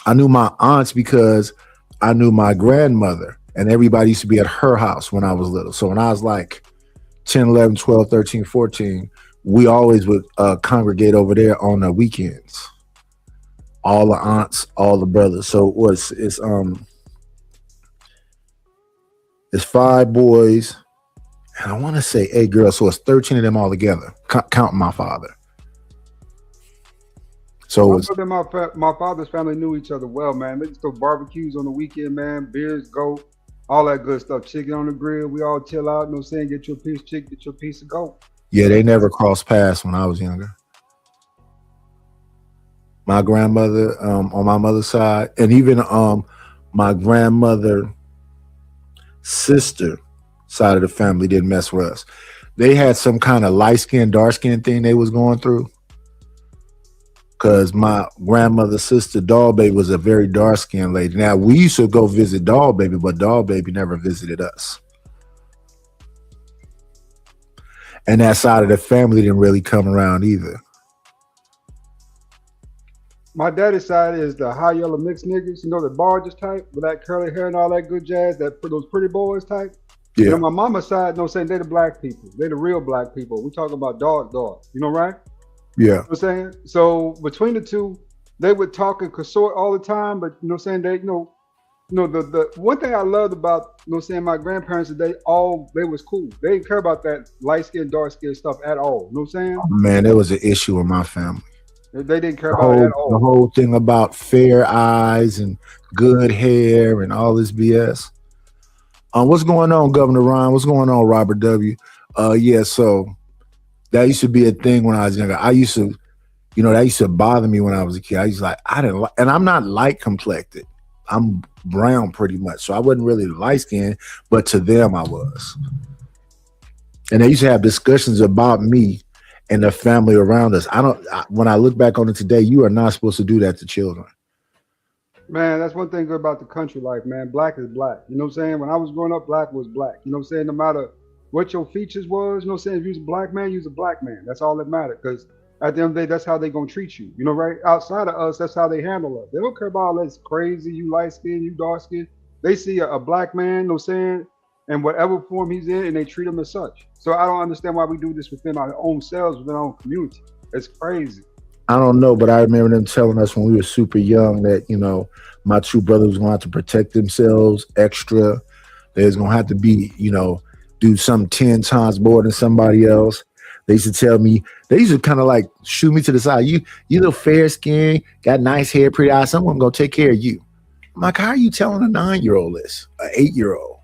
I knew my aunts because I knew my grandmother, and everybody used to be at her house when I was little. So when I was like 10, 11, 12, 13, 14, we always would congregate over there on the weekends. All the aunts, all the brothers. So it's 5 boys, and I want to say 8 girls. So it's 13 of them all together, counting my father. So
my father's family knew each other well, man. They just throw barbecues on the weekend, man. Beers, goat, all that good stuff. Chicken on the grill. We all chill out. Get your piece of chicken, get your piece of goat.
Yeah, they never crossed paths when I was younger. My grandmother on my mother's side, and even my grandmother sister side of the family didn't mess with us. They had some kind of light skin, dark skin thing they was going through. Because my grandmother's sister, Doll Baby, was a very dark skinned lady. Now we used to go visit Doll Baby, but Doll Baby never visited us. And that side of the family didn't really come around either.
My daddy's side is the high yellow mixed niggas, the barges type with that curly hair and all that good jazz, those pretty boys type.
Yeah.
And on my mama's side, they the black people. They the real black people. We talking about dog, right?
Yeah.
You know what I'm saying? So between the two, they would talk and consort all the time, but they, the one thing I loved about, my grandparents is they was cool. They didn't care about that light skin, dark skin stuff at all. You know what I'm saying?
Man, there was an issue in my family.
They didn't care about it at all.
The whole thing about fair eyes and good hair and all this BS. What's going on, Governor Ryan? What's going on, Robert W? So that used to be a thing when I was younger. I used to, that used to bother me when I was a kid. I used to and I'm not light complected. I'm brown pretty much. So I wasn't really light skinned, but to them I was. And they used to have discussions about me and the family around us. When I look back on it today, you are not supposed to do that to children.
Man, that's one thing good about the country life, man. Black is black. You know what I'm saying? When I was growing up, black was black. You know what I'm saying? No matter what your features was, if you was a black man, you was a black man. That's all that mattered. Because at the end of the day, that's how they gonna treat you. Right? Outside of us, that's how they handle us. They don't care about all this crazy, you light skin, you dark skin. They see a black man, you know what I'm saying, in whatever form he's in, and they treat him as such. So I don't understand why we do this within our own selves, within our own community. It's crazy.
I don't know, but I remember them telling us when we were super young that, my 2 brothers was going to have to protect themselves extra. They was going to have to be, do something 10 times more than somebody else. They used to tell me, they used to kind of like shoot me to the side. You little fair skin, got nice hair, pretty eyes. Someone going to take care of you. I'm like, how are you telling a 9-year-old this? An 8-year-old?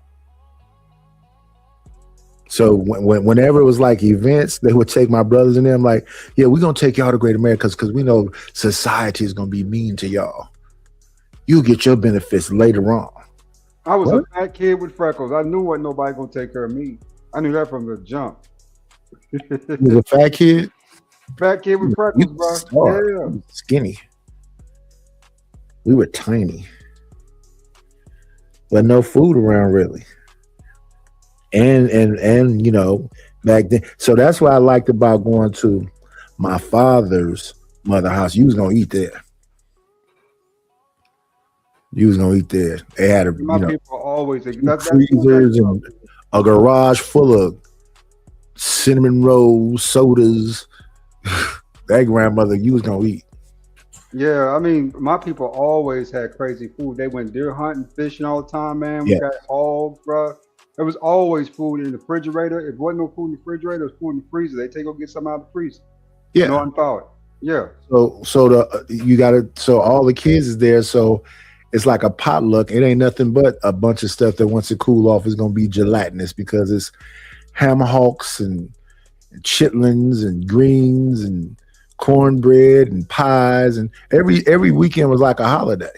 So whenever it was like events, they would take my brothers and them like, yeah, we're gonna take y'all to Great America because we know society is gonna be mean to y'all. You'll get your benefits later on.
I was
What?
a fat kid with freckles. I knew wasn't nobody gonna take care of me. I knew that from the jump.
You was a fat kid?
Fat kid with
You
freckles, bro.
starved.
Yeah.
You was skinny. We were tiny. But no food around really. And you know, back then. So that's what I liked about going to my father's mother house. You was gonna eat there. You was gonna eat there. They had a
My people always
freezers and a garage full of cinnamon rolls, sodas. That grandmother, you was gonna eat.
Yeah, I mean, my people always had crazy food. They went deer hunting, fishing all the time, man. We
Yeah.
got hogs, bro. There was always food in the refrigerator. If there wasn't no food in the refrigerator, there was food in the freezer. They take go get something out of the freezer.
Yeah.
No unthaw it. Yeah.
So all the kids is there. So it's like a potluck. It ain't nothing but a bunch of stuff that once it cool off is gonna be gelatinous because it's ham hocks and chitlins and greens and cornbread and pies, and every weekend was like a holiday.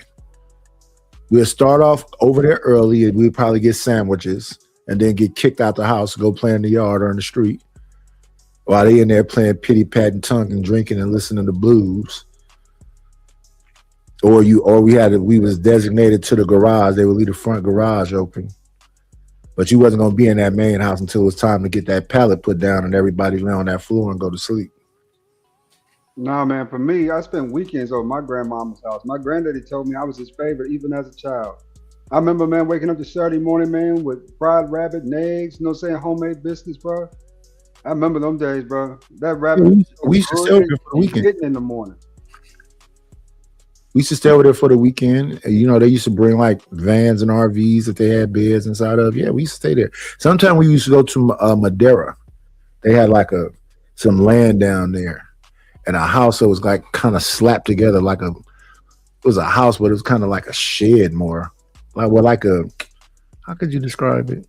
We'll start off over there early and we'd probably get sandwiches and then get kicked out the house, go play in the yard or in the street while they in there playing pity pat and tongue and drinking and listening to blues. Or we was designated to the garage. They would leave the front garage open. But you wasn't gonna be in that main house until it was time to get that pallet put down and everybody lay on that floor and go to sleep.
Nah, man, for me, I spent weekends over my grandmama's house. My granddaddy told me I was his favorite even as a child. I remember, man, waking up to Saturday morning, man, with fried rabbit and eggs, you know what I'm saying, homemade biscuits, bro. I remember them days, bro. That rabbit
we used to stay over there for the weekend.
getting in the morning.
We used to stay over there for the weekend. You know, they used to bring like vans and RVs that they had beds inside of. Yeah, we used to stay there. Sometimes we used to go to Madeira. They had like some land down there and a house that was like kind of slapped together it was a house, but it was kind of like a shed more. How could you describe it?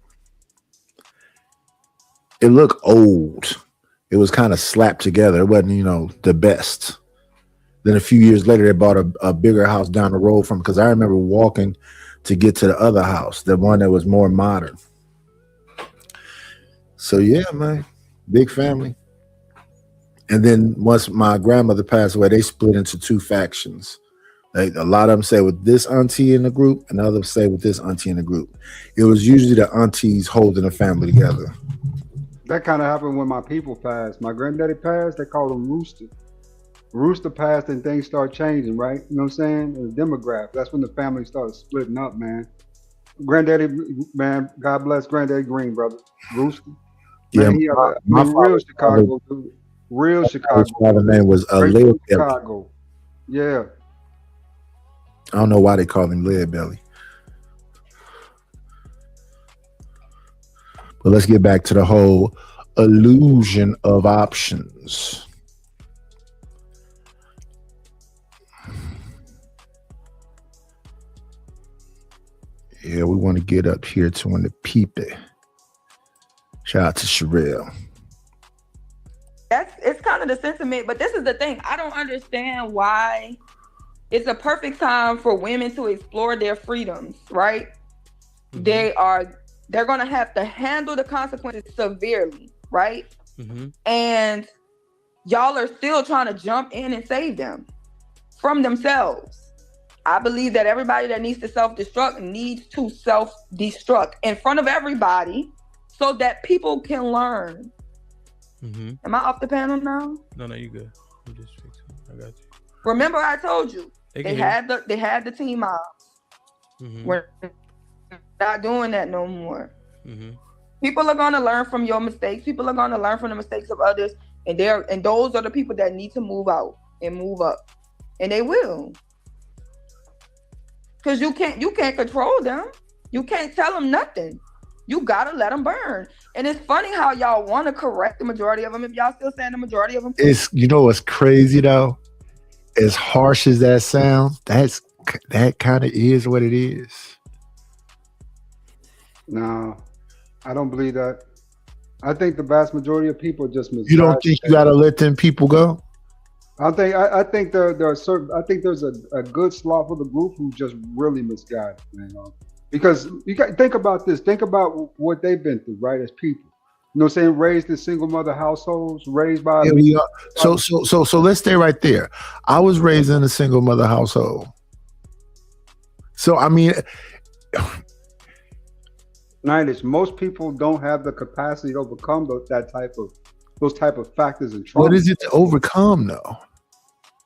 It looked old. It was kind of slapped together. It wasn't, you know, the best. Then a few years later, they bought a bigger house down the road from, because I remember walking to get to the other house, the one that was more modern. So yeah, man, big family. And then once my grandmother passed away, they split into two factions. Like a lot of them say with this auntie in the group, and others say with this auntie in the group. It was usually the aunties holding the family together.
That kind of happened when my people passed. My granddaddy passed, they called him Rooster. Rooster passed and things started changing, right? You know what I'm saying? And the demographic. That's when the family started splitting up, man. Granddaddy, man, God bless Granddaddy Green, brother. Rooster.
Yeah,
Man, he
my
real Chicago,
father,
dude. Real Chicago.
his father's name was
Straight
Lead
from
Belly.
Chicago. Yeah.
I don't know why they call him Lead Belly. But let's get back to the whole illusion of options. Yeah, we want to get up here to when the peep it. Shout out to Sherelle.
It's kind of the sentiment, but this is the thing. I don't understand why it's a perfect time for women to explore their freedoms, right? Mm-hmm. They're gonna have to handle the consequences severely, right? Mm-hmm. And y'all are still trying to jump in and save them from themselves. I believe that everybody that needs to self-destruct needs to self-destruct in front of everybody so that people can learn. Mm-hmm. Am I off the panel now?
No, you good. You just fix it. I got you.
Remember, I told you they had the team mobs. Mm-hmm. We're not doing that no more. Mm-hmm. People are gonna learn from your mistakes. People are gonna learn from the mistakes of others, and those are the people that need to move out and move up, and they will. Because you can't control them. You can't tell them nothing. You gotta let them burn. And it's funny how y'all want to correct the majority of them if y'all still saying the majority of them.
It's, you know what's crazy though? As harsh as that sounds, that kind of is what it is.
No, I don't believe that. I think the vast majority of people just
You don't
misguided.
think you gotta let them people go?
I think there are certain. I think there's a good slot for the group who just really misguided, man. Because you got think about this. Think about what they've been through, right? As people, you know, what I'm saying raised in single mother households, raised by
Yeah, we are. So let's stay right there. I was raised in a single mother household. So I mean,
Nineties. Most people don't have the capacity to overcome those type of factors and trauma.
what is it to overcome though?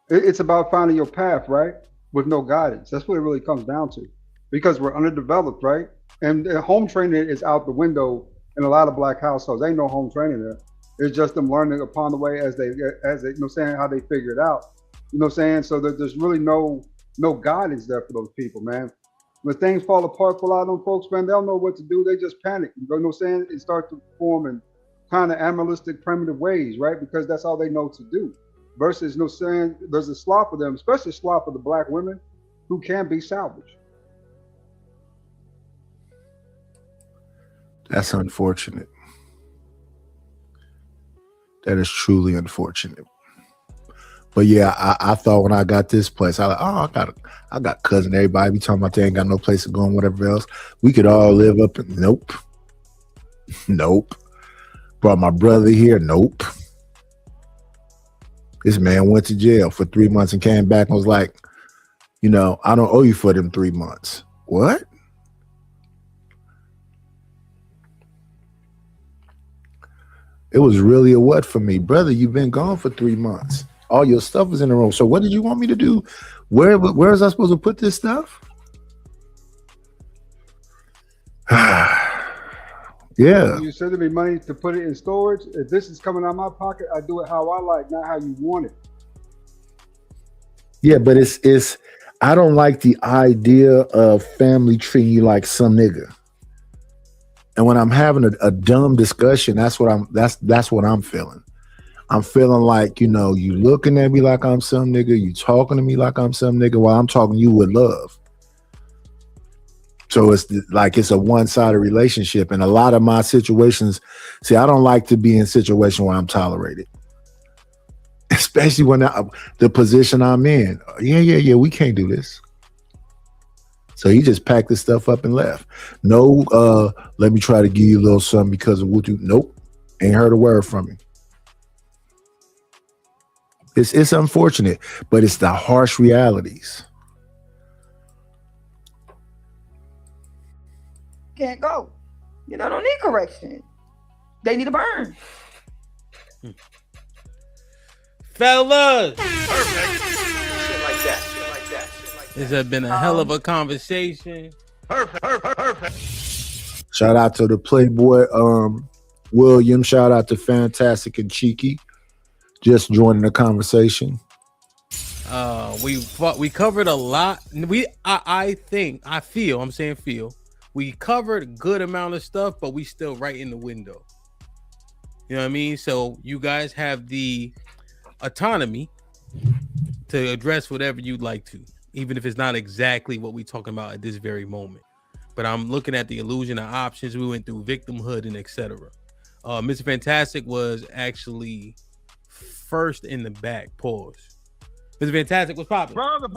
It's about finding your path, right? With no guidance. That's what it really comes down to. Because we're underdeveloped, right? And home training is out the window in a lot of black households. Ain't no home training there. It's just them learning upon the way as they you know what I'm saying, how they figure it out. You know what I'm saying? So there's really no guidance there for those people, man. When things fall apart for a lot of them folks, man, they don't know what to do. They just panic. You know what I'm saying? It starts to form in kind of animalistic, primitive ways, right? Because that's all they know to do versus no saying there's a slot for them, especially a slot for the black women who can be salvaged.
That's unfortunate. That is truly unfortunate. But yeah, I thought when I got this place, I got cousin. Everybody be talking about they ain't got no place to go and whatever else. We could all live up in nope. Nope. Brought my brother here, nope. This man went to jail for 3 months and came back and was like, you know, I don't owe you for them 3 months. What? It was really a what for me, brother? You've been gone for 3 months. All your stuff is in the room. So what did you want me to do? Where is I supposed to put this stuff? Yeah.
You sending me money to put it in storage. If this is coming out of my pocket, I do it how I like, not how you want it.
Yeah, but it's I don't like the idea of family treating you like some nigga. And when I'm having a dumb discussion, that's what I'm feeling. I'm feeling like, you know, you looking at me like I'm some nigga, you talking to me like I'm some nigga while I'm talking to you with love. So it's like it's a one-sided relationship. And a lot of my situations, see, I don't like to be in a situation where I'm tolerated. Especially when the position I'm in. Yeah, we can't do this. So he just packed his stuff up and left. No, let me try to give you a little something because of what you. Nope, ain't heard a word from him. It's unfortunate, but it's the harsh realities.
Can't go. You know, don't need correction. They need a burn.
Fellas,
Perfect. Shit like that.
this has been a hell of a conversation.
Perfect.
Shout out to the Playboy William. Shout out to Fantastic and Cheeky. Just joining the conversation.
We covered a lot. I feel we covered a good amount of stuff, but we still right in the window. You know what I mean? So you guys have the autonomy to address whatever you'd like to, even if it's not exactly what we're talking about at this very moment. But I'm looking at the illusion of options. We went through victimhood and etc. Mr. Fantastic was actually first in the back. Pause. Mr. Fantastic was popping.
Brother.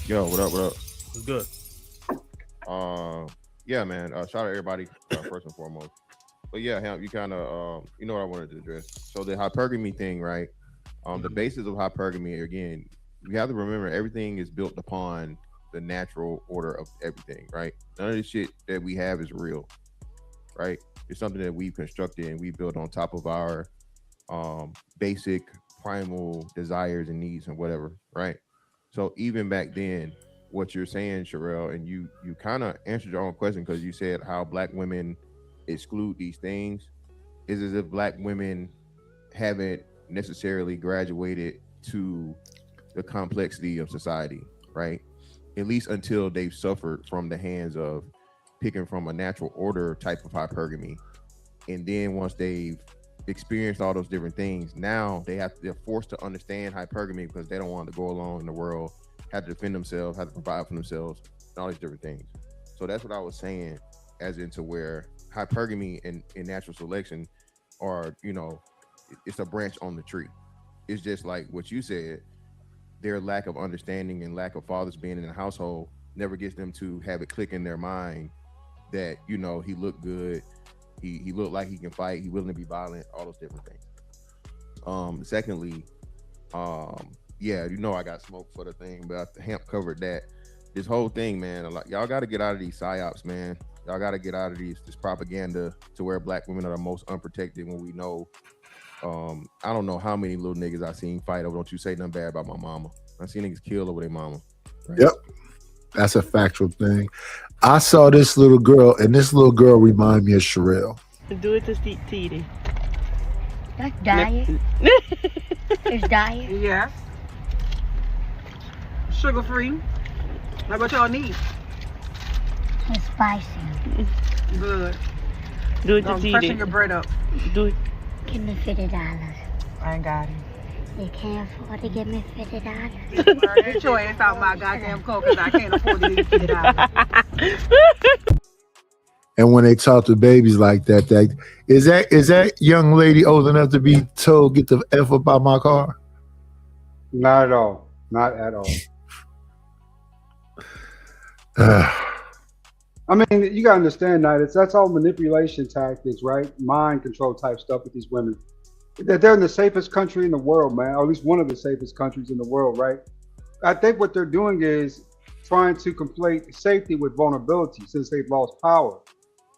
Yo, what up?
What's good?
Yeah, man. Shout out everybody first and foremost. But yeah, Hemp, you kind of, you know what I wanted to address. So the hypergamy thing, right? The basis of hypergamy, again, we have to remember everything is built upon the natural order of everything, right? None of the shit that we have is real, right? It's something that we've constructed and we built on top of our basic primal desires and needs and whatever, right? So even back then, what you're saying, Sherelle, and you kind of answered your own question because you said how black women exclude these things is as if black women haven't necessarily graduated to the complexity of society, right? At least until they've suffered from the hands of picking from a natural order type of hypergamy. And then once they've experienced all those different things, now they're forced to understand hypergamy because they don't want to go along in the world, have to defend themselves, have to provide for themselves, and all these different things. So that's what I was saying, as into where hypergamy and natural selection are, you know, it's a branch on the tree. It's just like what you said. Their lack of understanding and lack of fathers being in the household never gets them to have it click in their mind that, you know, he looked good, he looked like he can fight, he willing to be violent, all those different things. Secondly, yeah, you know, I got smoke for the thing, but Hamp covered that. This whole thing, man, like, y'all got to get out of these psyops, man. Y'all got to get out of this propaganda to where black women are the most unprotected when we know. I don't know how many little niggas I seen fight over. Don't you say nothing bad about my mama. I seen niggas kill over their mama. Right?
Yep, that's a factual thing. I saw this little girl, and this little girl remind me of Sherelle.
Do it to Titi.
That's diet. It's diet.
Yeah. Sugar free. Like what y'all need.
It's spicy.
Good.
Do it to
Don't
Titi.
freshen your bread up.
Do it.
Give me $50.
I ain't got it.
You can't afford to give me $50.
Get your ass out my goddamn coat because I can't afford to give you $50.
And when they talk to babies like that, is that young lady old enough to be told get the F up out my car?
Not at all. Not at all. I mean, you gotta understand that that's all manipulation tactics, right? Mind control type stuff with these women. They're in the safest country in the world, man, or at least one of the safest countries in the world, right? I think what they're doing is trying to conflate safety with vulnerability since they've lost power.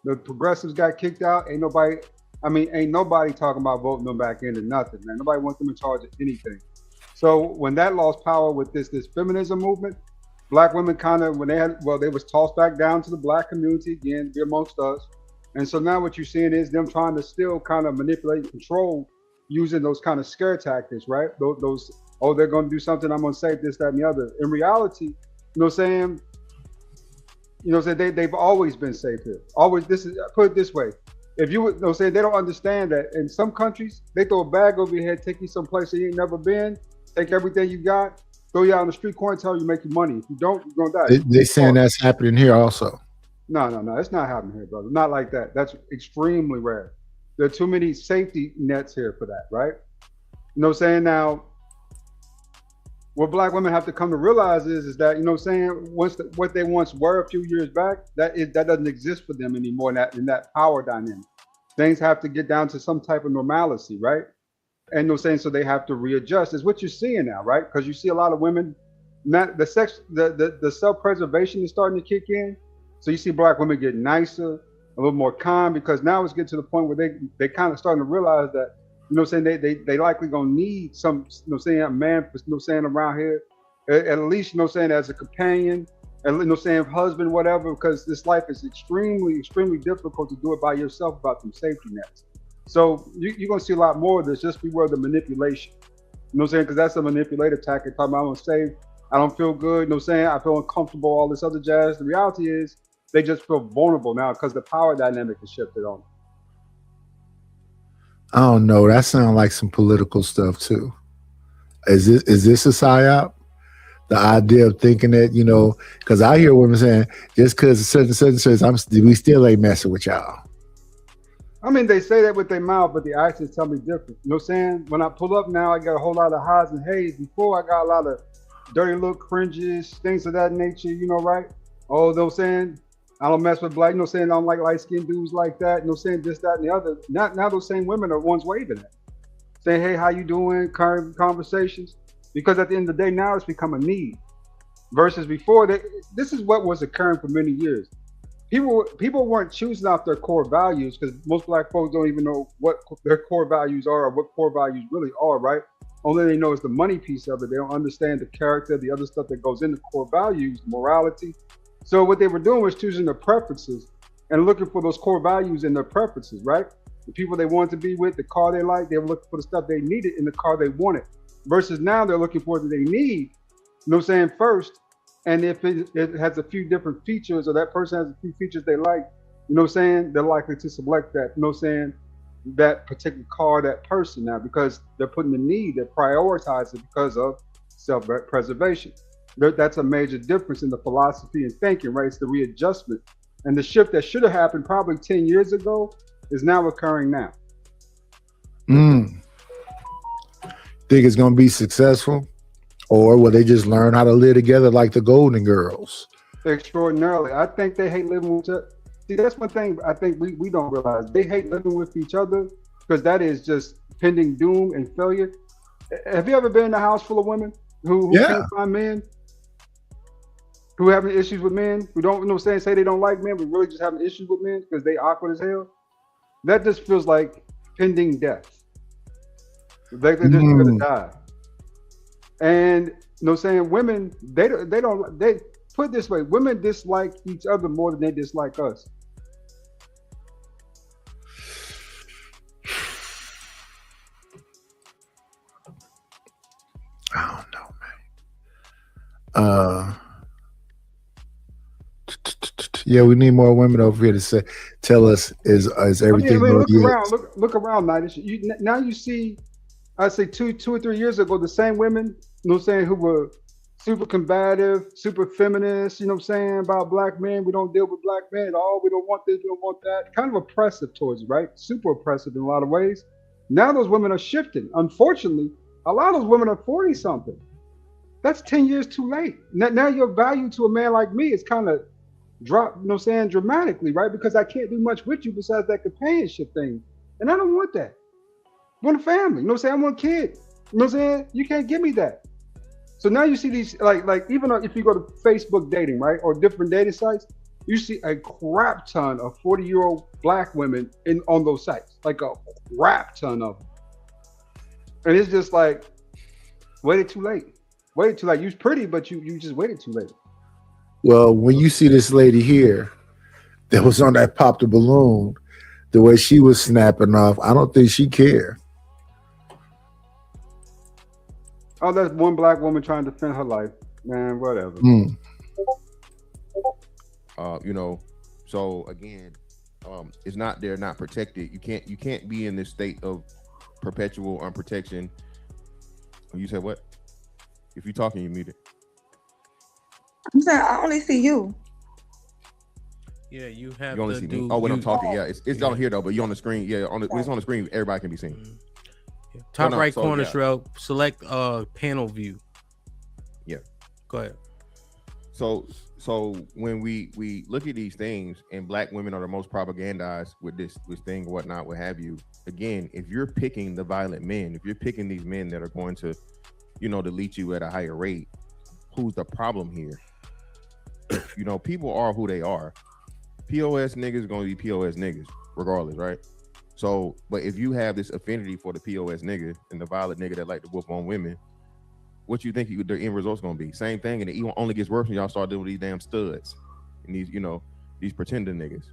The progressives got kicked out. Ain't nobody talking about voting them back into nothing, man. Nobody wants them in charge of anything. So when that lost power with this feminism movement, black women kind of, they was tossed back down to the black community again, be amongst us. And so now what you're seeing is them trying to still kind of manipulate and control using those kind of scare tactics, right? Those oh, they're going to do something, I'm going to say this, that, and the other. In reality, you know what I'm saying? They've always been safe here. Always, put it this way. If you know, say they don't understand that in some countries, they throw a bag over your head, take you someplace that you ain't never been, take everything you got, throw you out on the street corner, tell you make your money. If you don't, you're gonna die.
They saying that's happening here also.
No, it's not happening here, brother. Not like that. That's extremely rare. There are too many safety nets here for that, right? You know what I'm saying? Now, what black women have to come to realize is that, you know what I'm saying, what they once were a few years back, that doesn't exist for them anymore in that power dynamic. Things have to get down to some type of normalcy, right? And you know what I'm saying, so they have to readjust. It's what you're seeing now, right? Because you see a lot of women, the self-preservation is starting to kick in. So you see black women get nicer, a little more calm, because now it's getting to the point where they kind of starting to realize that, you know what I'm saying, they likely gonna need some, you know what I'm saying, a man, you know what I'm saying, around here, at least, you know what I'm saying, as a companion, and you know what I'm saying, husband, whatever, because this life is extremely, extremely difficult to do it by yourself about them safety nets. So you're gonna see a lot more of this. Just beware the manipulation. You know what I'm saying? Because that's a manipulative tactic. Talking about, I'm gonna say, I don't feel good, you know what I'm saying, I feel uncomfortable, all this other jazz. The reality is they just feel vulnerable now because the power dynamic is shifted on them.
I don't know. That sounds like some political stuff too. Is this a psyop? The idea of thinking that, you know, because I hear women saying, just because certain, we still ain't messing with y'all.
I mean, they say that with their mouth, but the actions tell me different. You know what I'm saying? When I pull up now, I got a whole lot of highs and hays. Before, I got a lot of dirty little cringes, things of that nature, you know, right? Oh, they're saying, I don't mess with black, you know what I'm saying? I don't like light-skinned dudes like that, you know what I'm saying? This, that, and the other. Now those same women are ones waving at. Saying, hey, how you doing? Current conversations. Because at the end of the day, now it's become a need. Versus before, this is what was occurring for many years. People weren't choosing out their core values, because most black folks don't even know what their core values are or what core values really are, right? Only they know is the money piece of it. They don't understand the character, the other stuff that goes into core values, morality. So what they were doing was choosing their preferences and looking for those core values in their preferences, right? The people they wanted to be with, the car they liked, they were looking for the stuff they needed in the car they wanted. Versus now they're looking for what they need, you know what I'm saying, first. And if it has a few different features, or that person has a few features they like, you know what I'm saying, they're likely to select that, you know what I'm saying, that particular car, that person now, because they're putting the need, they're prioritizing because of self-preservation. That's a major difference in the philosophy and thinking, right? It's the readjustment And the shift that should have happened probably 10 years ago is now occurring now.
Think it's gonna be successful, or will they just learn how to live together like the Golden Girls?
Extraordinarily. I think they hate living with each other. See, that's one thing I think we don't realize. They hate living with each other because that is just pending doom and failure. Have you ever been in a house full of women who can't find men? Who having issues with men? Who don't, say they don't like men, but really just having issues with men because they awkward as hell? That just feels like pending death. They're just gonna die. And women, they put it this way, women dislike each other more than they dislike us.
I don't know, man. Yeah, we need more women over here to tell us is everything.
Look around, Night. Now you see, I'd say two or 3 years ago, the same women, who were super combative, super feminist, about black men. We don't deal with black men at all. We don't want this, we don't want that. Kind of oppressive towards you, right? Super oppressive in a lot of ways. Now those women are shifting. Unfortunately, a lot of those women are 40 something. That's 10 years too late. Now your value to a man like me is kind of dropped, dramatically, right? Because I can't do much with you besides that companionship thing. And I don't want that. I want a family. I want a kid. You can't give me that. So now you see these, like even if you go to Facebook dating, right, or different dating sites, you see a crap ton of 40-year-old black women on those sites, like a crap ton of them. And it's just like, waited too late. Waited too late. You was pretty, but you just waited too late.
Well, when you see this lady here that was on that Pop the Balloon, the way she was snapping off, I don't think she cared.
Oh, that's one black woman trying to defend her life, man. Whatever.
So again, it's not they're not protected. You can't be in this state of perpetual unprotection. You said what? If you're talking, you mute it.
I'm saying I only see you.
Yeah, you have.
You only see me. Oh, when I'm talking, yeah, it's on here though, but you on the screen. Yeah, when it's on the screen, everybody can be seen.
Top right corner, Shrell. Select panel view.
Yeah.
Go ahead.
So when we look at these things, and black women are the most propagandized with this thing, whatnot, what have you. Again, if you're picking the violent men, if you're picking these men that are going to, delete you at a higher rate, who's the problem here? People are who they are. POS niggas gonna be POS niggas, regardless, right? So, but if you have this affinity for the POS nigga and the violent nigga that like to whoop on women, what you think the end result's gonna be? Same thing, and it only gets worse when y'all start dealing with these damn studs and these pretender niggas,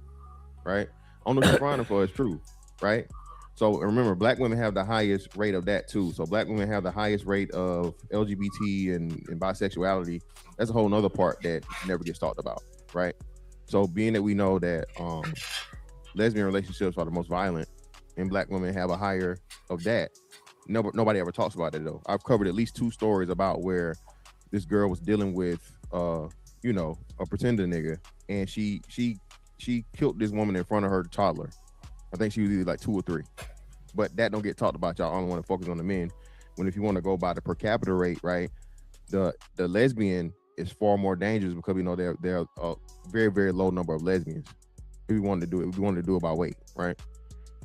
right? I don't know what you're finding for, it's true, right? So remember, black women have the highest rate of that too. So black women have the highest rate of LGBT and bisexuality. That's a whole nother part that never gets talked about, right? So being that we know that lesbian relationships are the most violent and black women have a higher of that, nobody ever talks about it though. I've covered at least 2 stories about where this girl was dealing with a pretender nigga, and she killed this woman in front of her toddler. I think she was either like 2 or 3, but that don't get talked about. Y'all only want to focus on the men. When if you want to go by the per capita rate, right, the lesbian is far more dangerous because there are a very, very low number of lesbians. If we wanted to do it by weight, right?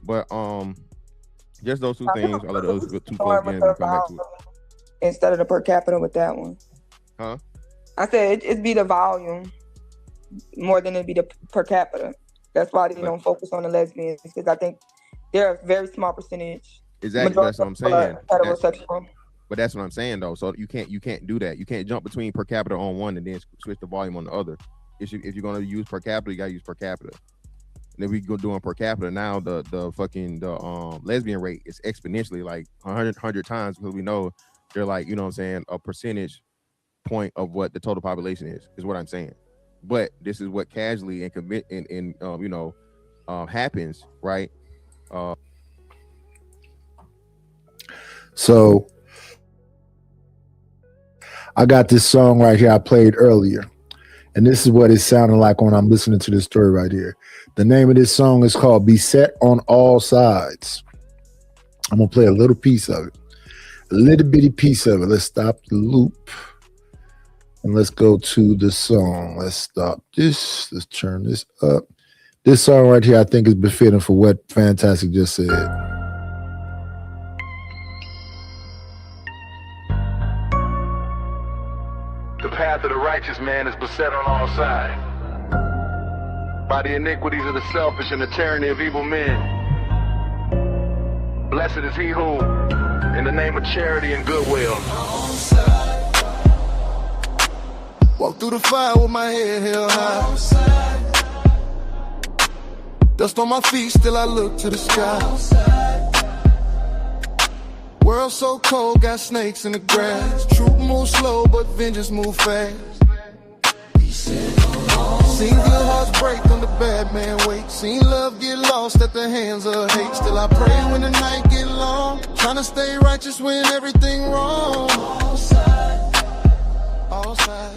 But just those 2 things. I'll let those 2 close games and come back to it.
Instead of the per capita with that one.
Huh?
I said it'd be the volume more than it'd be the per capita. That's why they don't focus on the lesbians, because I think they're a very small percentage.
Exactly, that's what I'm saying.
Heterosexual.
But that's what I'm saying though. So you can't do that. You can't jump between per capita on one and then switch the volume on the other. If you're gonna use per capita, you gotta use per capita. And if we go doing per capita now, the lesbian rate is exponentially like 100 times, because we know they're like, a percentage point of what the total population is what I'm saying. But this is what casually and happens, right?
So I got this song right here I played earlier. And this is what it sounded like when I'm listening to this story right here. The name of this song is called Beset on All Sides. I'm going to play a little piece of it. A little bitty piece of it. Let's stop the loop. And let's go to the song. Let's stop this. Let's turn this up. This song right here, I think, is befitting for what Fantastic just said.
The path of the righteous man is beset on all sides by the iniquities of the selfish and the tyranny of evil men. Blessed is he who, in the name of charity and goodwill,
walk through the fire with my head held high. Dust on my feet, still I look to the sky. World so cold, got snakes in the grass. Truth move slow, but vengeance move fast. Seen good hearts break on the bad man wait. Seen love get lost at the hands of hate. Still I pray when the night get long. Trying to stay righteous when everything wrong. All sides.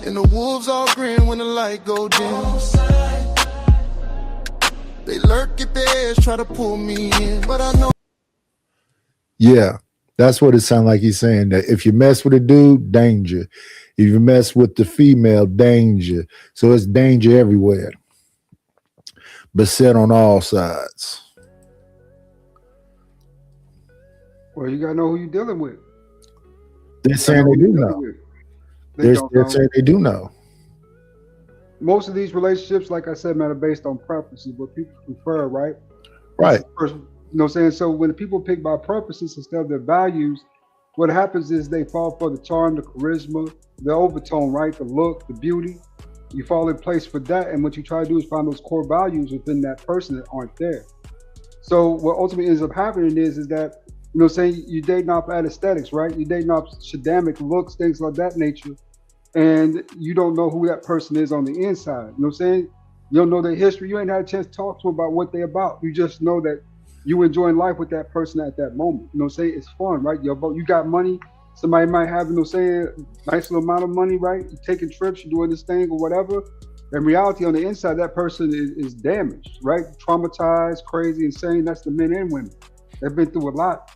And the wolves all grin when the light go dim. They lurk at the edge, try to pull me in, but I know.
Yeah, that's what it sounds like he's saying. That if you mess with a dude, danger. If you mess with the female, danger. So it's danger everywhere. Beset on all sides.
Well, you gotta know who you're dealing with.
They're saying they do know. They're saying they do know.
Most of these relationships, like I said, man, are based on preferences, what people prefer, right?
Right.
You know what I'm saying? So when people pick by preferences instead of their values, what happens is they fall for the charm, the charisma, the overtone, right? The look, the beauty. You fall in place for that. And what you try to do is find those core values within that person that aren't there. So what ultimately ends up happening is that, you know what I'm saying, you dating off at aesthetics, right? You dating off shadamic looks, things like that nature. And you don't know who that person is on the inside. You know what I'm saying? You don't know their history. You ain't had a chance to talk to them about what they're about. You just know that you enjoying life with that person at that moment. You know what I'm saying? It's fun, right? You got money. Somebody might have, you know what I'm saying, nice little amount of money, right? You're taking trips, you're doing this thing or whatever. In reality, on the inside, that person is damaged, right? Traumatized, crazy, insane. That's the men and women. They've been through a lot.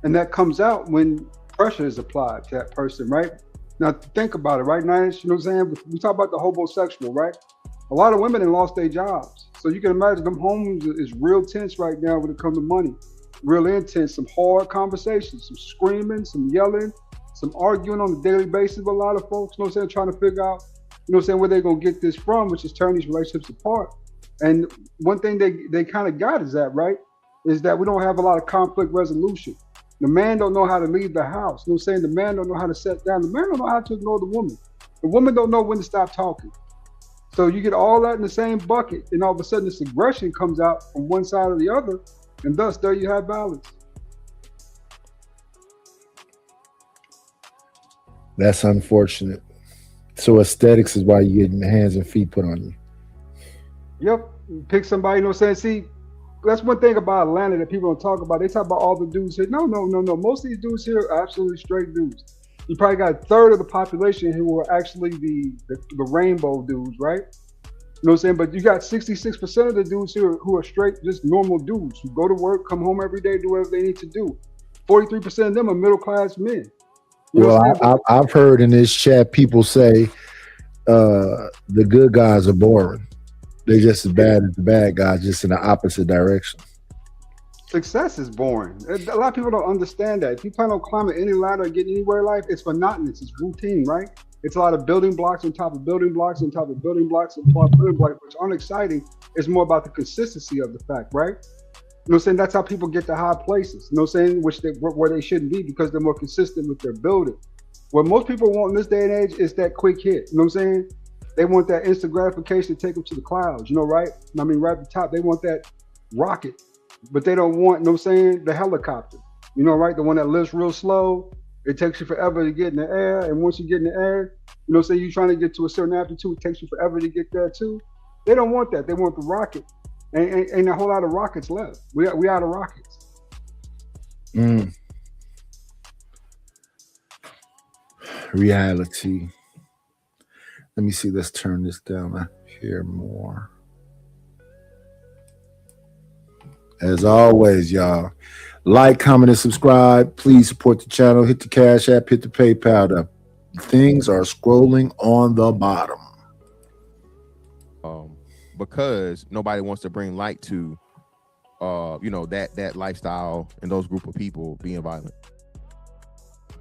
And that comes out when pressure is applied to that person, right? Now, think about it, right, Nice? You know what I'm saying? We talk about the homosexual, right? A lot of women have lost their jobs. So you can imagine them homes is real tense right now when it comes to money. Real intense, some hard conversations, some screaming, some yelling, some arguing on a daily basis with a lot of folks, you know what I'm saying, trying to figure out, you know what I'm saying, where they're going to get this from, which is turn these relationships apart. And one thing they kind of got is that, right, is that we don't have a lot of conflict resolution. The man don't know how to leave the house. You know what I'm saying? The man don't know how to sit down. The man don't know how to ignore the woman. The woman don't know when to stop talking. So you get all that in the same bucket, and all of a sudden this aggression comes out from one side or the other, and thus there you have balance.
That's unfortunate. So aesthetics is why you're getting hands and feet put on you.
Yep. Pick somebody, you know what I'm saying? See, that's one thing about Atlanta that people don't talk about. They talk about all the dudes here. No. Most of these dudes here are absolutely straight dudes. You probably got a third of the population who are actually the rainbow dudes, right? You know what I'm saying? But you got 66% of the dudes here who are straight, just normal dudes who go to work, come home every day, do whatever they need to do. 43% of them are middle-class men.
Well, I've heard in this chat people say the good guys are boring. They're just as bad as the bad guys, just in the opposite direction.
Success is boring. A lot of people don't understand that. If you plan on climbing any ladder or getting anywhere in life, it's monotonous. It's routine, right? It's a lot of building blocks on top of building blocks on top of building blocks on top of building blocks, which aren't exciting. It's more about the consistency of the fact, right? You know what I'm saying? That's how people get to high places, you know what I'm saying? Where they shouldn't be because they're more consistent with their building. What most people want in this day and age is that quick hit, you know what I'm saying? They want that instant gratification to take them to the clouds, you know, right? I mean, right at the top, they want that rocket, but they don't want, you know what I'm saying, the helicopter, you know, right? The one that lifts real slow. It takes you forever to get in the air. And once you get in the air, you know, say you're trying to get to a certain altitude, it takes you forever to get there too. They don't want that. They want the rocket. Ain't a whole lot of rockets left. We out of rockets.
Reality. Let me see. Let's turn this down. I hear more. As always, y'all, like, comment, and subscribe. Please support the channel. Hit the Cash App. Hit the PayPal. The things are scrolling on the bottom.
Because nobody wants to bring light to, that lifestyle and those group of people being violent.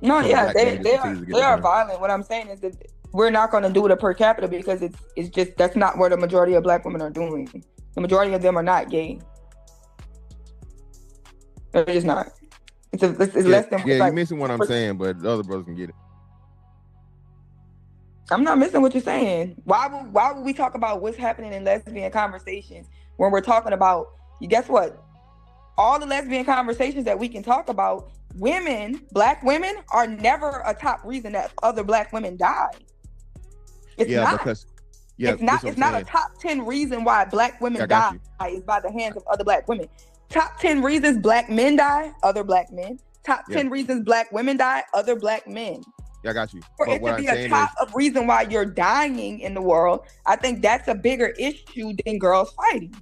No,
So
yeah,
black men just
they
continue to get
are
better.
violent. What I'm saying is that we're not going to do it per capita because it's just that's not where the majority of black women are doing. The majority of them are not gay. They're just not. It's less than.
Yeah,
like,
you're missing what I'm saying, but the other brothers can get it.
I'm not missing what you're saying. Why would we talk about what's happening in lesbian conversations when we're talking about? Guess what? All the lesbian conversations that we can talk about, black women, are never a top reason that other black women die. It's not a top 10 reason why black women die is by the hands of other black women. Top 10 reasons black men die, other black men. Top 10 reasons black women die, other black men.
Yeah, I got you.
For it to be a top of reason why you're dying in the world, I think that's a bigger issue than girls fighting.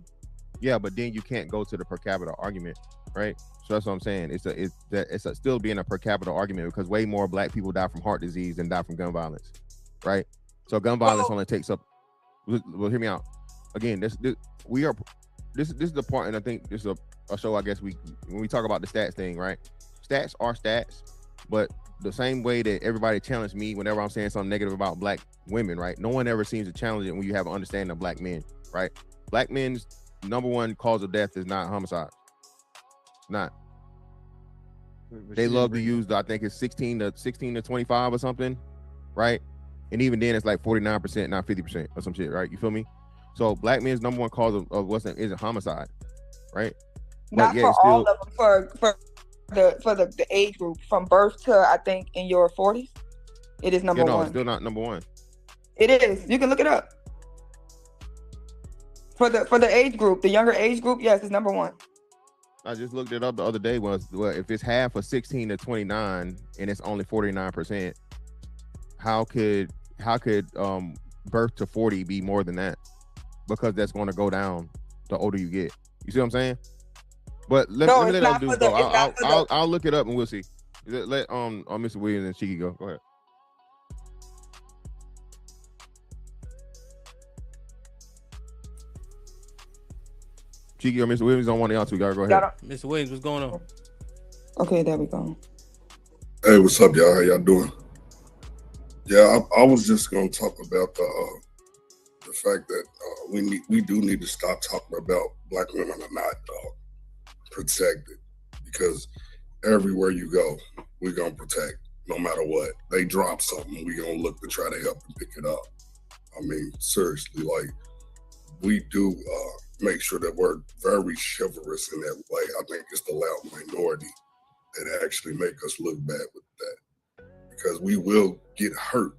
Yeah, but then you can't go to the per capita argument, right? So that's what I'm saying. It's still being a per capita argument because way more black people die from heart disease than die from gun violence, right? So gun violence only takes up. Well, hear me out. Again, this is the part, and I think this is a show. I guess when we talk about the stats thing, right? Stats are stats, but the same way that everybody challenged me whenever I'm saying something negative about black women, right? No one ever seems to challenge it when you have an understanding of black men, right? Black men's number one cause of death is not homicide. Not. They love to use, I think it's 16 to 25 or something, right? And even then it's like 49%, not 50% or some shit, right? You feel me? So black men's number one cause of isn't homicide, right?
Not for all of them, for the age group from birth to I think in your 40s, it is number one.
It's still not number one.
It is. You can look it up. For the age group, the younger age group, yes, it's number one.
I just looked it up the other day. If it's half of 16 to 29 and it's only 49%, how could birth to 40 be more than that? Because that's going to go down the older you get. You see what I'm saying? But let me let them do it. I'll look it up and we'll see. Let Mr. Williams and Cheeky go. Go ahead. Cheeky or Mr. Williams on one of y'all two. Gotta go ahead.
Mr. Williams, what's going on?
Okay, there we go.
Hey, what's up, y'all? How y'all doing? Yeah, I was just gonna talk about the fact that we do need to stop talking about black women are not protected, because everywhere you go, we're gonna protect no matter what. They drop something, we're gonna look to try to help them pick it up. I mean, seriously, like, we do make sure that we're very chivalrous in that way. I think it's the loud minority that actually make us look bad with that, because we will get hurt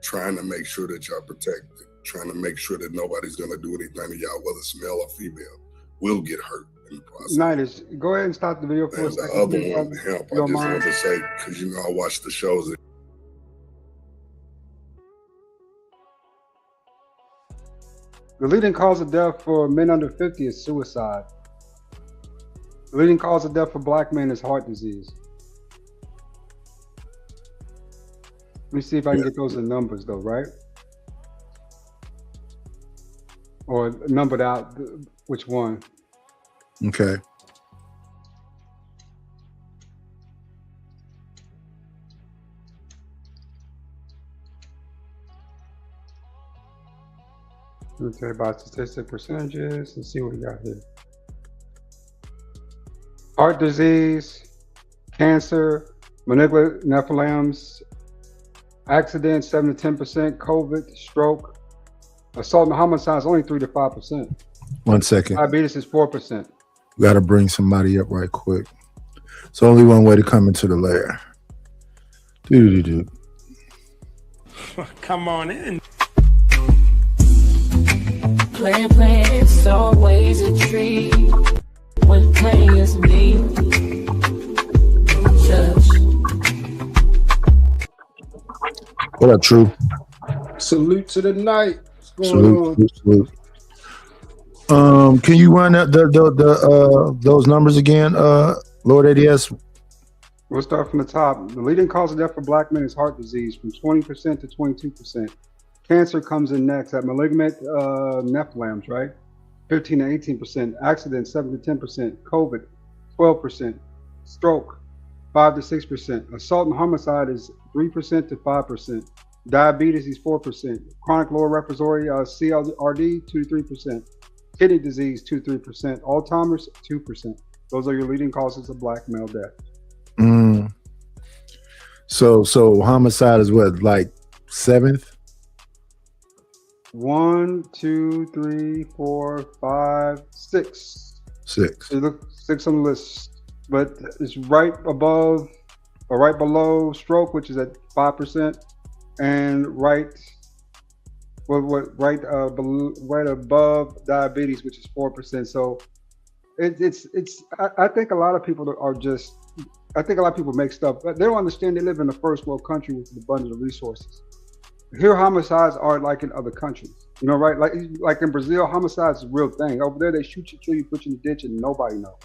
trying to make sure that y'all protected, trying to make sure that nobody's gonna do anything to y'all, whether it's male or female. We'll get hurt in the process.
Niners, go ahead and stop the video for a second.
The other one, help, I just want to say, because I watch the shows.
The leading cause of death for men under 50 is suicide. The leading cause of death for black men is heart disease. Let me see if I can get those in numbers though, right? Or numbered out, which one?
Okay.
Okay, by statistic percentages. Let's see what we got here. Heart disease, cancer, malignant nephilims, accidents 7 to 10%, COVID, stroke, assault and homicide is only 3 to 5%.
1 second.
Diabetes is 4%.
We got to bring somebody up right quick. It's only one way to come into the lair. Do.
Come on in.
Plan, it's always a treat when players meet.
What up, True?
Salute to the night. What's going on?
Salute. Can you run out those numbers again, Lord ADS?
We'll start from the top. The leading cause of death for black men is heart disease, from 20% to 22%. Cancer comes in next at malignant nephroloms, right? 15 to 18%. Accidents, 7 to 10%. COVID, 12%. Stroke, 5 to 6%. Assault and homicide is 3% to 5%. Diabetes is 4%. Chronic lower respiratory CLRD, 2 to 3%. Kidney disease, 2 to 3%. Alzheimer's, 2%. Those are your leading causes of black male death.
So homicide is what, like 7th?
1, 2, 3, 4, 5, 6.
6.
So look, 6 on the list, but it's right above or right below stroke, which is at 5%, and right above diabetes, which is 4%. So I think a lot of people are just, I think a lot of people make stuff, but they don't understand they live in a first world country with an abundance of resources. Here, homicides are like in other countries, you know, right? Like in Brazil, homicides is a real thing. Over there, they shoot you, kill you, put you in the ditch, and nobody knows.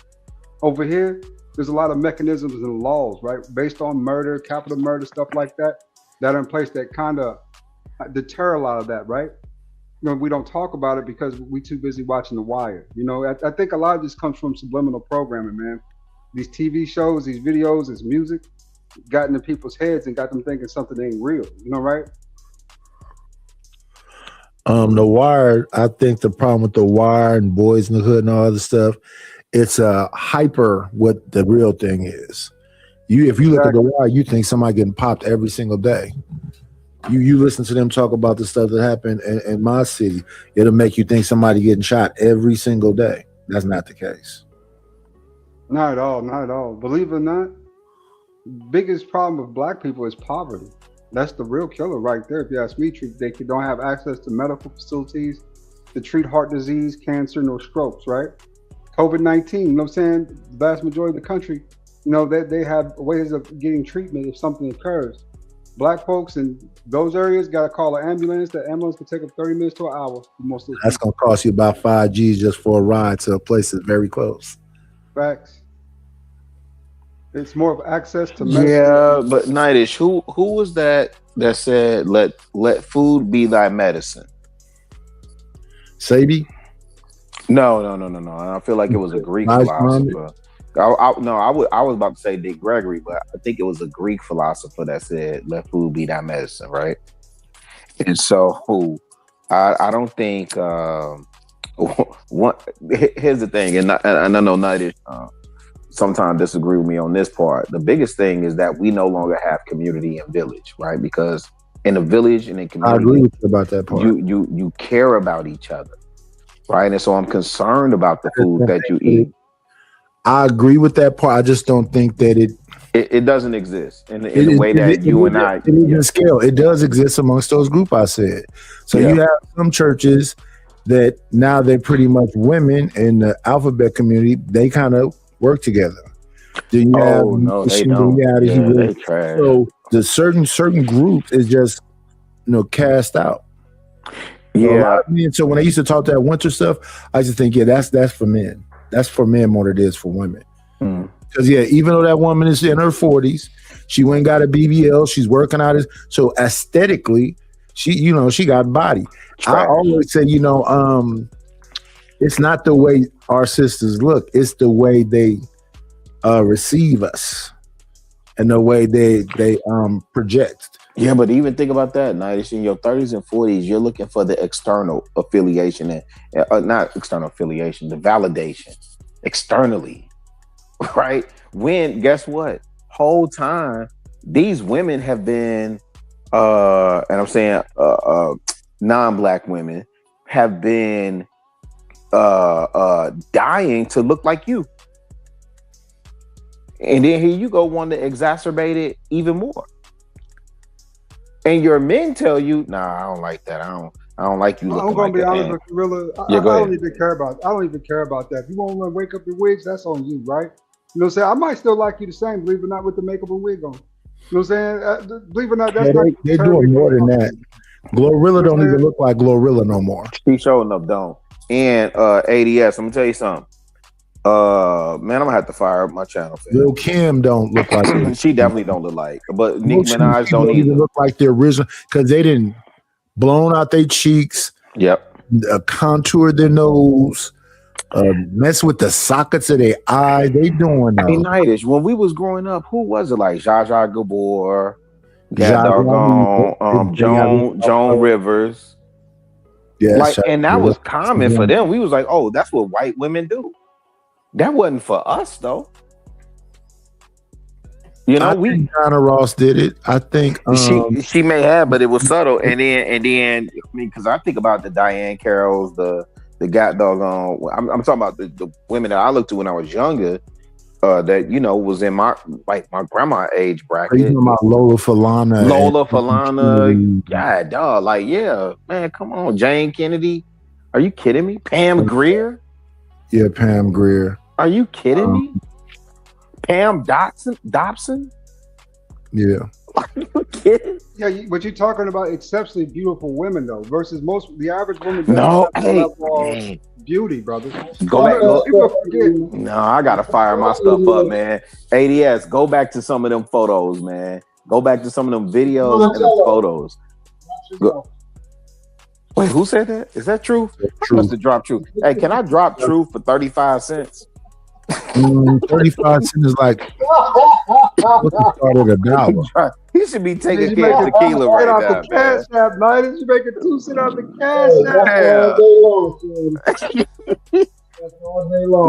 Over here, there's a lot of mechanisms and laws, right, based on murder, capital murder, stuff like that, that are in place that kind of deter a lot of that, right? You know, we don't talk about it because we're too busy watching The Wire. You know, I think a lot of this comes from subliminal programming, man. These TV shows, these videos, this music got into people's heads and got them thinking something ain't real, you know, right?
The Wire, I think the problem with The Wire and Boys in the Hood and all other stuff, it's hyper what the real thing is. If you look at The Wire, you think somebody getting popped every single day. You listen to them talk about the stuff that happened in my city, it'll make you think somebody getting shot every single day. That's not the case.
Not at all, not at all. Believe it or not, biggest problem with black people is poverty. That's the real killer right there. If you ask me, they don't have access to medical facilities to treat heart disease, cancer, nor strokes, right? COVID-19, you know what I'm saying? The vast majority of the country, you know, they have ways of getting treatment if something occurs. Black folks in those areas got to call an ambulance. The ambulance can take up 30 minutes to an hour. Most of the
That's going to cost you about 5 G's just for a ride to a place that's very close.
Facts. It's more of access to medicine.
Yeah, but Nightish, who was that said let food be thy medicine?
Sadie?
No. I feel like it was a Greek philosopher. I was about to say Dick Gregory, but I think it was a Greek philosopher that said let food be thy medicine, right? And so I don't think here's the thing, and I know Nightish sometimes disagree with me on this part. The biggest thing is that we no longer have community and village, right? Because in a village and in community,
I agree with you about that part.
You care about each other, right? And so I'm concerned about the food that you eat.
I agree with that part. I just don't think that
it doesn't exist in the way that you and I.
Scale. It does exist amongst those group I said. So you have some churches that now they're pretty much women in the alphabet community. They kind of work together. Then you have
they don't. They trash.
So the certain groups is just cast out.
Yeah.
So when I used to talk that winter stuff, I used to think, that's for men. That's for men more than it is for women. Because even though that woman is in her 40s, she went and got a BBL. She's working out. So aesthetically, she got body. I always say, it's not the way our sisters look. It's the way they receive us and the way they project.
Yeah, but even think about that, Nightish. In your 30s and 40s, you're looking for the external affiliation and not external affiliation, the validation externally, right? When guess what? Whole time these women have been, and I'm saying non-black women have been dying to look like you, and then here you go want to exacerbate it even more. And your men tell you, "Nah, I don't like that. I don't like you looking like that." I'm gonna be honest with
you, I don't even care about. I don't even care about that. If you want to wake up your wigs, that's on you, right? You know what I'm saying? I might still like you the same, believe it or not, with the makeup and wig on. You know what I'm saying? Believe it or not, that's
they're doing more than that. Glorilla don't even look like Glorilla no more.
She showing up, don't. And ADS, I'm gonna tell you something. Man, I'm gonna have to fire up my channel.
Lil Kim don't look like
she definitely don't look like, but Nicki
most of these
Minaj
people
don't
even
either.
look like the original because they didn't blown out their cheeks.
Yep.
Contour their nose. Mess with the sockets of their eye. They doing
Hey, Nightish, when we was growing up, who was it? Like Zsa Zsa Gabor, Joan Rivers.
Yeah,
like, and that was common for them. We was like, oh, that's what white women do. That wasn't for us though. You know,
I think Diana Ross did it. I think
she may have, but it was subtle. And then I mean, because I think about the Diane Carrolls, the got doggone. I'm talking about the women that I looked to when I was younger. That was in my grandma age bracket.
You talking about Lola Falana?
God, dog, like man, come on, Jane Kennedy. Are you kidding me? Pam Grier?
Yeah, Pam Grier.
Are you kidding me? Pam Dobson?
Yeah.
Are you kidding?
Yeah, but you're talking about exceptionally beautiful women though, versus the average woman.
No,
beauty, brother.
Go back. No, I gotta fire my stuff up, man. ADS, go back to some of them photos, man. Go back to some of them videos and the photos. Wait, who said that? Is that true? I must have dropped Truth. Hey, can I drop Truth for 35 cents?
35 cents is like what's the start of $1?
He should be taking care of tequila right now, man.
Cash app, Nightish. You making 2 cents out the cash app.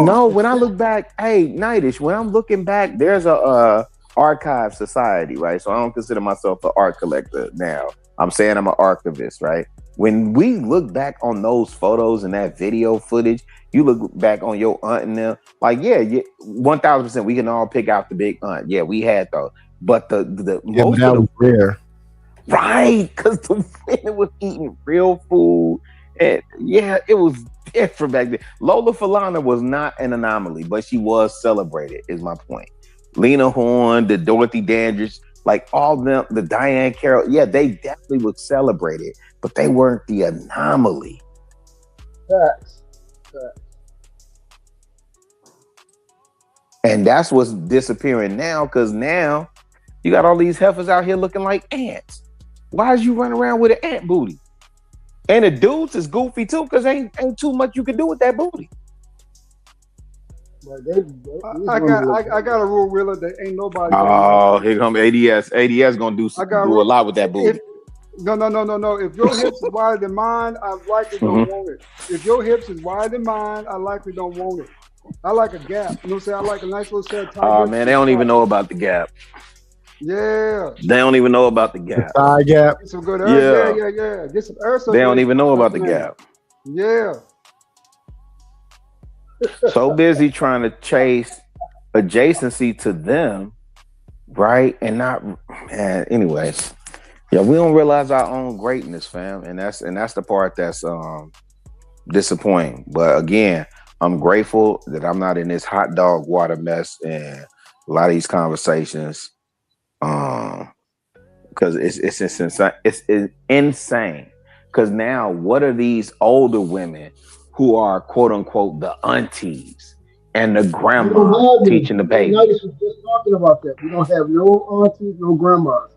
No, when I look back, Nightish, when I'm looking back, there's a archive society, right? So I don't consider myself an art collector now. I'm saying I'm an archivist, right? When we look back on those photos and that video footage, you look back on your aunt and them, like, 1000%, we can all pick out the big aunt. Yeah, we had those. But the most
that was rare.
Right, because the women was eating real food. And it was different back then. Lola Falana was not an anomaly, but she was celebrated, is my point. Lena Horne, the Dorothy Dandridge, like all them, the Diane Carroll, they definitely was celebrated, but they weren't the anomaly.
Facts.
And that's what's disappearing now, because now you got all these heifers out here looking like ants. Why is you running around with an ant booty? And the dudes is goofy too, because ain't too much you can do with that booty.
I got a rule, Wheeler, that ain't nobody.
Oh, here come ADS. ADS gonna do a lot with that booty.
No. If your hips is wider than mine, I likely don't want it. If your hips is wider than mine, I likely don't want it. I like a gap. You know what I'm saying? I like a nice little set of tight.
Oh man, they don't even know about the gap.
Yeah.
They don't even know about the gap.
The thigh gap.
Get some good air. Yeah. Get some air.
They don't even know about the gap.
Yeah.
So busy trying to chase adjacency to them, right? And not, man. Anyways, we don't realize our own greatness, fam, and that's the part that's disappointing. But again, I'm grateful that I'm not in this hot dog water mess and a lot of these conversations, because it's insane. It's insane. Because now, what are these older women who are quote unquote the aunties and the grandma teaching the baby?
Nightish was just talking about that. We don't have no aunties, no grandmas.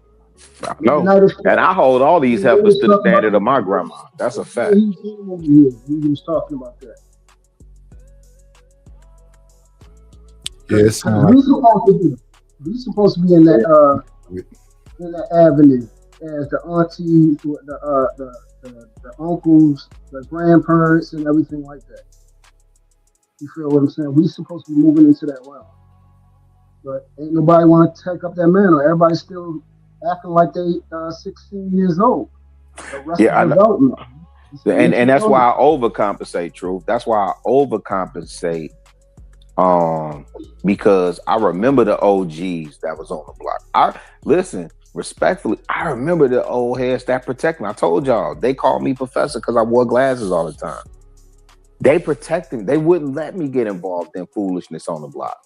No, and I hold all these heifers to the standard of my grandma. That's a fact.
He was talking about that.
Yes,
we supposed to be in that avenue as the aunties, the uncles, the grandparents, and everything like that. You feel what I'm saying? We supposed to be moving into that realm, but ain't nobody want to take up that mantle. Everybody's still acting like they 16 years old.
I know. And that's why I overcompensate, Truth. That's why I overcompensate. Because I remember the OGs that was on the block. Respectfully, I remember the old heads that protect me. I told y'all, they called me professor because I wore glasses all the time. They protected me. They wouldn't let me get involved in foolishness on the block.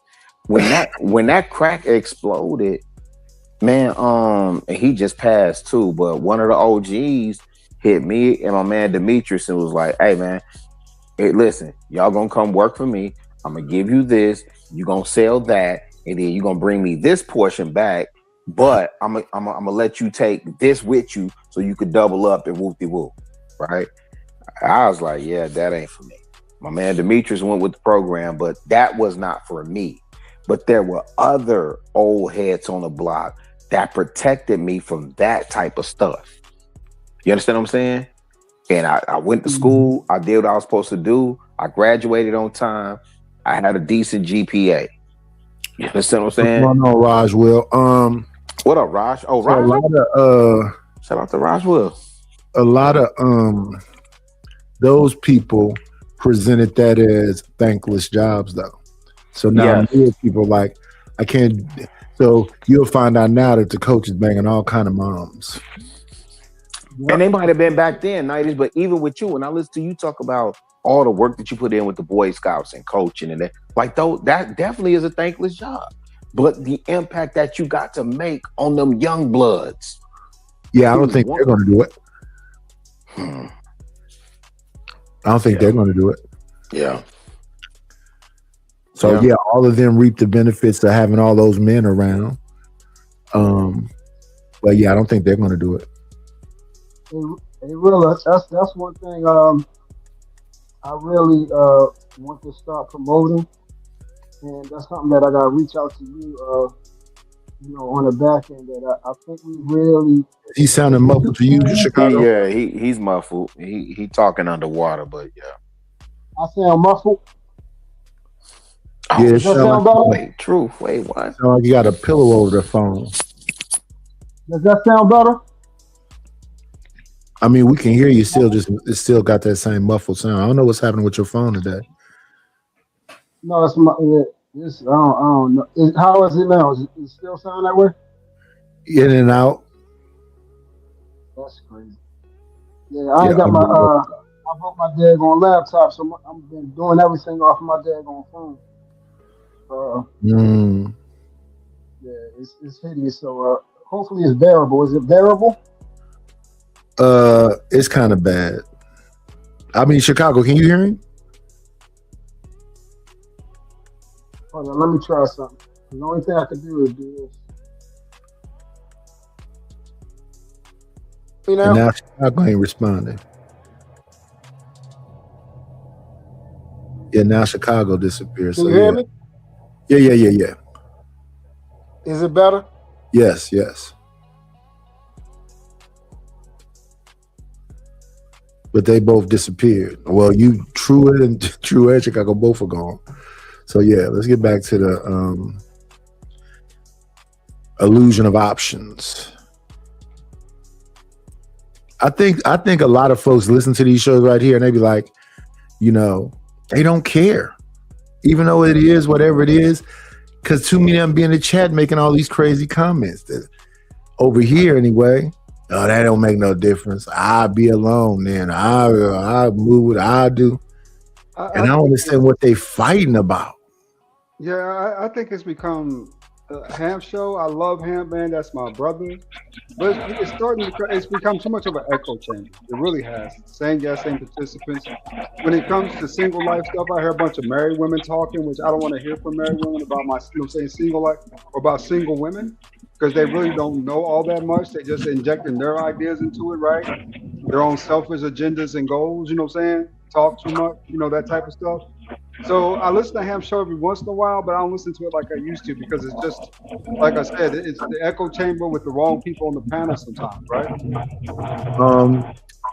When that crack exploded, man, and he just passed too, but one of the OGs, hit me and my man Demetrius and was like, "Hey man, hey, listen, y'all gonna come work for me. I'm gonna give you this. You gonna sell that, and then you gonna bring me this portion back. But I'm gonna let you take this with you so you could double up and whoop de whoop, right?" I was like, "Yeah, that ain't for me." My man Demetrius went with the program, but that was not for me. But there were other old heads on the block that protected me from that type of stuff. You understand what I'm saying? And I went to school. I did what I was supposed to do. I graduated on time. I had a decent GPA. You understand what I'm saying?
What's going on, Raj Will?
What up, Raj? Oh,
so
Raj.
a lot of
shout out to Raj Will.
A lot of those people presented that as thankless jobs, though. So now more people like, I can't. So you'll find out now that the coach is banging all kind of moms.
And they might have been back then, 90s, but even with you, when I listen to you talk about all the work that you put in with the Boy Scouts and coaching and that, like, though, that definitely is a thankless job. But the impact that you got to make on them young bloods.
Yeah, I don't think they're going to do it. I don't think they're going to do it.
Yeah.
So yeah, all of them reap the benefits of having all those men around. But yeah, I don't think they're going to do it.
Hey, Rilla, that's one thing I really want to start promoting, and that's something that I got to reach out to you, on the back end. That I think we really.
He sounded muffled to you, Chicago.
Yeah, he's muffled. He talking underwater, but yeah.
I sound muffled.
Yeah,
does that sound better?
Wait, true. Wait, what?
Sound like you got a pillow over the phone.
Does that sound better?
I mean, we can hear you still. It's still got that same muffled sound. I don't know what's happening with your phone today.
No, it's my. I don't know. How is it now? Is it still sound that way?
In and out.
That's crazy. Yeah, I ain't got my. I broke my daggone laptop, so I've been doing everything off of my daggone phone. Yeah, it's hideous. So hopefully it's bearable. Is it bearable?
It's kind of bad. I mean, Chicago, can you hear me?
Hold on, let me try something. The only thing I can do is do this. See now?
And now Chicago ain't responding. Yeah, now Chicago disappears.
Can
So
you hear me?
Yeah.
Is it better?
Yes. But they both disappeared. Well, you, True and Chicago both are gone. So yeah, let's get back to the illusion of options. I think a lot of folks listen to these shows right here and they be like, they don't care. Even though it is whatever it is, because too many of them be in the chat making all these crazy comments. That over here anyway, oh, that don't make no difference. I'll be alone then. I'll move what I do. And I don't understand what they fighting about.
Yeah, I think it's become a Ham show. I love Ham, man. That's my brother. But it's become too much of an echo chamber. It really has. Same guys, same participants. When it comes to single life stuff, I hear a bunch of married women talking, which I don't want to hear from married women about single life or about single women, because they really don't know all that much. They just injecting their ideas into it, right? Their own selfish agendas and goals, talk too much, that type of stuff. So I listen to Ham show every once in a while, but I don't listen to it like I used to because it's just, like I said, it's the echo chamber with the wrong people on the panel sometimes, right?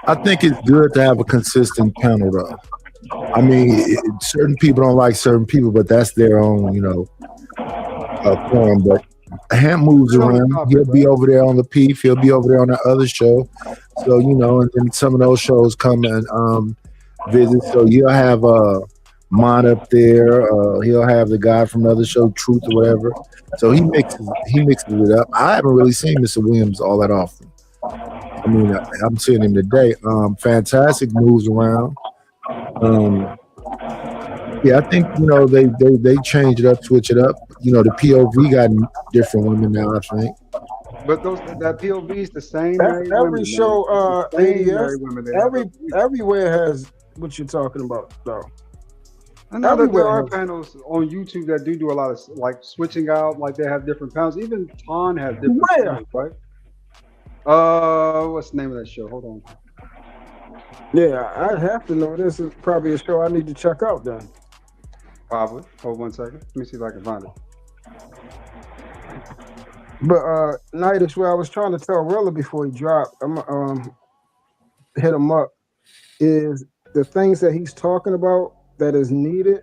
I think it's good to have a consistent panel, though. I mean, certain people don't like certain people, but that's their own, form. But Ham moves around. He'll be over there on the Peef. He'll be over there on the other show. So, and then some of those shows come and visit. So you'll have Mon up there. He'll have the guy from the other show, Truth or whatever. So he mixes it up. I haven't really seen Mr. Williams all that often. I mean, I'm seeing him today. Fantastic moves around. Yeah, I think they change it up, switch it up. The POV got different women now, I think.
But that POV is the same
That's
married
every
women,
show,
man. It's the same
ADS.
married women they have every week.
Everywhere has what you're talking about, though.
I know that there
Everywhere
are
has.
panels on YouTube that do a lot of like switching out, like they have different panels. Even Ton has different
Where?
panels, right? What's the name of that show? Hold on.
Yeah, I have to know. This is probably a show I need to check out then.
Probably. Hold 1 second. Let me see if I can find it.
But Nightish, what I was trying to tell Rilla before he dropped, I'm hit him up, is the things that he's talking about that is needed.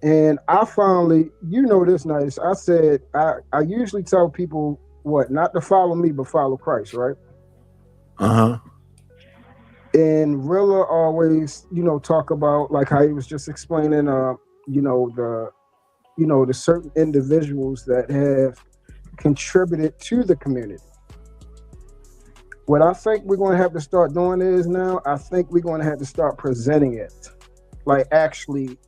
And I finally, you know this, Nightish, I said I usually tell people what, not to follow me, but follow Christ, right?
Uh-huh.
And Rilla always, talk about like how he was just explaining the certain individuals that have contributed to the community. What I think we're going to have to start doing is now, I think we're going to have to start presenting it, like actually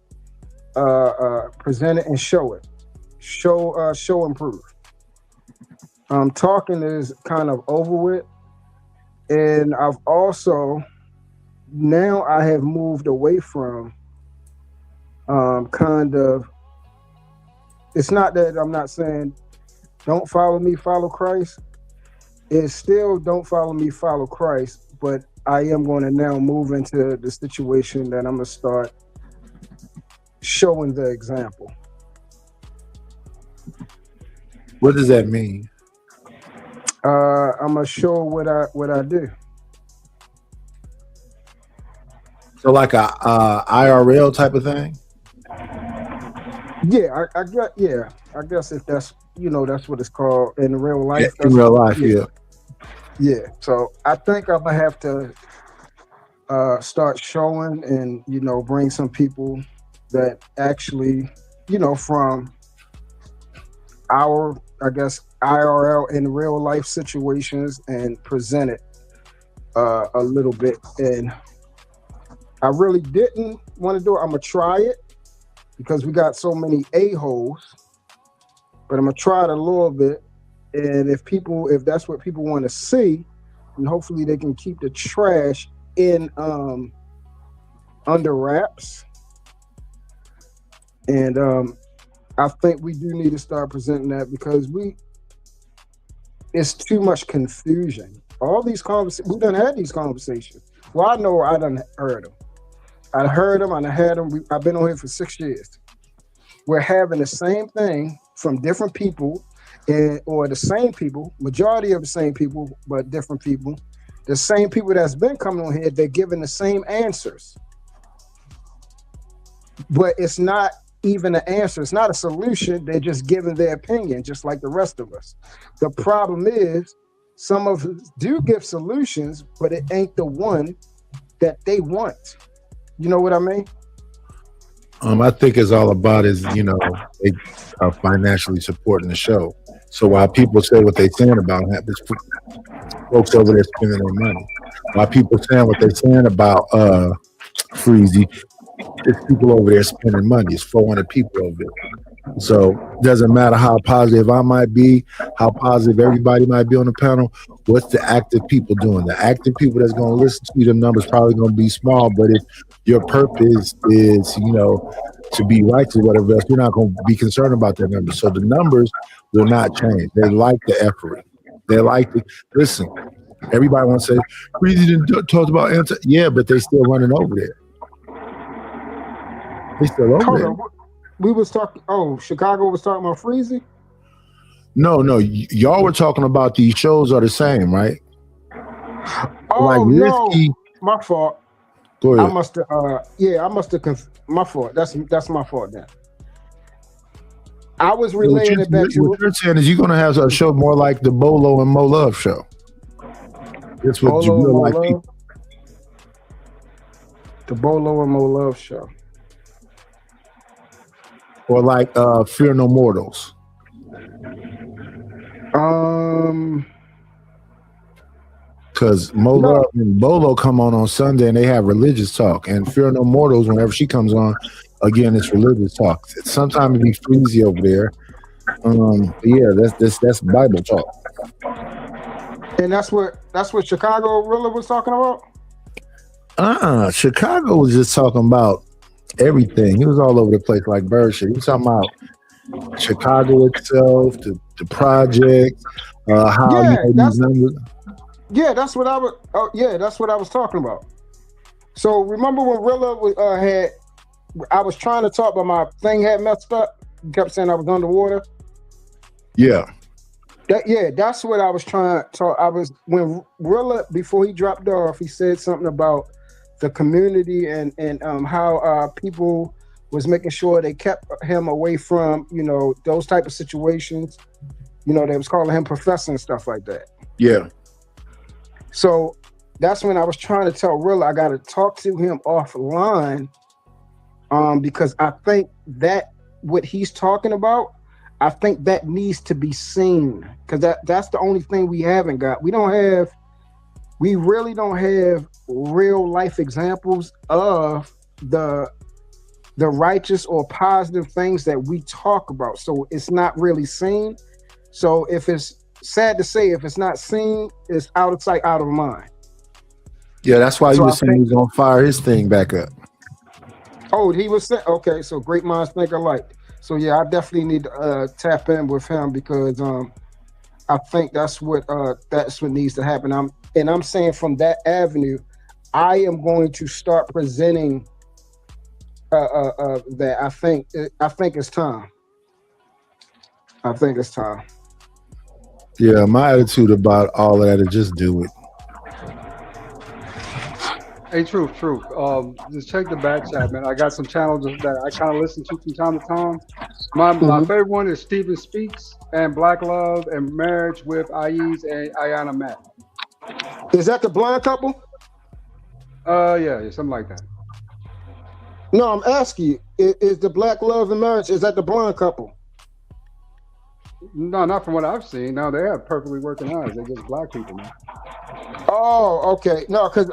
present it and show it, show and prove. Talking is kind of over with, and I've also now I have moved away from kind of. It's not that I'm not saying don't follow me, follow Christ. It's still don't follow me, follow Christ. But I am going to now move into the situation that I'm going to start showing the example.
What does that mean?
I'm going to show what I do.
So like a IRL type of thing?
Yeah, I guess if that's that's what it's called in real life.
Yeah, in real life, yeah.
Yeah. So I think I'm gonna have to start showing and bring some people that actually from our IRL in real life situations and present it a little bit. And I really didn't want to do it. I'm gonna try it because we got so many a-holes, but I'm gonna try it a little bit. And if that's what people want to see, and hopefully they can keep the trash in under wraps. And I think we do need to start presenting that because it's too much confusion. All these conversations, we done had these conversations. Well, I know I done heard them. I heard them and I had them. I've been on here for 6 years. We're having the same thing from different people, or the same people, majority of the same people, but different people. The same people that's been coming on here, they're giving the same answers. But it's not even an answer. It's not a solution. They're just giving their opinion, just like the rest of us. The problem is some of us do give solutions, but it ain't the one that they want. You know what I mean?
I think it's all about is, they are financially supporting the show. So while people say what they're saying about this, folks over there spending their money. While people saying what they're saying about Freezy, there's people over there spending money. It's 400 people over there. So it doesn't matter how positive I might be, how positive everybody might be on the panel. What's the active people doing? The active people that's going to listen to you, the numbers probably going to be small. But if your purpose is, to be righteous, whatever else, you're not going to be concerned about that number. So the numbers will not change. They like the effort. They like to listen. Everybody wants to say, Freezy didn't talk about answer. Yeah, but they still running over there. They still over there.
We was talking. Oh, Chicago was talking about Freezy.
No, y'all were talking about these shows are the same, right?
Oh
like
no,
Risky.
My fault.
Go ahead.
I must have. My fault. That's my fault. Then I was relaying it back to.
What you're saying is you're gonna have a show more like the Bolo and Mo Love show. That's what
Bolo
you
and
real
Mo
like.
Love. The Bolo and Mo Love show.
Or like Fear No Mortals. Because Mo Love and Bolo come on Sunday and they have religious talk, and Fear No Mortals, whenever she comes on, again it's religious talk. Sometimes it be Freezy over there. Yeah, that's Bible talk.
And that's what Chicago really was talking about.
Chicago was just talking about everything. He was all over the place like bird shit. He was talking about Chicago itself, the project, how these numbers.
That's what I was. That's what I was talking about. So remember when Rilla had? I was trying to talk, but my thing had messed up. You kept saying I was underwater.
Yeah.
That's what I was trying to talk. When Rilla, before he dropped off, he said something about the community and how people was making sure they kept him away from, those type of situations. They was calling him professor and stuff like that.
Yeah.
So that's when I was trying to tell Rilla I got to talk to him offline, because I think that what he's talking about, I think that needs to be seen, because that's the only thing we haven't got. We really don't have real life examples of the righteous or positive things that we talk about. So it's not really seen. So if it's sad to say, if it's not seen, it's out of sight, out of mind.
Yeah, that's why he was saying he was gonna fire his thing back up.
Oh, he was saying, okay, so great minds think alike. So yeah, I definitely need to tap in with him, because I think that's what needs to happen. I'm saying from that avenue, I am going to start presenting that. I think it's time. I think it's time.
Yeah, my attitude about all of that is just do it.
Hey, truth. Just check the back chat, man. I got some channels that I kind of listen to from time to time. My favorite one is Steven Speaks and Black Love and Marriage with Aiz and Ayana Matt.
Is that the blind couple?
Yeah, something like that.
No, I'm asking you, is the Black Love and Marriage, is that the blind couple?
No, not from what I've seen. No, they have perfectly working eyes. They're just black people, man.
Oh, okay. No, because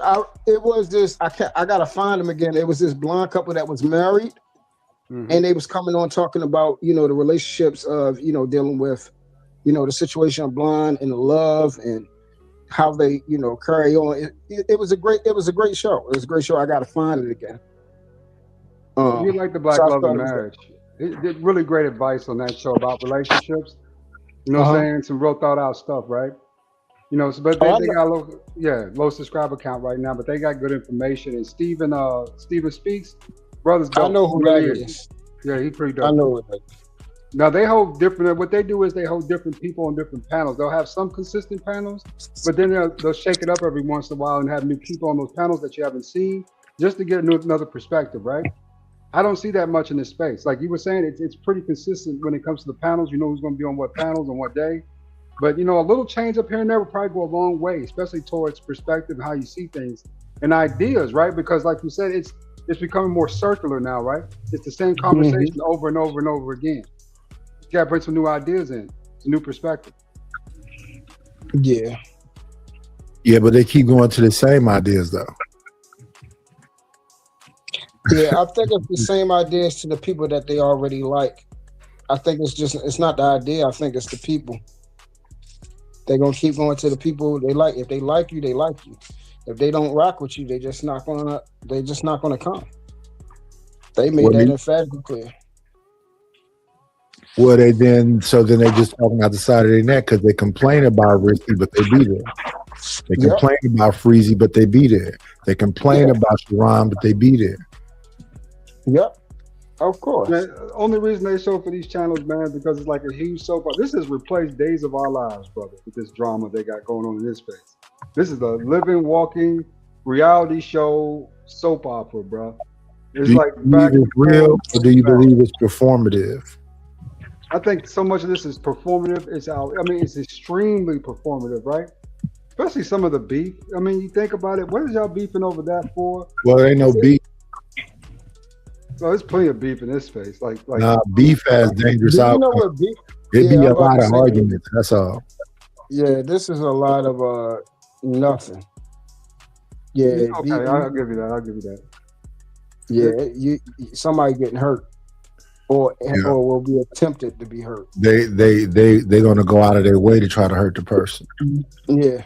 it was this. I gotta find them again. It was this blonde couple that was married, and they was coming on talking about the relationships of dealing with the situation of blonde and the love and how they carry on. It was a great show. It was a great show. I gotta find it again.
You like the Black Love and Marriage? It did really great advice on that show about relationships. You know what I'm saying? Some real thought out stuff, right? But they got low subscriber count right now, but they got good information. And Steven Speaks, brother's dope.
I know who
really
that is.
Yeah, he's pretty dope.
I know it.
Now they hold different. What they do is they hold different people on different panels. They'll have some consistent panels, but then they'll shake it up every once in a while and have new people on those panels that you haven't seen, just to get another perspective, right? I don't see that much in this space. Like you were saying, it's pretty consistent when it comes to the panels. You know who's going to be on what panels on what day. But, a little change up here and there would probably go a long way, especially towards perspective and how you see things and ideas, right? Because like you said, it's becoming more circular now, right? It's the same conversation over and over and over again. You got to bring some new ideas in, some new perspective.
Yeah.
Yeah, but they keep going to the same ideas, though.
Yeah, I think it's the same ideas to the people that they already like. I think it's not the idea. I think it's the people. They're gonna keep going to the people they like. If they like you, they like you. If they don't rock with you, they're just not gonna come. They made that emphatically clear.
Well, they then they just talking out the side of their neck because they complain about Risky, but they be there. They complain about Freezy, but they be there. They complain about Sharon, but they be there.
Yep, of course.
Man, only reason they show for these channels, man, because it's like a huge soap opera. This has replaced Days of Our Lives, brother, with this drama they got going on in this space. This is a living, walking reality show soap opera, bro. It's
do you
like
believe it's real, or do you believe it's performative?
I think so much of this is performative. It's extremely performative, right? Especially some of the beef. I mean, you think about it. What is y'all beefing over that for?
Well, there ain't no beef.
So there's plenty of beef in this space. Like
beef has dangerous outcomes. It'd be a lot of arguments. That's all.
Yeah, this is a lot of nothing. Yeah.
Okay, I'll give you that.
Yeah, somebody getting hurt, or will be attempted to be hurt.
They're gonna go out of their way to try to hurt the person.
Yeah.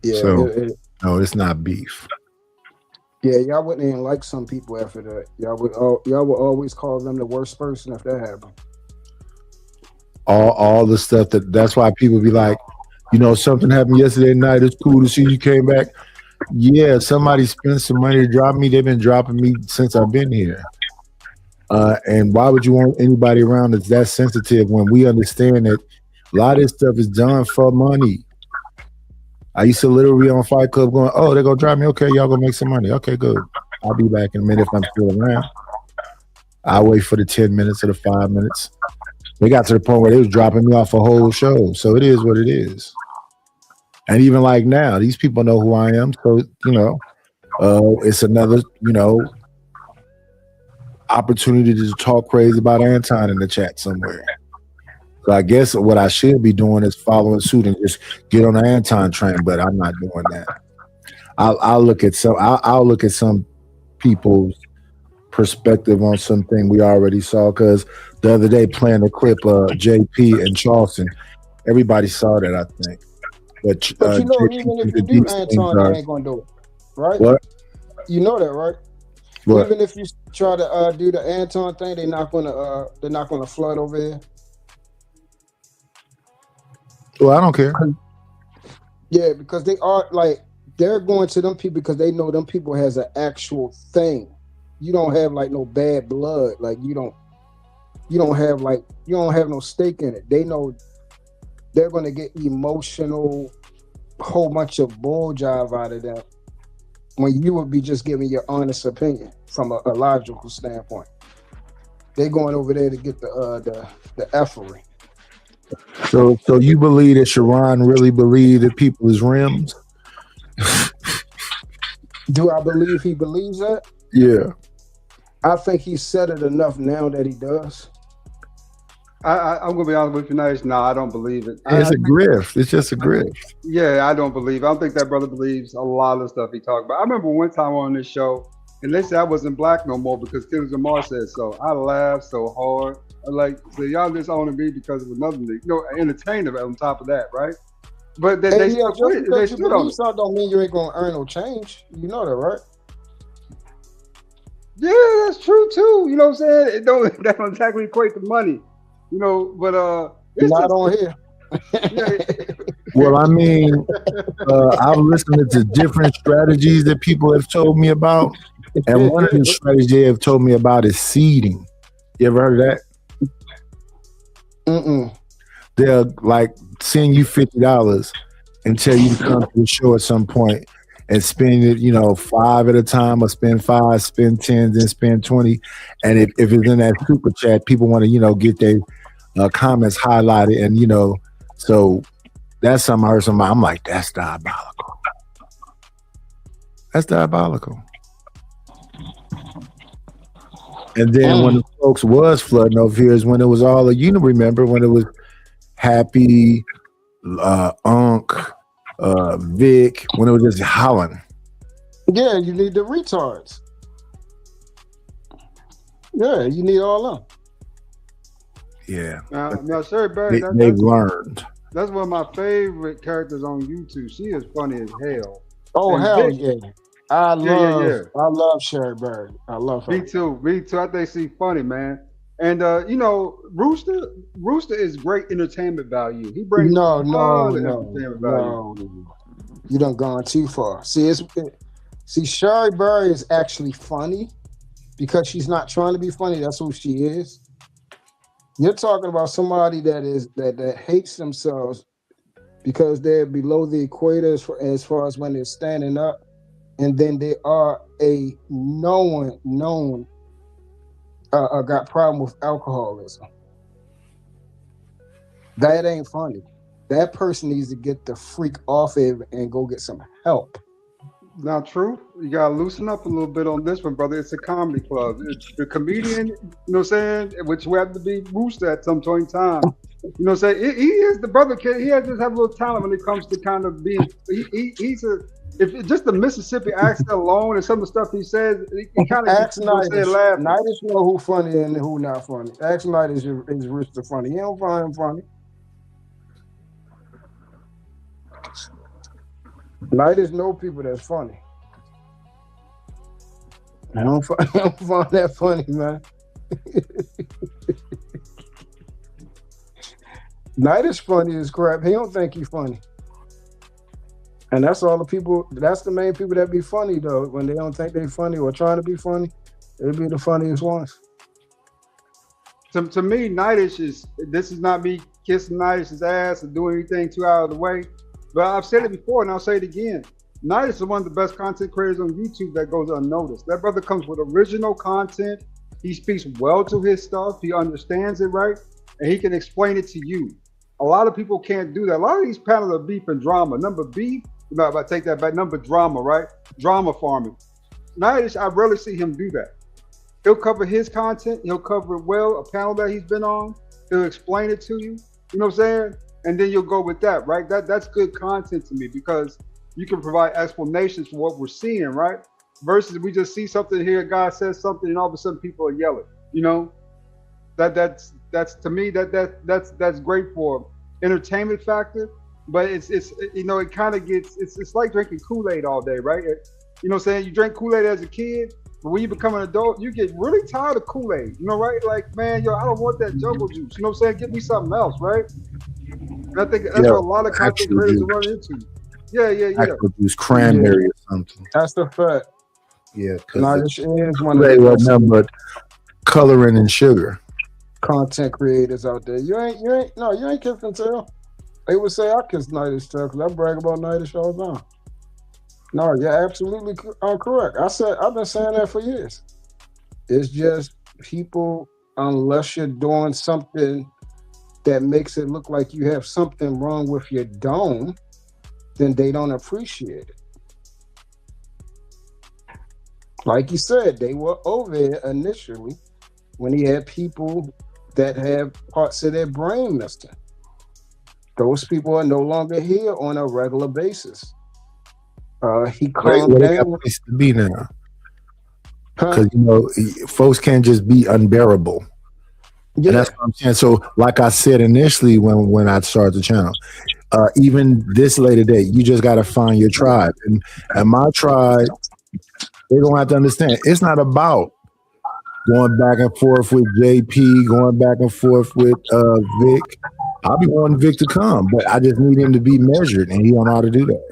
Yeah,
So no, it's not beef.
yeah, y'all wouldn't even like some people after that. Y'all would always call them the worst person if that happened.
All the stuff that's why people be like, something happened yesterday night. It's cool to see you came back. Yeah, somebody spent some money to drop me. They've been dropping me since I've been here. And why would you want anybody around that's that sensitive when we understand that a lot of this stuff is done for money? I used to literally be on Fight Club going, oh, they're going to drop me. Okay, y'all going to make some money. Okay, good. I'll be back in a minute if I'm still around. I'll wait for the 10 minutes or the 5 minutes. They got to the point where they was dropping me off a whole show. So it is what it is. And even like now, these people know who I am. So, it's another, opportunity to talk crazy about Anton in the chat somewhere. So I guess what I should be doing is following suit and just get on the Anton train, but I'm not doing that. I'll look at some people's perspective on something we already saw, because the other day playing the clip JP and Charleston, everybody saw that, I think. But
Even if you do Anton, they ain't gonna do it, right?
What?
You know that, right?
What?
Even if you try to do the Anton thing, they're not gonna flood over here.
Well, I don't care.
Yeah, because they're going to them people because they know them people has an actual thing. You don't have like no bad blood. Like you don't have no stake in it. They know they're gonna get emotional, whole bunch of bull jive out of them when you would be just giving your honest opinion from a logical standpoint. They going over there to get the effery.
So you believe that Sharon really believed that people is rims?
Do I believe he believes that?
Yeah.
I think he said it enough now that he does.
I'm gonna be honest with you, Nice. No, I don't believe it.
It's a grift. It's just a grift.
Yeah, I don't believe. I don't think that brother believes a lot of stuff he talked about. I remember one time on this show, and they said I wasn't black no more because Kendrick Lamar said so. I laughed so hard. I so y'all just owning me because of another nigga. Entertainer on top of that, right? But they
just
stood
because you
on
believe
it.
something don't mean you ain't gonna earn no change. You know that, right?
Yeah, that's true too. You know what I'm saying? That don't exactly equate to money. But it's
not
just,
on here.
Well, I mean, I've listened to different strategies that people have told me about, and one of the strategies they have told me about is seeding. You ever heard of that? They'll like send you $50 and tell you to come to the show at some point and spend it, 5 at a time, or spend 5, spend 10, then spend 20. And if it's in that super chat, people want to, get their comments highlighted. And, so that's something I heard somebody. I'm like, that's diabolical. That's diabolical. And then when the folks was flooding over here is when it was all, remember when it was Happy, Unc, Vic, when it was just hollering.
Yeah, you need the retards. Yeah, you need all of them.
Yeah.
Now Sherry Berry,
they've learned.
That's one of my favorite characters on YouTube. She is funny as hell.
Oh,
and
hell
Vic,
yeah. I love Sherry Berry. I love her.
Me too. I think she's funny, man. And Rooster is great entertainment value. He brings entertainment value.
You done gone too far. See, Sherry Berry is actually funny because she's not trying to be funny. That's who she is. You're talking about somebody that hates themselves because they're below the equator as far as when they're standing up, and then they are a known got problem with alcoholism. That ain't funny. That person needs to get the freak off it and go get some help.
Not true. You gotta loosen up a little bit on this one, brother. It's a comedy club. It's the comedian, what I'm saying, which we have to be Rooster at some point in time. What I'm saying? He is the brother kid. He has just have a little talent when it comes to kind of being. He's if just the Mississippi accent alone and some of the stuff he says, he kind of
Ask Nightish. Nightish know who funny and who not funny. Ask Nightish is Rooster funny. He don't find him funny. Nighters know people that's funny. I don't find that funny, man. Night is funny as crap. He don't think he's funny. And that's all the people, that's the main people that be funny though. When they don't think they funny or trying to be funny, they be the funniest ones.
To me, Nightish is, this is not me kissing Nightish's ass or doing anything too out of the way. But I've said it before and I'll say it again. Nightish is one of the best content creators on YouTube that goes unnoticed. That brother comes with original content. He speaks well to his stuff. He understands it right. And he can explain it to you. A lot of people can't do that. A lot of these panels are beef and drama. Number beef, if I take that back, number drama, right? Drama farming. Nightish, I rarely see him do that. He'll cover his content. He'll cover it well. A panel that he's been on, he'll explain it to you. You know what I'm saying? And then you'll go with that, right? That's good content to me because you can provide explanations for what we're seeing, right? Versus we just see something here, God says something, and all of a sudden people are yelling. You know, that's to me that's great for entertainment factor. But it's you know, it kind of gets it's like drinking Kool-Aid all day, right? You know what I'm saying? You drink Kool-Aid as a kid. But when you become an adult, you get really tired of Kool-Aid, you know, right? Like, man, yo, I don't want that jungle juice. You know what I'm saying? Give me something else, right? And I think that's what a lot of content creators run into. Yeah.
Actual juice, cranberry or something.
That's the fact.
Yeah,
Nightish is one of
they
the
were
best
nothing but coloring and sugar.
content creators out there. You ain't kissing tail. They would say I kiss Nightish tail because I brag about Nightish all the time. No, you're absolutely correct. I've been saying that for years. It's just people, unless you're doing something that makes it look like you have something wrong with your dome, then they don't appreciate it. Like you said, they were over there initially when he had people that have parts of their brain missing. Those people are no longer here on a regular basis. He calmed
Where they got
down.
place to be now. Because you know, folks can't just be unbearable.
Yeah.
And that's what I'm saying. So, like I said initially when I started the channel, even this later date, you just got to find your tribe. And my tribe, they're gonna have to understand it's not about going back and forth with JP, going back and forth with Vic. I'll be wanting Vic to come, but I just need him to be measured, and he don't know how to do that.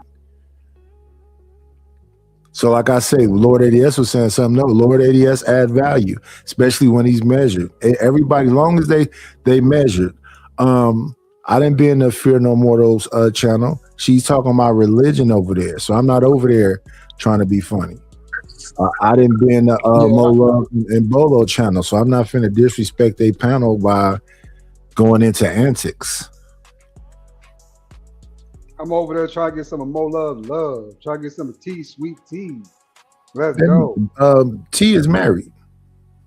So, like I say, Lord ADS was saying something. No, Lord ADS add value, especially when he's measured. Everybody, as long as they measured. I didn't be in the Fear No Mortals channel. She's talking about religion over there, so I'm not over there trying to be funny. I didn't be in the Mo Love and Bolo channel, so I'm not finna disrespect a panel by going into antics.
I'm over there trying to get some of Mo love. Try to get some of T, sweet tea. Let's go.
T is married.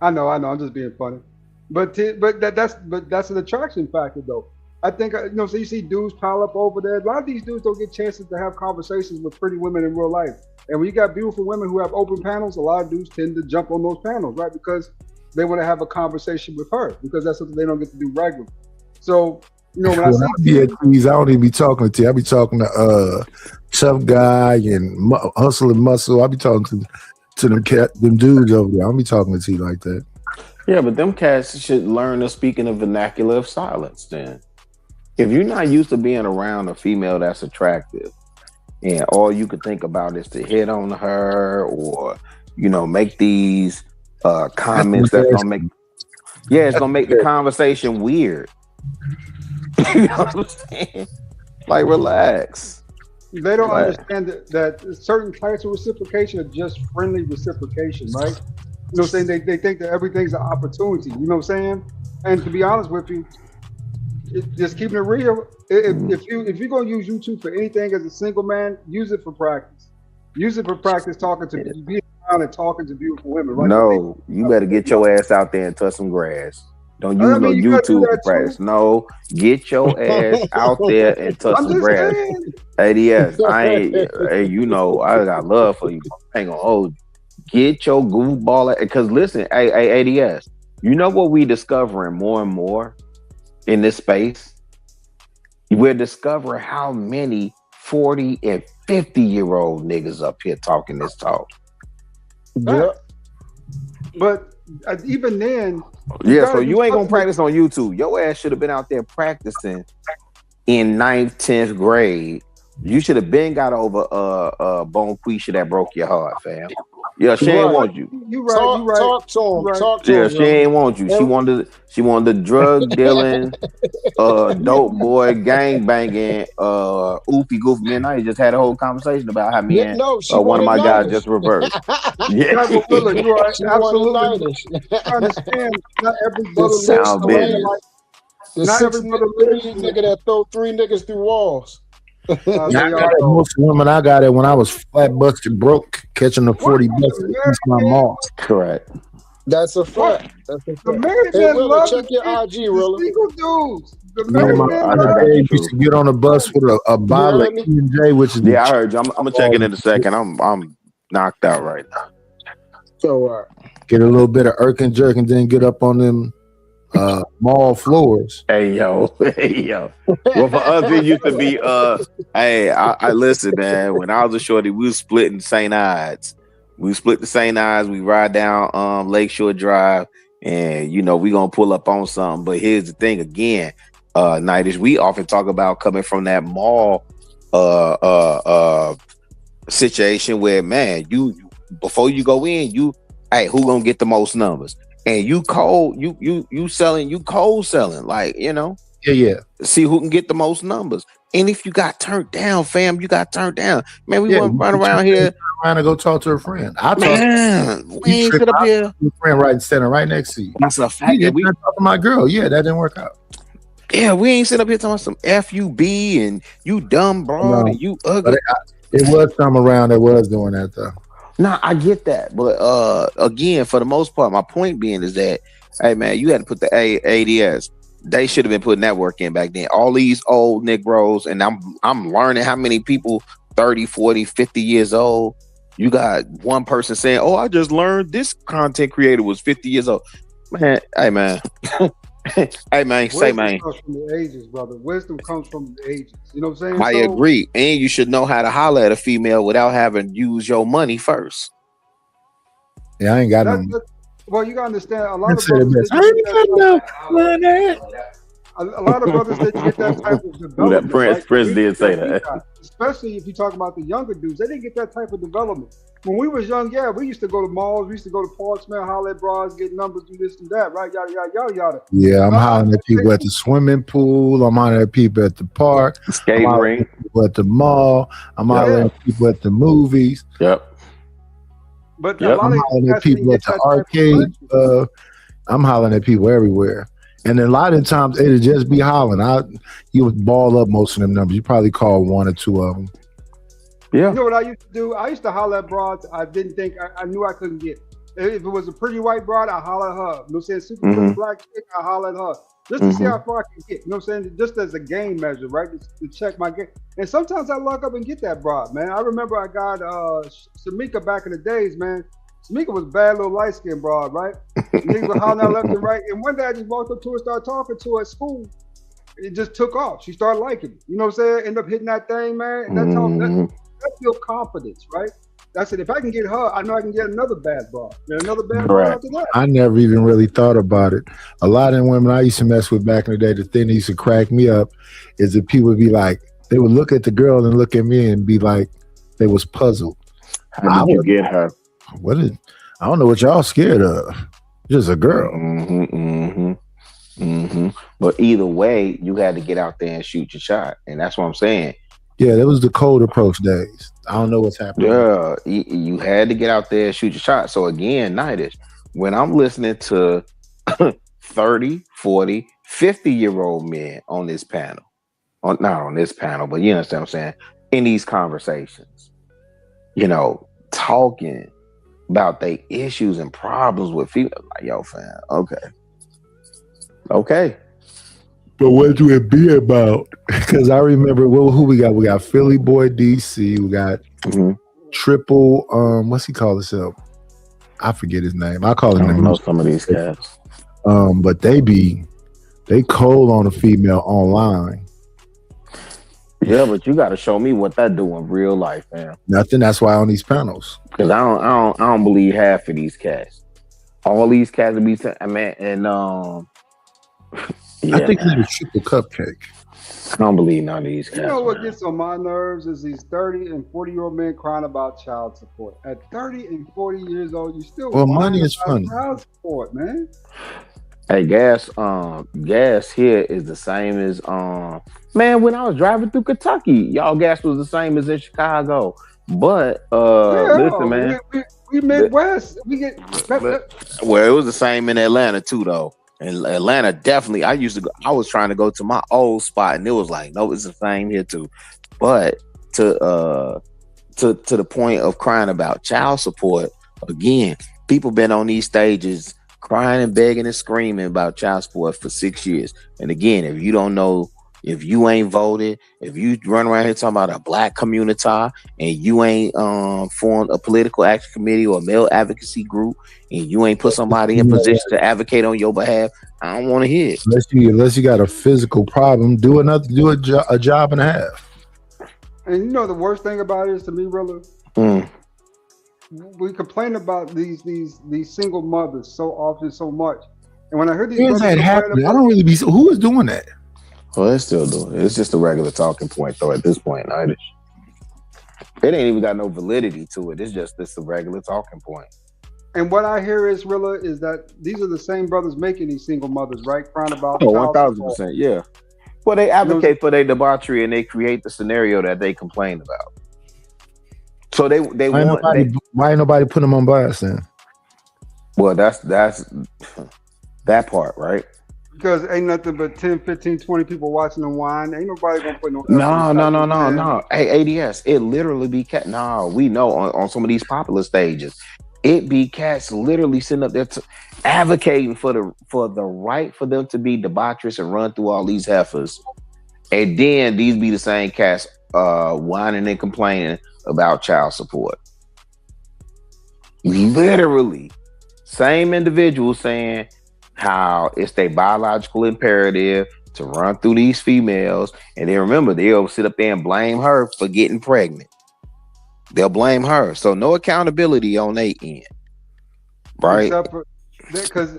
I know. I'm just being funny, but that's an attraction factor though. I think so you see dudes pile up over there. A lot of these dudes don't get chances to have conversations with pretty women in real life. And when you got beautiful women who have open panels, a lot of dudes tend to jump on those panels, right? Because they want to have a conversation with her because that's something they don't get to do regularly. So you know, when I see
I don't even be talking to T. I be talking to Tough Guy and Hustle and Muscle. I be talking to them dudes over there. I don't be talking to T like that.
Yeah, but them cats should learn to speak in the vernacular of silence then. If you're not used to being around a female that's attractive and all you could think about is to hit on her or, you know, make these comments that's gonna make it's gonna make the conversation weird. You know what I'm saying? Like, relax.
They don't understand that certain types of reciprocation are just friendly reciprocation, right? You know what I'm saying? They think that everything's an opportunity. You know what I'm saying? And to be honest with you, just keeping it real, if you're gonna use YouTube for anything as a single man, use it for practice. Use it for practice talking to being around and talking to beautiful women, right?
No, you better get your ass out there and touch some grass. Don't use no YouTube for practice. No, get your ass out there and touch some grass. ADS, I ain't. Hey, you know I got love for you. I ain't gonna hold you. Get your goofball, because listen, hey, ADS. You know what we discovering more and more in this space? We're discovering how many 40 and 50-year-old niggas up here talking this talk.
Yep.
But even then,
Yeah, so you ain't gonna practice on YouTube. Your ass should have been out there practicing in 9th, 10th grade. You should have been got over Bonquisha that broke your heart, fam. Yeah, she ain't want you.
You right. You right.
Talk to him.
Right.
Talk to
Yeah,
him.
she ain't want you. She wanted the drug dealing, dope boy, gang banging, oofy goofy man. I just had a whole conversation about how me and
she
one of my
wanted
guys
Niners.
just reversed.
Yeah, but Willa, you are
She wanted
absolutely.
Niners.
You understand? Not every
The
brother lives
6'3",
business.
the
Not every
6'3"
brother lives.
nigga that throw 3 niggas through walls.
I got it. Most women, I got it when I was flat busted broke, catching the 40 bucks to eat my mom.
Correct.
That's a fact. That's a fact.
The married
Hey,
men
Willa,
love
check your IG,
the
Willa.
single dudes. The
You know,
married
my
men
other
love
day used to get on a bus with a bottle of E&J, which is
I heard you. I'm gonna check it in a second. I'm knocked out right now.
So
get a little bit of irk and jerk and then get up on them mall floors.
Hey yo. Well, for us it used to be hey, I listen, man. When I was a shorty, we was splitting St. Ides. We split the St. Ides, we ride down Lakeshore Drive, and you know, we gonna pull up on something. But here's the thing again, Nightish, we often talk about coming from that mall situation where, man, you before you go in, hey, who gonna get the most numbers? And you cold selling, like, you know.
Yeah.
See who can get the most numbers. And if you got turned down, fam, you got turned down. Man, we went run around here.
Trying to go talk to a friend.
We ain't sit up here.
Your friend standing right next to you.
That's a fact.
Yeah, we talk to my girl. Yeah, that didn't work out.
Yeah, we ain't sit up here talking about some FUB and you dumb broad and you ugly.
It was some around that was doing that though.
Nah, I get that, but again, for the most part, my point being is that, hey man, you had to put the ADS. They should have been putting that work in back then. All these old Negroes, and I'm learning how many people 30, 40, 50 years old. You got one person saying, "Oh, I just learned this content creator was 50 years old." Man, hey man, hey man, say man.
Wisdom comes from the ages, brother. Wisdom comes from the ages. You know what I'm saying?
I agree, and you should know how to holler at a female without having to use your money first.
Yeah, I ain't got no.
Well, you gotta understand. A lot of brothers. A lot of brothers didn't get that type of development.
Prince did say that.
Especially if you talk about the younger dudes, they didn't get that type of development. When we was young, yeah, we used to go to malls, we used to go to Portsmouth, holler at bras, get numbers, do this and that, right? Yada yada yada yada.
Yeah, I'm hollering at people at the swimming pool. I'm hollering at people at the park.
Skate ring.
People at the mall. I'm hollering at people at the movies.
Yep.
But
I'm hollering at people at the arcade. I'm hollering at people everywhere. And then a lot of times it'll just be hollering. You would ball up most of them numbers. You probably call one or two of them.
Yeah.
You know what I used to do? I used to holler at broads. I didn't think I knew I couldn't get. If it was a pretty white broad, I holler at her. You know what I'm saying? Super pretty black chick, I holler at her. Just to see how far I can get. You know what I'm saying? Just as a game measure, right? To check my game. And sometimes I lock up and get that broad, man. I remember I got Shamika back in the days, man. Shamika was a bad little light-skinned broad, right? Niggas were hollering out left and right. And one day I just walked up to her, started talking to her at school. And it just took off. She started liking it. You know what I'm saying? End up hitting that thing, man. And that's how that built confidence, right? That's it. If I can get her, I know I can get another bad broad. And another bad broad after that.
I never even really thought about it. A lot of them women I used to mess with back in the day, the thing that used to crack me up is that people would be like, they would look at the girl and look at me and be like, they was puzzled.
How did you get her?
I don't know what y'all scared of. Just a girl.
But either way, you had to get out there and shoot your shot. And that's what I'm saying.
Yeah, that was the cold approach days. I don't know what's happening.
Yeah, you had to get out there and shoot your shot. So again, Nightish, when I'm listening to 30, 40, 50-year-old men on this panel, not on this panel, but you understand what I'm saying, in these conversations, you know, talking about their issues and problems with females, like, yo, fam, okay.
But what would it be about? Because I remember who we got. We got Philly Boy DC. We got Triple. What's he call himself? I forget his name. I call him.
I don't know some of these guys.
But they cold on a female online.
Yeah, but you got to show me what that do in real life, man.
Nothing. That's why on these panels.
Because I don't believe half of these cats. All these cats will be, man, and yeah,
I think
man.
he's a triple cupcake.
I don't believe none of these cats.
You know what
man.
gets on my nerves is these 30 and 40-year-old men crying about child support. At 30 and 40 years old, you still
Well,
whining
money is
about
funny.
child support, man.
Hey, gas here is the same as man, when I was driving through Kentucky, y'all gas was the same as in Chicago. But listen, man.
We Midwest. We get
Well, it was the same in Atlanta too, though. In Atlanta, definitely. I was trying to go to my old spot, and it was like, no, it's the same here too. But to the point of crying about child support, again, people been on these stages crying and begging and screaming about child support for 6 years. And again, if you don't know, if you ain't voted, if you run around here talking about a black community and you ain't formed a political action committee or a male advocacy group, and you ain't put somebody in position to advocate on your behalf, I don't want to hear it.
Unless you got a physical problem, do a job and a half.
And you know the worst thing about it is, to me, Rilla, we complain about these single mothers so often, so much. And when I heard these
Where's
brothers
that happening? I
about,
don't really be. Who is doing that?
Well, it's still doing it. It's just a regular talking point, though. At this point, it ain't even got no validity to it. It's a regular talking point.
and what I hear is, Rilla, is that these are the same brothers making these single mothers, right? Crying about
Oh,
child support.
1000%, yeah. Well, they advocate for their debauchery and they create the scenario that they complain about. So they
Why ain't nobody putting them on blast then?
Well, that's that part, right?
Because ain't nothing but 10, 15, 20 people watching them whine. Ain't nobody gonna put no effort
No. Hey, ADS, it literally be cat. No, we know on some of these popular stages, it be cats literally sitting up there advocating for the right for them to be debaucherous and run through all these heifers, and then these be the same cats whining and complaining about child support. Literally, same individual saying how it's their biological imperative to run through these females, and then remember, they'll sit up there and blame her for getting pregnant. They'll blame her, so no accountability on their end, right?
Except for because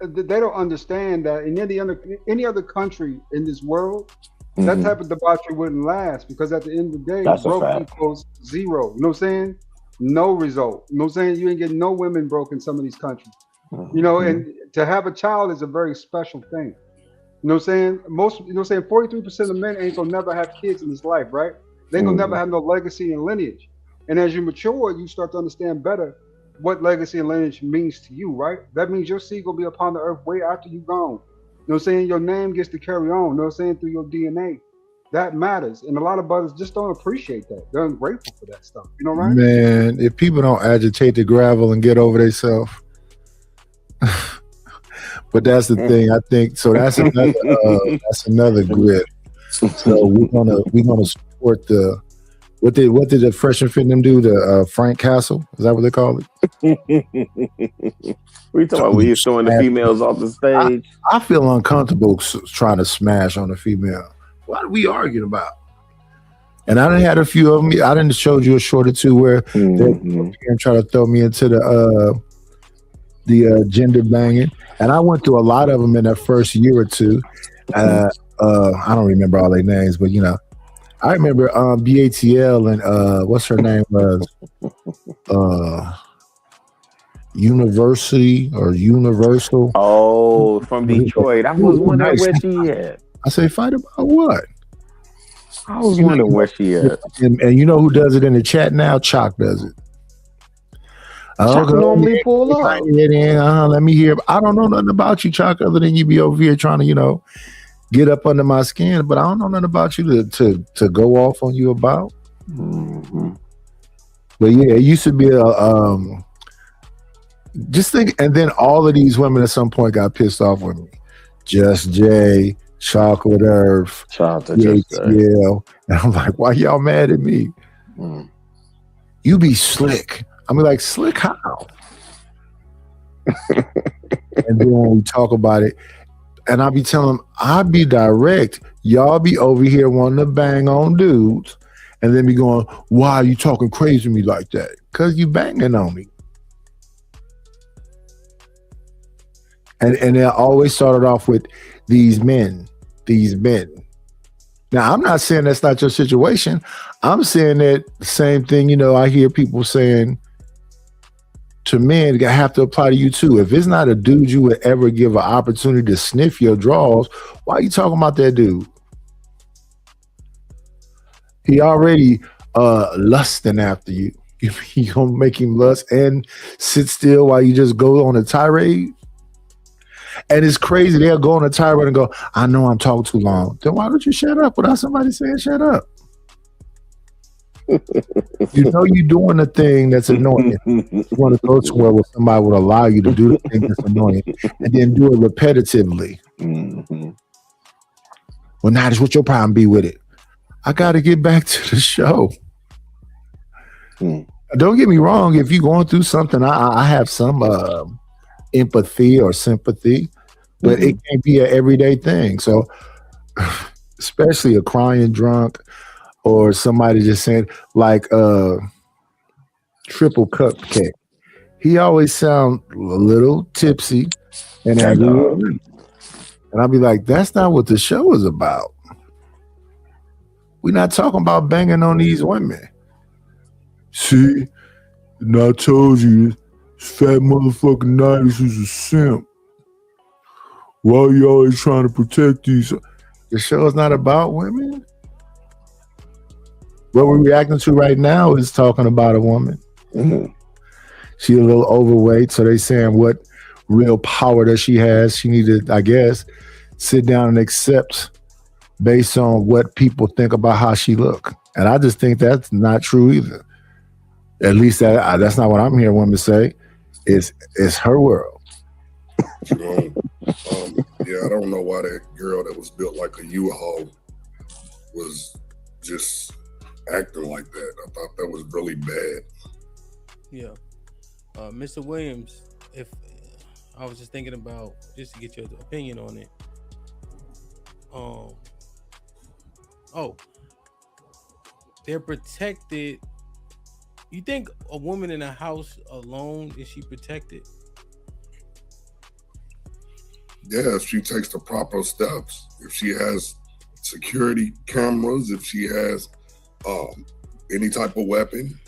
they don't understand that in any other country in this world, that type of debauchery wouldn't last, because at the end of the day,
That's a
broke
fact.
equals zero. You know what I'm saying? No result. You know what I'm saying? You ain't getting no women broke in some of these countries. You know, and to have a child is a very special thing. You know what I'm saying? 43% of men ain't gonna never have kids in this life, right? They ain't gonna never have no legacy and lineage. And as you mature, you start to understand better what legacy and lineage means to you, right? That means your seed gonna be upon the earth way after you gone. You know what I'm saying? Your name gets to carry on, you know what I'm saying, through your DNA. That matters. And a lot of brothers just don't appreciate that. They're ungrateful for that stuff. You know, right?
Man, if people don't agitate the gravel and get over themselves. But that's the thing. I think so. That's another grid. So we're gonna support the what did the Fresh and Fit them do? The Frank Castle, is that what they call it?
We talking about when you're throwing the females off the stage.
I feel uncomfortable trying to smash on a female. What are we arguing about? And I done had a few of them. I done showed you a short or two where they're trying to throw me into the gender banging, and I went through a lot of them in that first year or two. I don't remember all their names, but you know, I remember BATL and what's her name was University or Universal.
Oh, from Detroit. I was wondering where she at.
I say, fight about what?
I was wondering where she at.
And you know who does it in the chat now? Chalk does it.
Chalk normally pull up.
Let me hear. I don't know nothing about you, Chalk, other than you be over here trying to, you know, get up under my skin. But I don't know nothing about you to go off on you about. But yeah, it used to be a just think. And then all of these women at some point got pissed off with me. Just Jay, Chocolate Earth, ATL, and I'm like, why y'all mad at me? You be slick. I mean, like, slick how? And then when we talk about it, And I'll be telling them, I'll be direct. Y'all be over here wanting to bang on dudes, and then be going, why are you talking crazy to me like that? Because you banging on me. And they always started off with these men. Now, I'm not saying that's not your situation. I'm saying that the same thing, I hear people saying to men, that have to apply to you too. If it's not a dude you would ever give an opportunity to sniff your drawers, why are you talking about that dude? He already lusting after you. You gonna make him lust and sit still while you just go on a tirade? And it's crazy. They'll go on a tirade and go, I know I'm talking too long. Then why don't you shut up without somebody saying shut up? You know you're doing the thing that's annoying. You want to go somewhere where somebody would allow you to do the thing that's annoying and then do it repetitively. Well, now that's what your problem be with it. I got to get back to the show. Don't get me wrong. If you're going through something, I have some empathy or sympathy, but it can't be an everyday thing. So especially a crying drunk or somebody just saying like Triple Cupcake. He always sound a little tipsy and angry. And I'll be like, that's not what the show is about. We're not talking about banging on these women. See, and I told you, fat motherfucking 90s is a simp. Why are you always trying to protect these? The show is not about women. What we're reacting to right now is talking about a woman. She's a little overweight, so they saying what real power that she has. She needed, I guess, sit down and accept based on what people think about how she look. And I just think that's not true either. At least that's not what I'm hearing women say. It's her world.
Yeah, I don't know why that girl that was built like a U-Haul was just acting like that. I thought that was really bad.
Yeah. Mr. Williams, if I was just thinking about, just to get your opinion on it. They're protected. You think a woman in a house alone, is she protected?
Yeah, if she takes the proper steps, if she has security cameras, if she has any type of weapon,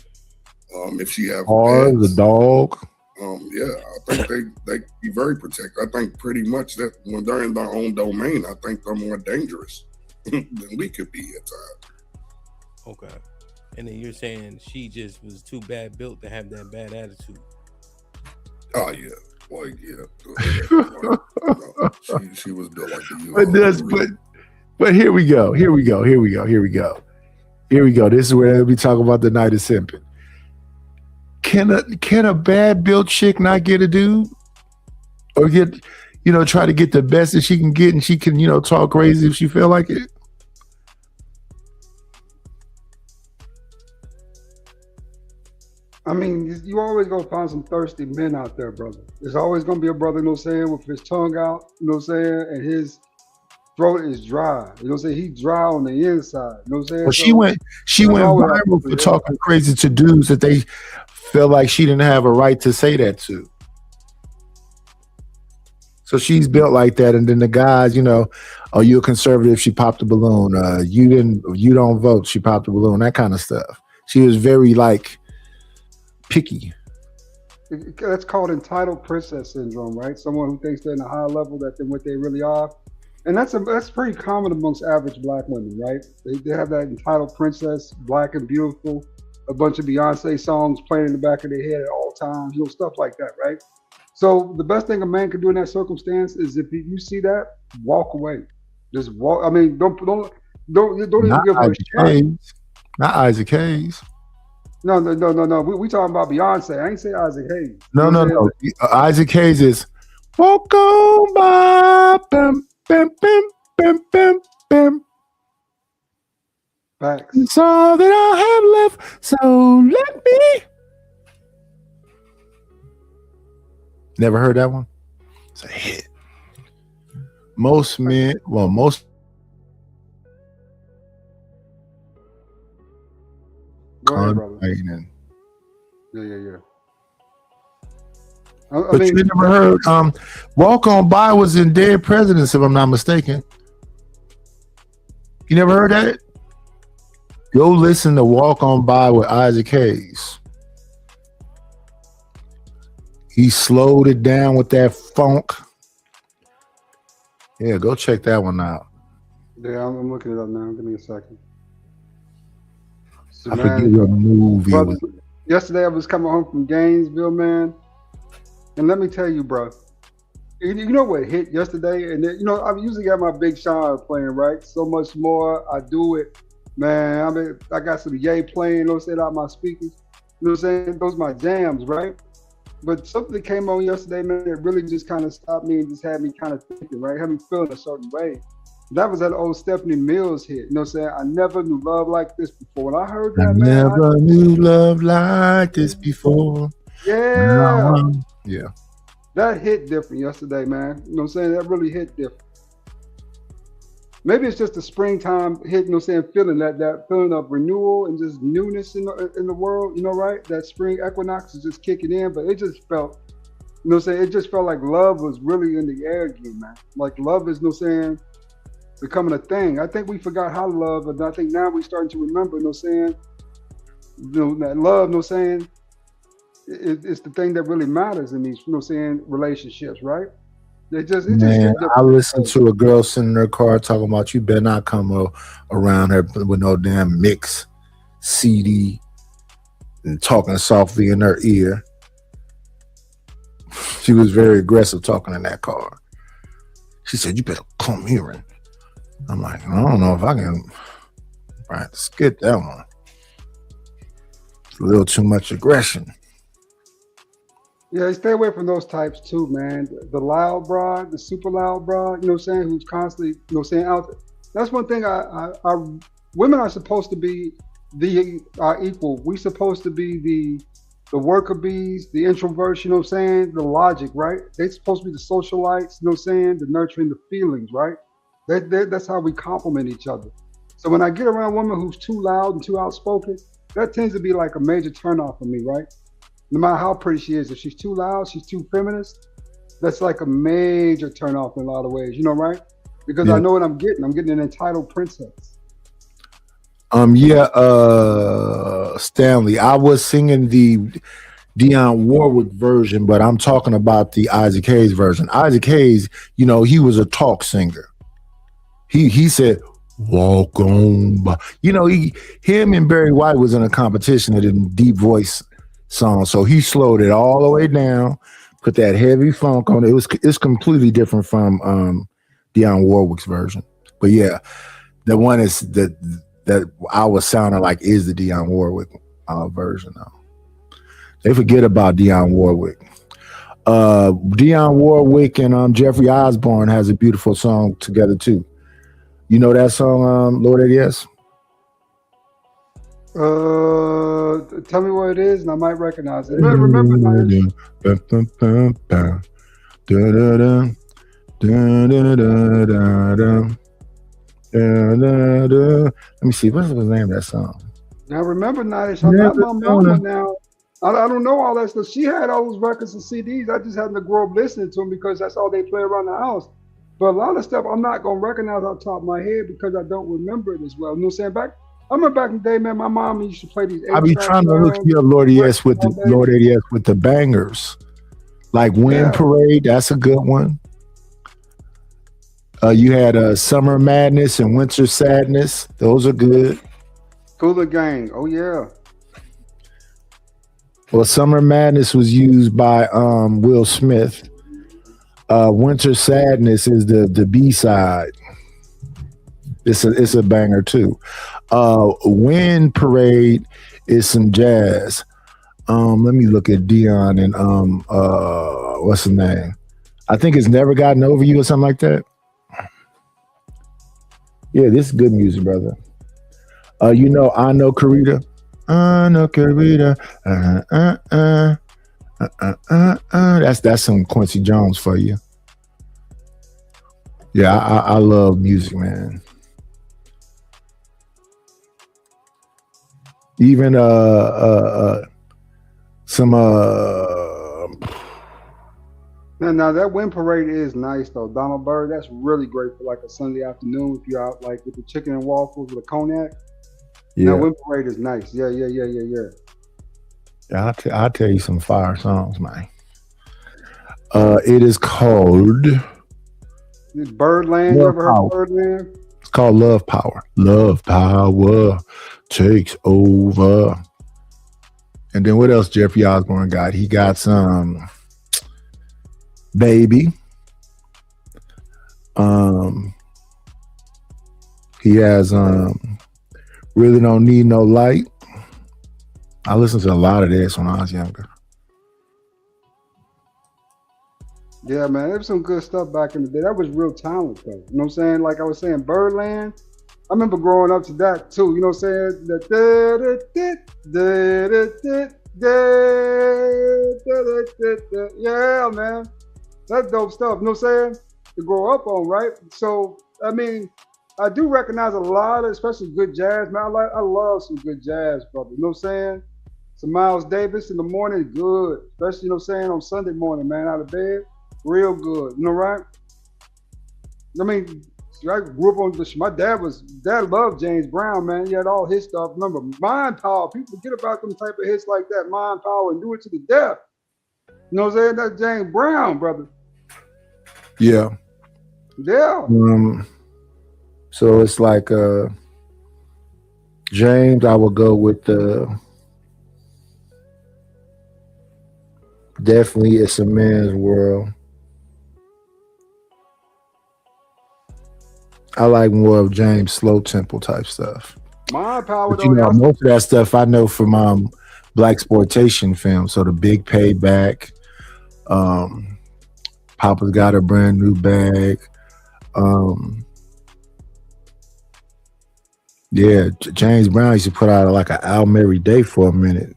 if she have
the dog.
Yeah, I think they be very protected. I think pretty much that when they're in their own domain, I think they're more dangerous than we could be at times.
Okay. And then you're saying she just was too bad built to have that bad attitude.
Oh yeah. Like she was built like the
But here we go. This is where we talk about the night of simping. Can a bad built chick not get a dude? Or try to get the best that she can get, and she can, talk crazy if she feel like it?
I mean, you always gonna find some thirsty men out there, brother. There's always gonna be a brother, with his tongue out, and his throat is dry. He dry on the inside.
Well, she went viral for talking crazy to dudes that they felt like she didn't have a right to say that to. So she's built like that, and then the guys, oh, you're a conservative, she popped a balloon. You don't vote, she popped a balloon. That kind of stuff. She was very picky.
That's called entitled princess syndrome, right? Someone who thinks they're in a higher level than what they really are. And that's pretty common amongst average black women, right? They have that entitled princess, black and beautiful, a bunch of Beyonce songs playing in the back of their head at all times, stuff like that, right? So the best thing a man can do in that circumstance is if you see that, walk away. Just walk. I mean, don't even give her a shot.
Not Isaac Hayes.
No. We talking about Beyonce. I ain't say Isaac Hayes.
No. Isaac Hayes is walk on by, bam, bam, bam, bam, bam, bam.
Facts.
It's all that I have left, so let me. Never heard that one? It's a hit. most men, well, most
Go ahead, brother.
contemplating.
Yeah.
But you never heard Walk On By was in Dead Presidents, if I'm not mistaken. You never heard that? Go listen to Walk On By with Isaac Hayes. He slowed it down with that funk. Yeah, go check that one out.
Yeah, I'm looking it up now. Give me a second. So,
I forget what movie it was.
Yesterday I was coming home from Gainesville, man. And let me tell you, bro. You know what hit yesterday? And then, I usually got my Big Sean playing, right? So Much More. I Do It. Man, I got some Ye playing, out my speakers. You know what I'm saying? Those are my jams, right? But something came on yesterday, man, that really just kind of stopped me and just had me kind of thinking, right? Had me feeling a certain way. That was that old Stephanie Mills hit. You know what I'm saying? I never knew love like this before. When I heard that,
Never knew love like this before.
Yeah.
Yeah.
That hit different yesterday, man. You know what I'm saying? That really hit different. Maybe it's just the springtime hit, you know what I'm saying, feeling that feeling of renewal and just newness in the world, right? That spring equinox is just kicking in, but it just felt, you know what I'm saying, it just felt like love was really in the air again, man. Like love is, you know what I'm saying, becoming a thing. I think we forgot how to love, and I think now we're starting to remember, you know what I'm saying, that love, you know what I'm saying, it's the thing that really matters in these, you know what I'm saying, relationships, right?
Man, I listened to a girl sitting in her car talking about you better not come around her with no damn mix CD and talking softly in her ear. She was very aggressive talking in that car. She said, "You better come here." And I'm like, I don't know if I can. Right, skip that one. It's a little too much aggression.
Yeah, stay away from those types too, man. The loud broad, the super loud broad, you know what I'm saying, who's constantly, you know what I'm saying, out there. That's one thing women are supposed to be our equal. We supposed to be the worker bees, the introverts, you know what I'm saying, the logic, right? They supposed to be the socialites, you know what I'm saying, the nurturing the feelings, right? That's how we complement each other. So when I get around a woman who's too loud and too outspoken, that tends to be like a major turnoff for me, right? No matter how pretty she is, if she's too loud, she's too feminist, that's like a major turnoff in a lot of ways, right? Because I know what I'm getting. I'm getting an entitled princess.
Stanley, I was singing the Dionne Warwick version, but I'm talking about the Isaac Hayes version. Isaac Hayes, he was a talk singer. He said, "Walk on by." Him and Barry White was in a competition at a deep voice song, so he slowed it all the way down, put that heavy funk on it. It's completely different from Dionne Warwick's version. But yeah, the one is that I was sounding like is the Dionne Warwick version though. They forget about Dionne Warwick. Dionne Warwick and Jeffrey Osborne has a beautiful song together too. You know that song, Lord ADS?
Tell me what it is, and I might recognize it. Remember,
let me see. What's the name of that song?
Now remember, Nice, I'm not my mama now. I don't know all that stuff. She had all those records and CDs. I just happened to grow up listening to them because that's all they play around the house. But a lot of stuff I'm not gonna recognize off the top of my head because I don't remember it as well. You know what I'm saying? I remember back in the day, man, my mom used to play these.
I be trying to look you up, Lord ADS with the bangers, like Wind Parade. That's a good one. You had Summer Madness and Winter Sadness. Those are good.
Cooler Gang. Oh yeah.
Well, Summer Madness was used by Will Smith. Winter Sadness is the B-side. It's a banger too. Wind Parade is some jazz. Let me look at Dion and what's the name? I think it's Never Gotten Over You or something like that. Yeah, this is good music, brother. I Know Karita. I know Karita. That's some Quincy Jones for you. Yeah, I love music, man. Even some
Now that wind parade is nice though. Donald Byrd, that's really great for like a Sunday afternoon if you're out like with the chicken and waffles with a cognac. Now
yeah.
wind parade is nice. Yeah.
I'll tell you some fire songs, man. It is called
This Birdland, you
Love
ever heard of
Power.
Birdland?
It's called Love Power. Love Power takes over. And then what else Jeffrey Osborne got? He got some Baby. He has Really Don't Need No Light. I listened to a lot of this when I was younger.
Yeah, man, there was some good stuff back in the day. That was real talent though. You know what I'm saying? Like I was saying, Birdland. I remember growing up to that too. You know what I'm saying? Yeah, man. That's dope stuff. You know what I'm saying? To grow up on, right? So, I mean, I do recognize a lot of, especially good jazz, man. I love some good jazz, brother. You know what I'm saying? Some Miles Davis in the morning, good. Especially, you know what I'm saying, on Sunday morning, man, out of bed, real good. You know, right? I mean, I grew up on my dad loved James Brown, man. He had all his stuff. Remember, Mind Power. People forget about them type of hits like that, Mind Power, and Do It to the Death. You know what I'm saying? That's James Brown, brother.
Yeah.
Yeah.
So it's like James, I will go with definitely It's a Man's World. I like more of James slow tempo type stuff.
Mind Power,
But
though.
you know, most of that stuff I know from black exploitation films. So The Big Payback, Papa's Got a Brand New Bag. Yeah, James Brown used to put out like an album every day for a minute.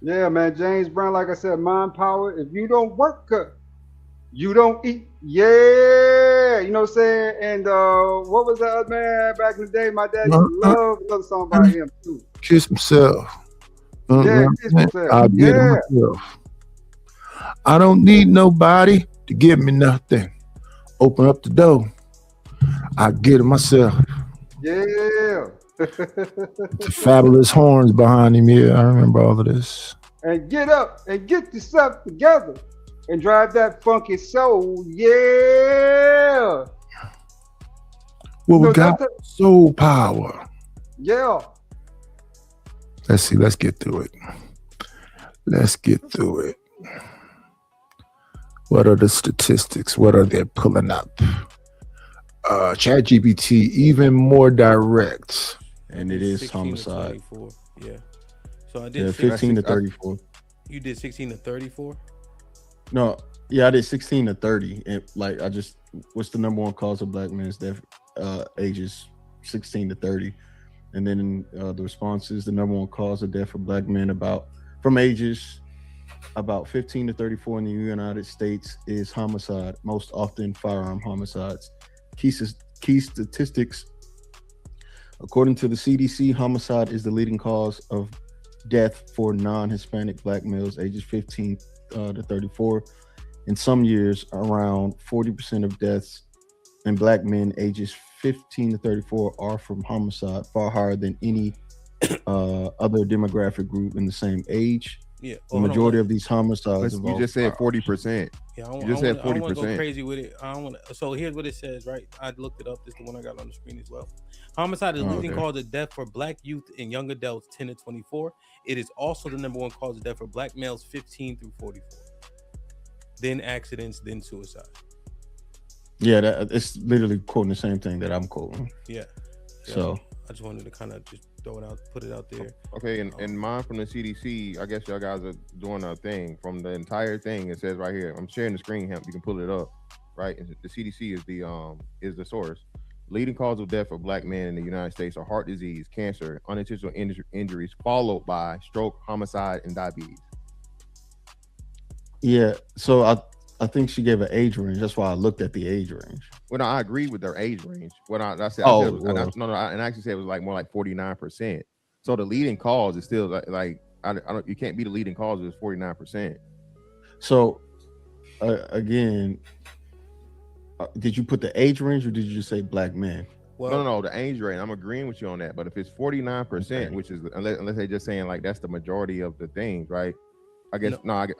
Yeah, man. James Brown, like I said, Mind Power. If you don't work, you don't eat. Yeah. You know what I'm saying? And what was the other man back in the day? My dad used to love another song by him too.
Kiss Himself.
Yeah, Kiss Himself.
I'll get it myself. I don't need nobody to give me nothing. Open up the door. I get it myself.
Yeah.
The fabulous horns behind him. Yeah, I remember all of this.
And get up and get yourself together and drive that funky soul. Yeah.
Well, we got soul power.
Yeah.
Let's see. Let's get through it. What are the statistics? What are they pulling up? ChatGPT even more direct.
And it is homicide.
Yeah. So I did
15 to 34.
You did 16 to 34?
No, yeah, I did 16 to 30. And what's the number one cause of black men's death? Ages 16 to 30. And then the response is the number one cause of death for black men from ages about 15 to 34 in the United States is homicide, most often firearm homicides. Key statistics. According to the CDC, homicide is the leading cause of death for non-Hispanic black males ages 15 to 34. In some years, around 40% of deaths in black men ages 15 to 34 are from homicide, far higher than any other demographic group in the same age.
Yeah,
the majority of these homicides.
You just said 40%.
Yeah,
you just said 40%.
I don't want to go crazy with it. I don't want to. So here's what it says, right? I looked it up. This is the one I got on the screen as well. Homicide is the leading cause of death for black youth and young adults 10 to 24. It is also the number one cause of death for black males 15 through 44. Then accidents, then suicide.
Yeah, it's literally quoting the same thing that I'm quoting.
Yeah.
So
I just wanted to kind of just throw it out, put it out there.
Okay, and mine from the CDC, I guess y'all guys are doing a thing from the entire thing. It says right here, I'm sharing the screen, Hemp. You can pull it up, right? And the CDC is the source. Leading cause of death for black men in the United States are heart disease, cancer, unintentional injuries, followed by stroke, homicide, and diabetes.
Yeah, so I think she gave an age range. That's why I looked at the age range.
Well, no, I agree with their age range. What I said,
Oh,
I said it was,
well.
and I actually said it was like more like 49%. So the leading cause is still like I don't, you can't be the leading cause if it's 49%.
So again, did you put the age range or did you just say black men?
Well, no, the age range. I'm agreeing with you on that. But if it's 49%, which is unless they're just saying like that's the majority of the things, right? I guess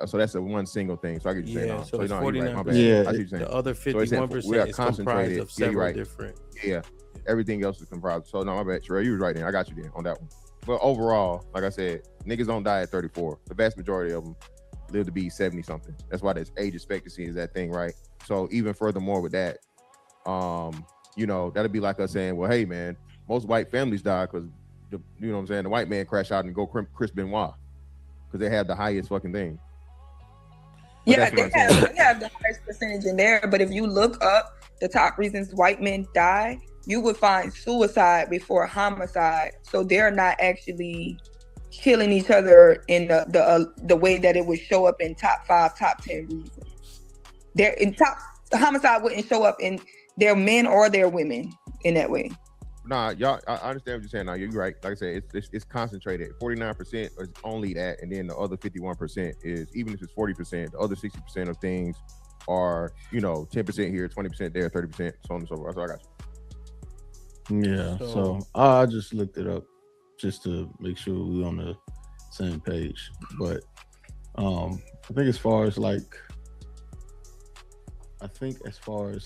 so that's a one single thing. So I get you saying
so it's 49%.
My bad.
Yeah,
I see you saying.
the other
So it's
51%
we are
is
concentrated.
comprised of several
right.
different.
Yeah, everything else is comprised. So no, my bad, Sherelle, you was right then. I got you then on that one. But overall, like I said, niggas don't die at 34. The vast majority of them live to be 70 something. That's why this age expectancy is that thing, right? So even furthermore with that, you know, that'd be like us saying, well, hey man, most white families die because you know what I'm saying, the white man crash out and go Chris Benoit because they have the highest fucking thing. But
yeah, they have the highest percentage in there. But if you look up the top reasons white men die, you would find suicide before homicide. So they're not actually killing each other in the way that it would show up in top 5, top 10 reasons. They're in the homicide wouldn't show up in their men or their women in that way.
Nah, y'all, I understand what you're saying. Now you're right. Like I said, it's concentrated. 49% is only that, and then the other 51% is, even if it's 40%, the other 60% of things are, you know, 10% here, 20% there, 30%, so on and so forth. So I got you.
Yeah. So I just looked it up just to make sure we're on the same page. But I think as far as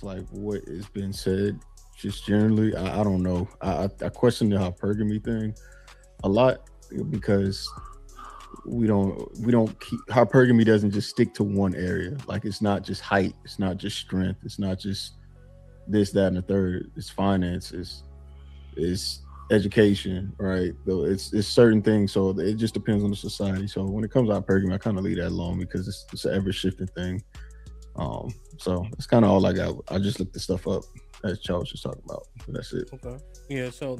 like what has been said, just generally, I don't know. I question the hypergamy thing a lot because we don't keep hypergamy doesn't just stick to one area. Like it's not just height, it's not just strength, it's not just this, that, and the third. It's finances, it's education, right? Though it's certain things. So it just depends on the society. So when it comes to hypergamy, I kind of leave that alone because it's an ever shifting thing. So that's kind of all I got. I just looked the stuff up as Charles was just talking about. But that's it.
Okay. Yeah. So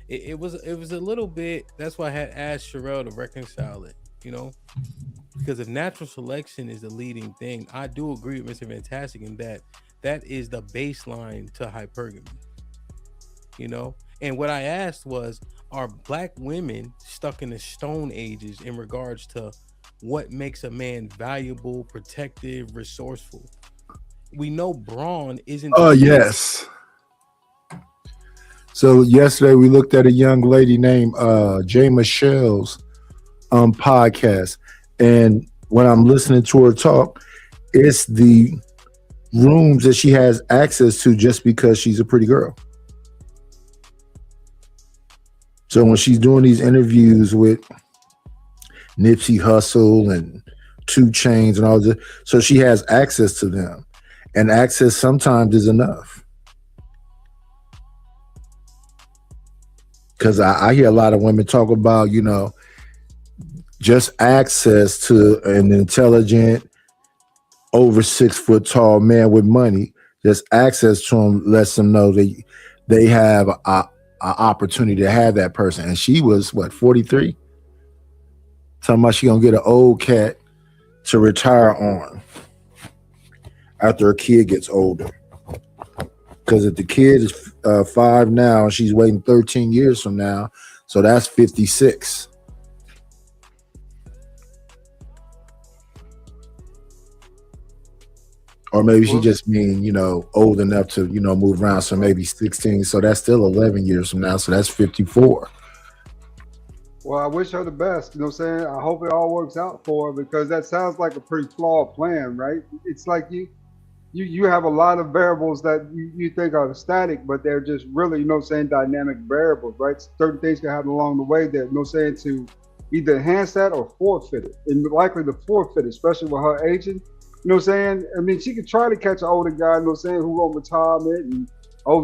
it was a little bit. That's why I had asked Sherelle to reconcile it. You know, because if natural selection is the leading thing, I do agree with Mr. Fantastic in that is the baseline to hypergamy. You know, and what I asked was, are black women stuck in the Stone Ages in regards to what makes a man valuable, protective, resourceful? We know brawn isn't.
Oh, yes. So yesterday we looked at a young lady named Jay Michelle's podcast, and when I'm listening to her talk, it's the rooms that she has access to just because she's a pretty girl. So when she's doing these interviews with Nipsey Hussle and 2 Chainz and all this, so she has access to them, and access sometimes is enough. Because I hear a lot of women talk about, you know, just access to an intelligent, over 6 foot tall man with money. Just access to him lets them know they have a opportunity to have that person. And she was what, 43? Talking about she gonna get an old cat to retire on after her kid gets older. Because if the kid is 5 now, she's waiting 13 years from now, so that's 56. Or maybe she just mean, you know, old enough to, you know, move around, so maybe 16, so that's still 11 years from now, so that's 54.
Well, I wish her the best. You know what I'm saying? I hope it all works out for her, because that sounds like a pretty flawed plan, right? It's like you have a lot of variables that you think are static, but they're just really, you know what I'm saying, dynamic variables, right? Certain things can happen along the way that, you know what I'm saying, to either enhance that or forfeit it. And likely to forfeit it, especially with her aging. You know what I'm saying? I mean, she could try to catch an older guy, you know what I'm saying, who on retirement and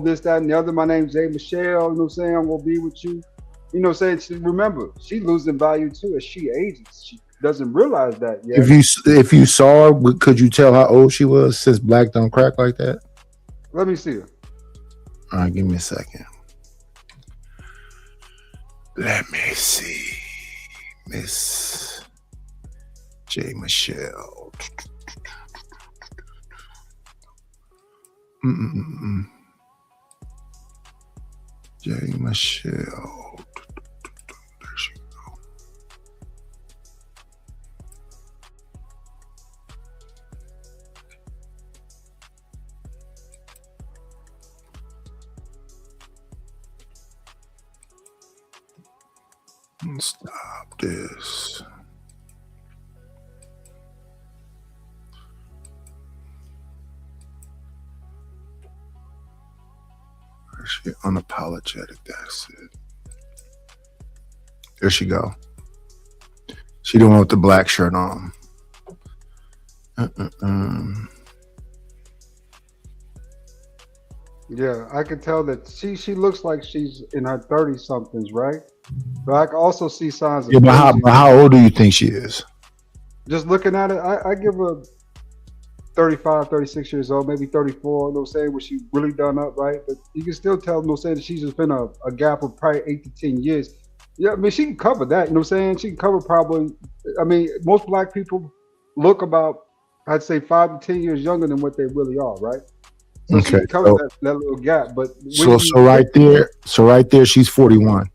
this, that, and the other. My name's Jay Michelle, you know what I'm saying? I'm going to be with you. You know what I'm saying? Remember, she's losing value too as she ages. She doesn't realize that yet.
If you saw her, could you tell how old she was, since black don't crack like that?
Let me see her.
All right, give me a second. Let me see. Miss J. Michelle. J. Michelle. There she go. Stop this. She unapologetic. That's it. There she go. She the one with the black shirt on.
Yeah, I can tell that she looks like she's in her 30 somethings, right? But I can also see signs of
Yeah,
aging.
but how old do you think she is?
Just looking at it, I give her 35, 36 years old, maybe 34, you know what I'm saying, where she really done up, right? But you can still tell, you know what I'm saying, that she's just been a gap of probably 8 to 10 years. Yeah, I mean, she can cover that, you know what I'm saying? She can cover probably, I mean, most black people look about, I'd say 5 to 10 years younger than what they really are, right? So she
Okay,
can cover that little gap. But when
so right there, she's 41.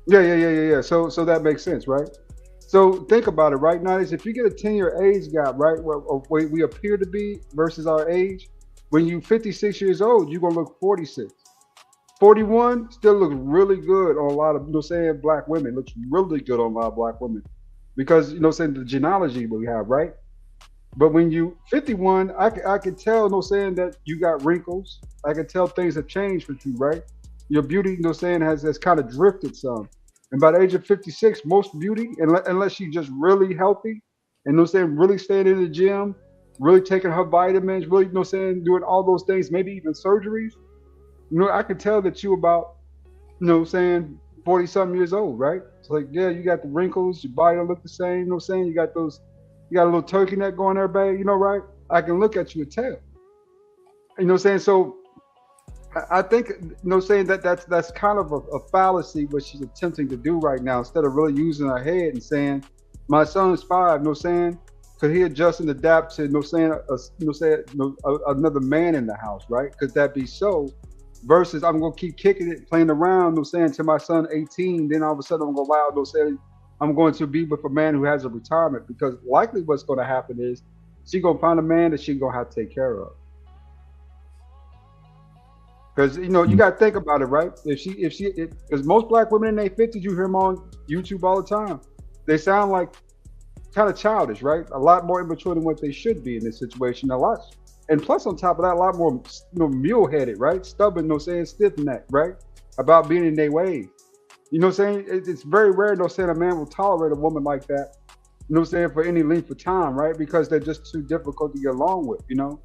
Yeah. So that makes sense, right? So think about it, right? Now, if you get a 10-year age gap, right, where we appear to be versus our age, when you 56 years old, you're gonna look 46. 41 still looks really good on a lot of, you know, saying black women. Looks really good on a lot of black women because, you know, saying the genealogy that we have, right? But when you 51, I can tell, no saying that you got wrinkles. I can tell things have changed with you, right? Your beauty, no saying has kind of drifted some. And by the age of 56, most beauty, unless she's just really healthy and no saying really staying in the gym, really taking her vitamins, really no saying doing all those things, maybe even surgeries. You know, I can tell that you about, you know, saying 40 something years old, right? It's like, yeah, you got the wrinkles, your body don't look the same, you know what I'm saying? You got a little turkey neck going there, babe, you know, right? I can look at you and tell. You know what I'm saying? So I think, you know, saying that's kind of a fallacy what she's attempting to do right now, instead of really using her head and saying, my son's 5, you know what I'm saying? Could he adjust and adapt to, you know, saying, another man in the house, right? Could that be so? Versus I'm gonna keep kicking it, playing around, you know, saying to my son 18, then all of a sudden I'm gonna allow, you know, saying I'm going to be with a man who has a retirement, because likely what's gonna happen is she gonna find a man that she gonna have to take care of. Because you know you got to think about it, right? Because most black women in their 50s, you hear them on YouTube all the time. They sound like kind of childish, right? A lot more immature than what they should be in this situation. A lot, and plus on top of that, a lot more, you know, mule-headed, right? Stubborn, no saying, stiff-necked, right? About being in their ways. You know what I'm saying? It's very rare, no saying, a man will tolerate a woman like that. You know what I'm saying, for any length of time, right? Because they're just too difficult to get along with, you know.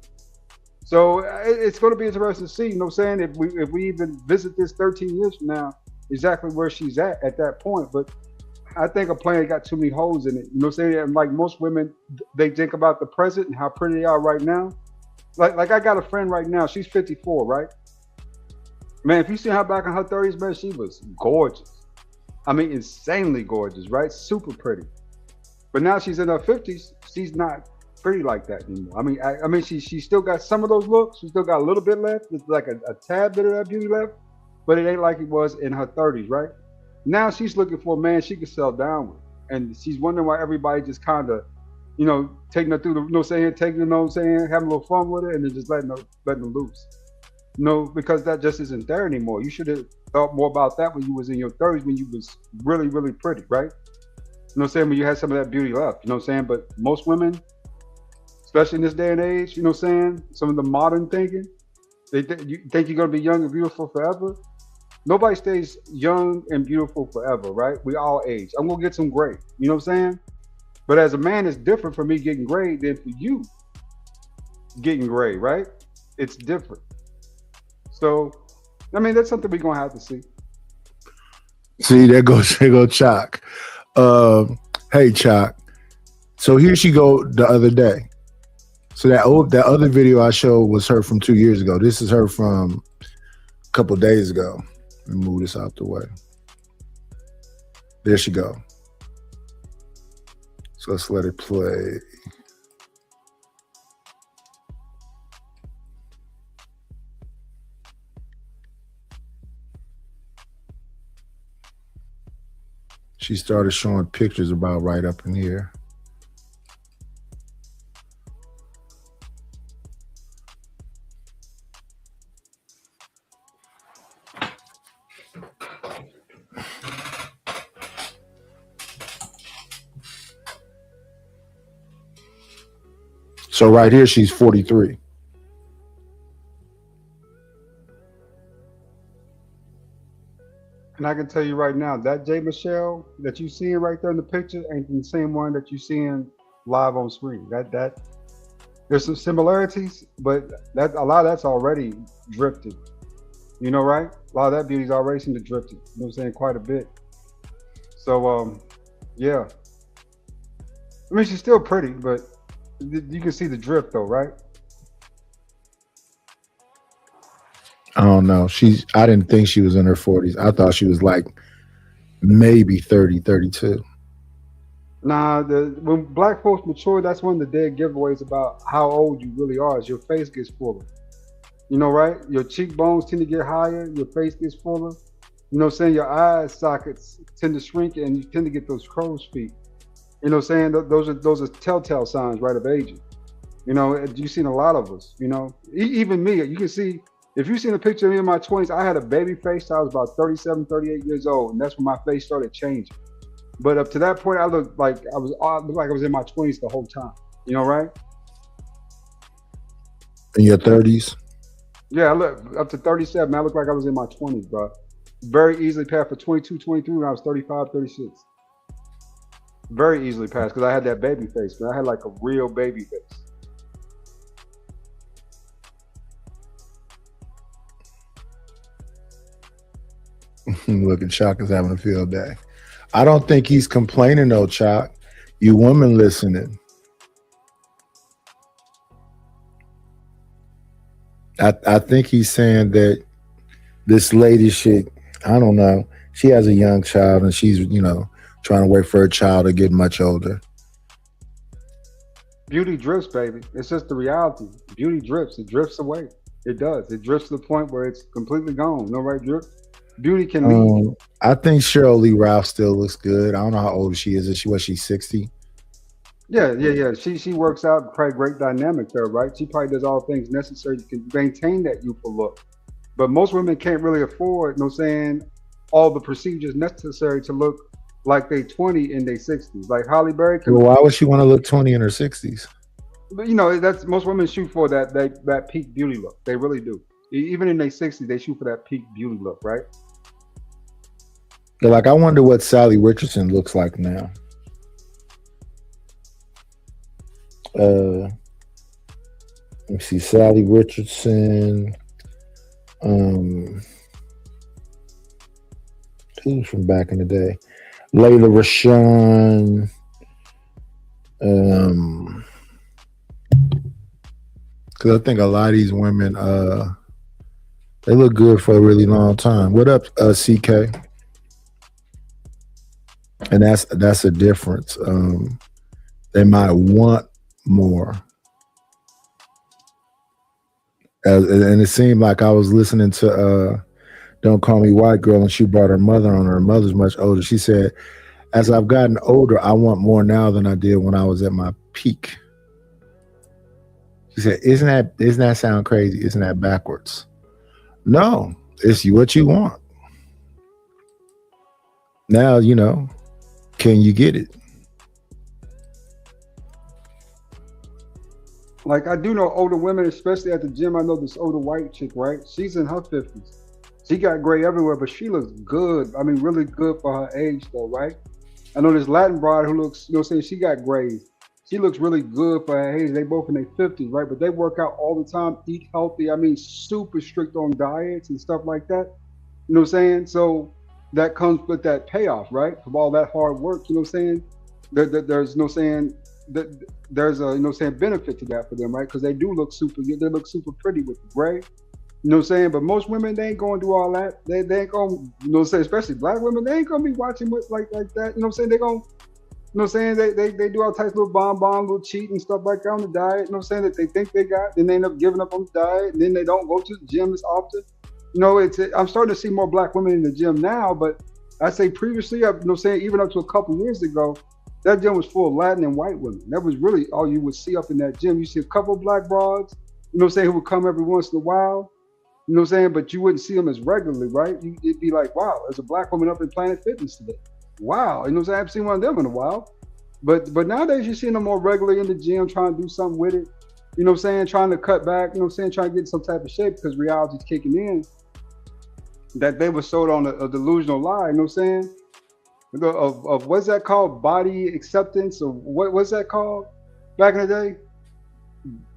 So it's going to be interesting to see, you know what I'm saying, if we even visit this 13 years from now, exactly where she's at that point. But I think a plan got too many holes in it. You know what I'm saying? And like most women, they think about the present and how pretty they are right now. Like I got a friend right now, she's 54, right? Man, if you see her back in her 30s, man, she was gorgeous. I mean, insanely gorgeous, right? Super pretty. But now she's in her 50s, she's not pretty like that anymore. I mean, she still got some of those looks. She still got a little bit left. It's like a tad bit of that beauty left, but it ain't like it was in her 30s, right? Now she's looking for a man she can settle down with, and she's wondering why everybody just kind of, you know, taking her through the, you know, saying, taking her, you know, saying, having a little fun with her, and then just letting her loose. You know, because that just isn't there anymore. You should have thought more about that when you was in your 30s, when you was really, really pretty, right? You know what I'm saying? When you had some of that beauty left, you know what I'm saying? But most women, especially in this day and age, you know what I'm saying? Some of the modern thinking, you think you're going to be young and beautiful forever. Nobody stays young and beautiful forever, right? We all age. I'm going to get some gray, you know what I'm saying? But as a man, it's different for me getting gray than for you getting gray, right? It's different. So, I mean, that's something we're going to have to see.
See, there goes Chalk. Hey, Chalk. So here she go the other day. So that other video I showed was her from 2 years ago. This is her from a couple of days ago. Let me move this out the way. There she go. So let's let it play. She started showing pictures about right up in here. So right here, she's 43.
And I can tell you right now, that J. Michelle that you seeing right there in the picture ain't the same one that you seeing live on screen. That there's some similarities, but that a lot of that's already drifted. You know, right? A lot of that beauty's already seemed to drifted. You know what I'm saying? Quite a bit. So yeah. I mean, she's still pretty, but you can see the drift though, right?
I don't know. I didn't think she was in her 40s. I thought she was like maybe 30, 32.
Nah, when black folks mature, that's one of the dead giveaways about how old you really are. Is your face gets fuller. You know, right? Your cheekbones tend to get higher. Your face gets fuller. You know what I'm saying? Your eye sockets tend to shrink, and you tend to get those crow's feet. You know what I'm saying? Those are telltale signs, right, of aging. You know, you've seen a lot of us. You know, even me. You can see if you've seen a picture of me in my 20s. I had a baby face till I was about 37, 38 years old, and that's when my face started changing. But up to that point, I looked like I was in my 20s the whole time. You know, right?
In your 30s?
Yeah, I look up to 37. I look like I was in my 20s, bro. Very easily passed for 22, 23 when I was 35, 36. Very easily passed because I had that baby face, man. I had like a real baby face.
Look at Chuck is having a field day. I don't think he's complaining though, Chuck. You women listening. I think he's saying that this lady should, I don't know, she has a young child and she's, trying to wait for her child to get much older.
Beauty drifts, baby. It's just the reality. Beauty drifts. It drifts away. It does. It drifts to the point where it's completely gone. No right drift. Beauty can leave.
I think Cheryl Lee Ralph still looks good. I don't know how old she is. She's 60?
Yeah. She works out, probably great dynamic there, right? She probably does all things necessary to maintain that youthful look. But most women can't really afford, all the procedures necessary to look like they 20 in their 60s. Like Halle Berry.
Well, why would she want to look 20 in her 60s?
But that's most women shoot for that peak beauty look. They really do. Even in their 60s, they shoot for that peak beauty look, right?
Like, I wonder what Sally Richardson looks like now. Let me see, Sally Richardson. Who's from back in the day? Layla Rashawn. Because I think a lot of these women, they look good for a really long time. What up, CK? And that's a difference. They might want more. And it seemed like I was listening to Don't Call Me White Girl, and she brought her mother on. Her mother's much older. She said, as I've gotten older, I want more now than I did when I was at my peak. She said, isn't that sound crazy? Isn't that backwards? No, it's what you want. Now, can you get it?
Like, I do know older women, especially at the gym. I know this older white chick, right? She's in her 50s. She got gray everywhere, but she looks good. I mean, really good for her age, though, right? I know this Latin bride who looks, she got grays. She looks really good for her age. They both in their 50s, right? But they work out all the time, eat healthy. I mean, super strict on diets and stuff like that. You know what I'm saying? So that comes with that payoff, right? From all that hard work, you know what I'm saying? There's there's a benefit to that for them, right? Because they do look they look super pretty with the gray. You know what I'm saying? But most women, they ain't going to do all that. They ain't going, especially black women, they ain't going to be watching like that. You know what I'm saying? They going, they do all types of little bonbon, little cheat and stuff like that on the diet. You know what I'm saying? That they think they got, then they end up giving up on the diet, and then they don't go to the gym as often. I'm starting to see more black women in the gym now, but I say previously, saying even up to a couple years ago, that gym was full of Latin and white women. That was really all you would see up in that gym. You see a couple of black broads, who would come every once in a while, but you wouldn't see them as regularly, right? It'd be like, wow, there's a black woman up in Planet Fitness today. Wow, I haven't seen one of them in a while. But nowadays you're seeing them more regularly in the gym trying to do something with it. Trying to cut back, trying to get some type of shape because reality's kicking in. That they were sold on a delusional lie, of what's that called? Body acceptance, or what's that called back in the day?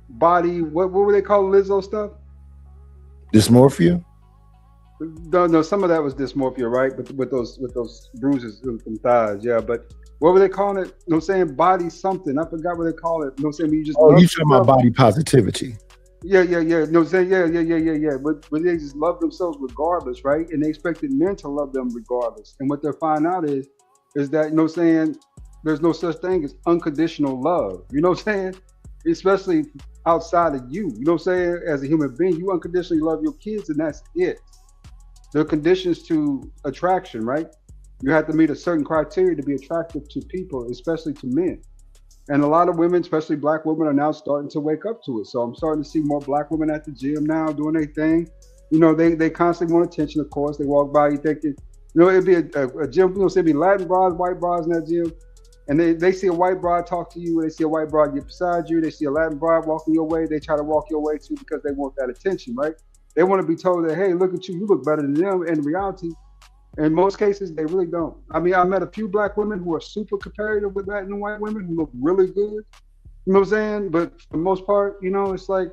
Body, what were they called Lizzo stuff?
Dysmorphia?
No, some of that was dysmorphia, right? But with those bruises from thighs, yeah. But what were they calling it? Body something. I forgot what they call it. When you just
you talking about body positivity?
Yeah. Yeah. But they just love themselves regardless, right? And they expected men to love them regardless. And what they're finding out is that there's no such thing as unconditional love. Especially outside of you. As a human being, you unconditionally love your kids, and that's it. There are conditions to attraction, right? You have to meet a certain criteria to be attractive to people, especially to men. And a lot of women, especially black women, are now starting to wake up to it. So I'm starting to see more black women at the gym now doing their thing. They constantly want attention, of course. They walk by, you thinking, it'd be a gym, it'd be Latin broads, white broads in that gym. And they see a white broad talk to you, they see a white broad get beside you, they see a Latin broad walking your way, they try to walk your way too because they want that attention, right? They want to be told that, hey, look at you look better than them. In reality, in most cases, they really don't. I mean, I met a few black women who are super competitive with Latin and white women who look really good. You know what I'm saying? But for the most part, it's like,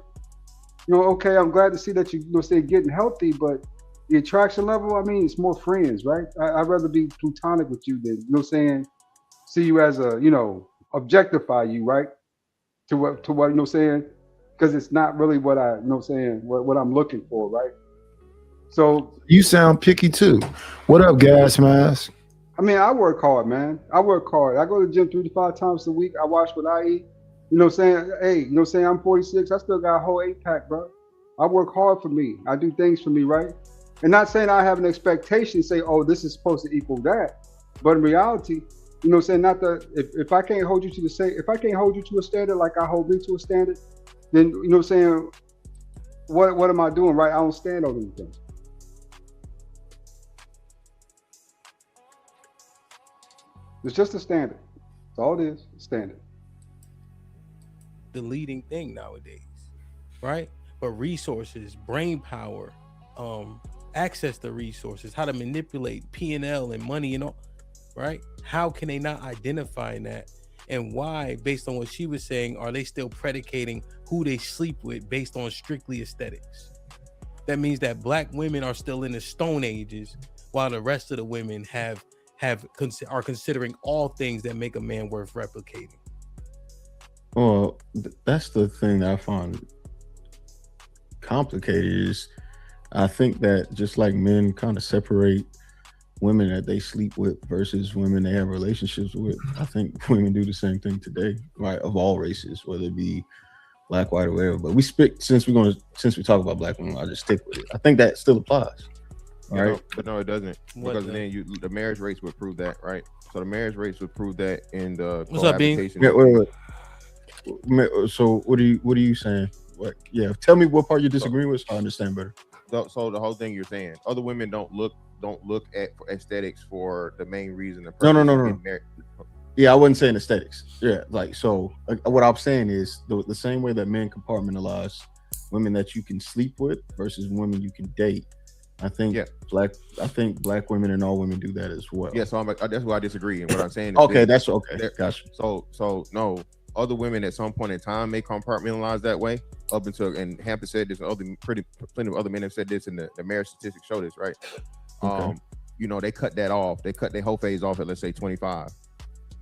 okay, I'm glad to see that you're getting healthy, but the attraction level, I mean, it's more friends, right? I'd rather be plutonic with you than, see you as a, objectify you, right? To what, because it's not really what what I'm looking for, right? So
you sound picky too. What up, gas mask?
I mean, I work hard, man. I work hard. I go to the gym 3 to 5 times a week. I watch what I eat. Hey, I'm 46. I still got a whole 8-pack, bro. I work hard for me. I do things for me, right? And not saying I have an expectation, say, oh, this is supposed to equal that. But in reality, not that if I can't hold you to if I can't hold you to a standard like I hold me to a standard, then what am I doing, right? I don't stand on anything. It's just a standard. That's all it is, a standard.
The leading thing nowadays, right? But resources, brain power, access to resources, how to manipulate P&L and money and all, right? How can they not identify that? And why, based on what she was saying, are they still predicating who they sleep with based on strictly aesthetics? That means that black women are still in the Stone Ages, while the rest of the women are considering all things that make a man worth replicating.
Well, that's the thing that I find complicated is I think that just like men kind of separate women that they sleep with versus women they have relationships with, I think women do the same thing today, right? Of all races, whether it be black, white, or whatever. But since we talk about black women, I'll just stick with it. I think that still applies. Right,
but no, it doesn't. Because then the marriage rates would prove that, right? So the marriage rates would prove that in the cohabitation.
Yeah, wait. So what are you saying? What? Yeah, tell me what part you disagree with, so I understand better.
So the whole thing you're saying, other women don't look at aesthetics for the main reason.
No. Yeah, I wasn't saying aesthetics. Yeah, like so. What I'm saying is the same way that men compartmentalize women that you can sleep with versus women you can date. I think black women and all women do that as well.
Yeah, so that's why I disagree. And what I'm saying is
okay, that's okay. Gotcha.
So no, other women at some point in time may compartmentalize that way up until, and Hampton said this, and plenty of other men have said this, and the marriage statistics show this, right? Okay. They cut that off. They cut their whole phase off at, let's say, 25.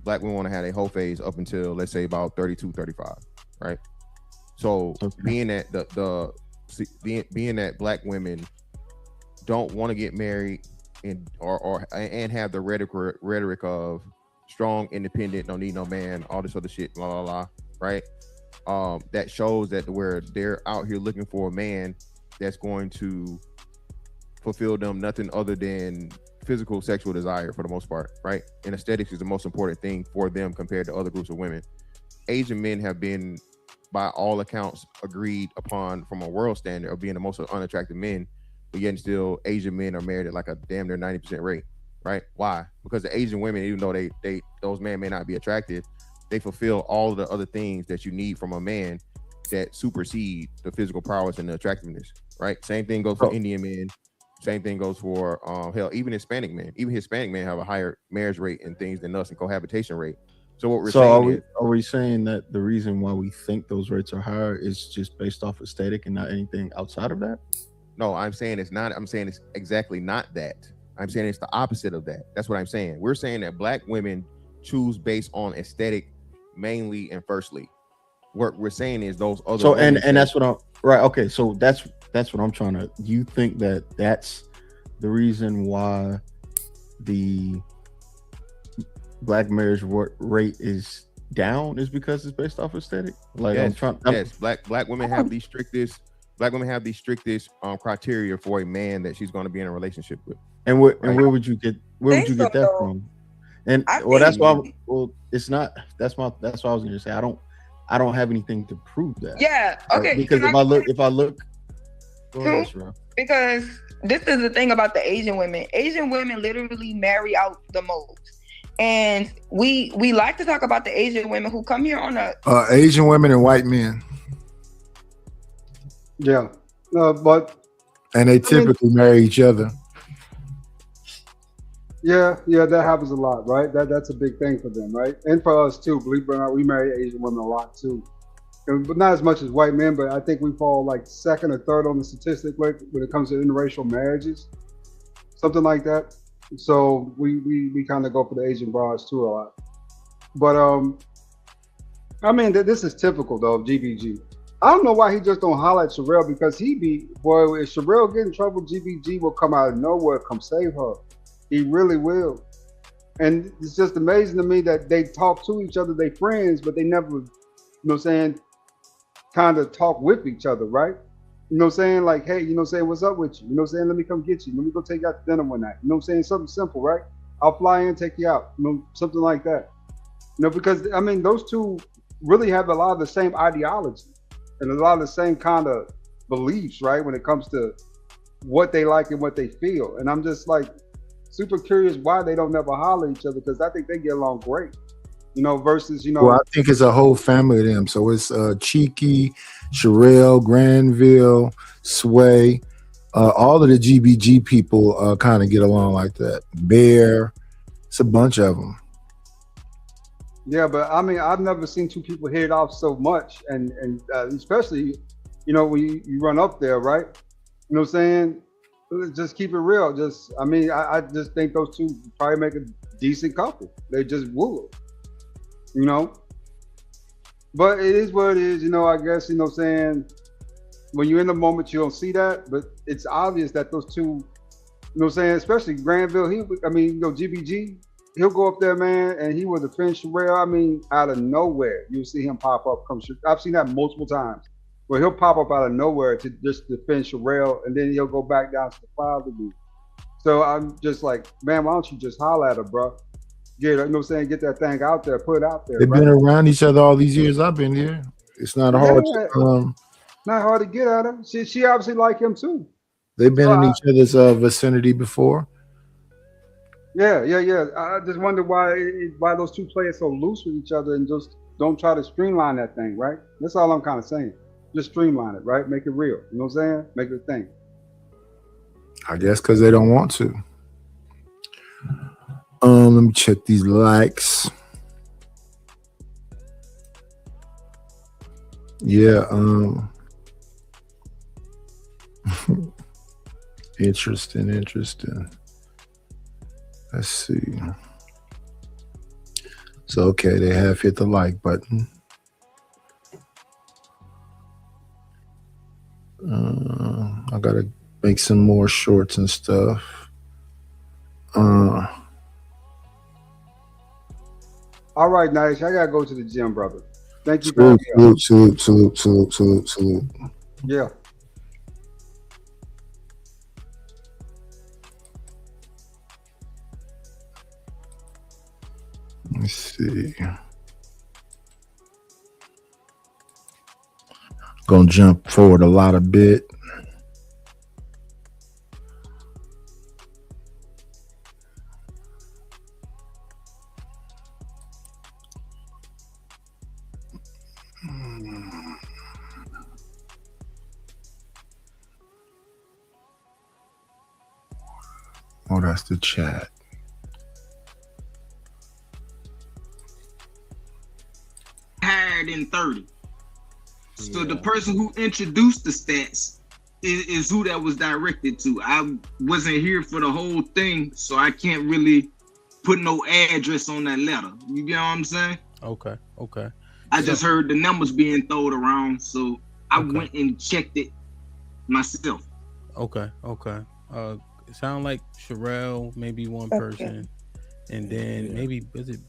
Black women want to have their whole phase up until, let's say, about 32, 35, right? So being that being that black women don't want to get married and have the rhetoric of strong, independent, don't need no man, all this other shit, blah blah blah, right? That shows that where they're out here looking for a man that's going to fulfill them nothing other than physical sexual desire for the most part, right? And aesthetics is the most important thing for them compared to other groups of women. Asian men have been, by all accounts, agreed upon from a world standard of being the most unattractive men, but yet still Asian men are married at like a damn near 90% rate, right? Why? Because the Asian women, even though they those men may not be attractive, they fulfill all of the other things that you need from a man that supersede the physical prowess and the attractiveness, right? Same thing goes for Indian men. Same thing goes for hell, even Hispanic men. Even Hispanic men have a higher marriage rate and things than us and cohabitation rate. So what we're saying
are we saying that the reason why we think those rates are higher is just based off aesthetic and not anything outside of that?
No, I'm saying it's not. I'm saying it's exactly not that. I'm saying it's the opposite of that. That's what I'm saying. We're saying that black women choose based on aesthetic mainly and firstly. What we're saying is those other.
So and that's what I'm right. Okay, so that's what I'm trying to. You think that that's the reason why the black marriage rate is down is because it's based off aesthetic? Like
yes, yes, black women have the strictest. Black women have the strictest criteria for a man that she's going to be in a relationship with.
And where would you get that from? And that's why. Well, it's not. That's why I was going to say I don't have anything to prove that.
Yeah. Okay.
Because if I look.
Because this is the thing about the Asian women. Asian women literally marry out the most. And we like to talk about the Asian women who come here on a
Asian women and white men.
Yeah. But
and they typically marry each other.
Yeah, that happens a lot, right? That's a big thing for them, right? And for us too. Believe it or not, we marry Asian women a lot too. But not as much as white men, but I think we fall like second or third on the statistic when it comes to interracial marriages, something like that. So we kind of go for the Asian broads too a lot. But I mean, this is typical though of GBG. I don't know why he just don't holler at Sherelle, because if Sherelle get in trouble, GBG will come out of nowhere, come save her. He really will. And it's just amazing to me that they talk to each other, they friends, but they never, kind of talk with each other, right? Like, hey, what's up with you? Let me come get you. Let me go take you out to dinner one night. Something simple, right? I'll fly in, take you out, something like that. Because, I mean, those two really have a lot of the same ideology and a lot of the same kind of beliefs, right? When it comes to what they like and what they feel. And I'm just like super curious why they don't never holler at each other, because I think they get along great. Versus,
Well, I think it's a whole family of them. So it's Cheeky, Sherelle, Granville, Sway, all of the GBG people kind of get along like that. Bear, it's a bunch of them.
Yeah, but I mean, I've never seen two people hit it off so much, and especially, when you run up there, right? You know what I'm saying? Just keep it real. I just think those two probably make a decent couple. They just would. But it is what it is, I guess, when you're in the moment, you don't see that, but it's obvious that those two, especially Granville, GBG, he'll go up there, man, and he will defend Sherelle. I mean, out of nowhere, you'll see him pop up. I've seen that multiple times, where he'll pop up out of nowhere to just defend Sherelle, and then he'll go back down to the father dude. So I'm just like, man, why don't you just holler at her, bro? Get that thing out there, put it out there.
They've been around each other all these years I've been here. It's not hard.
Not hard to get at her. She obviously like him too.
They've been in each other's vicinity before.
Yeah. I just wonder why those two play it so loose with each other and just don't try to streamline that thing, right? That's all I'm kind of saying. Just streamline it, right? Make it real. You know what I'm saying? Make it a thing.
I guess because they don't want to. Let me check these likes. Yeah, interesting. Let's see. So okay, they have hit the like button. I gotta make some more shorts and stuff.
All right, nice. I gotta go to the gym, brother. Thank you for
Salute.
Yeah.
see. Gonna jump forward a lot a bit. Oh, that's the chat.
Higher than 30. So the person who introduced the stats is who that was directed to. I wasn't here for the whole thing, so I can't really put no address on that letter. You get what I'm saying?
Okay.
I just heard the numbers being thrown around, so I went and checked it myself.
Okay. It sound like Sherelle, maybe one person, and then maybe was it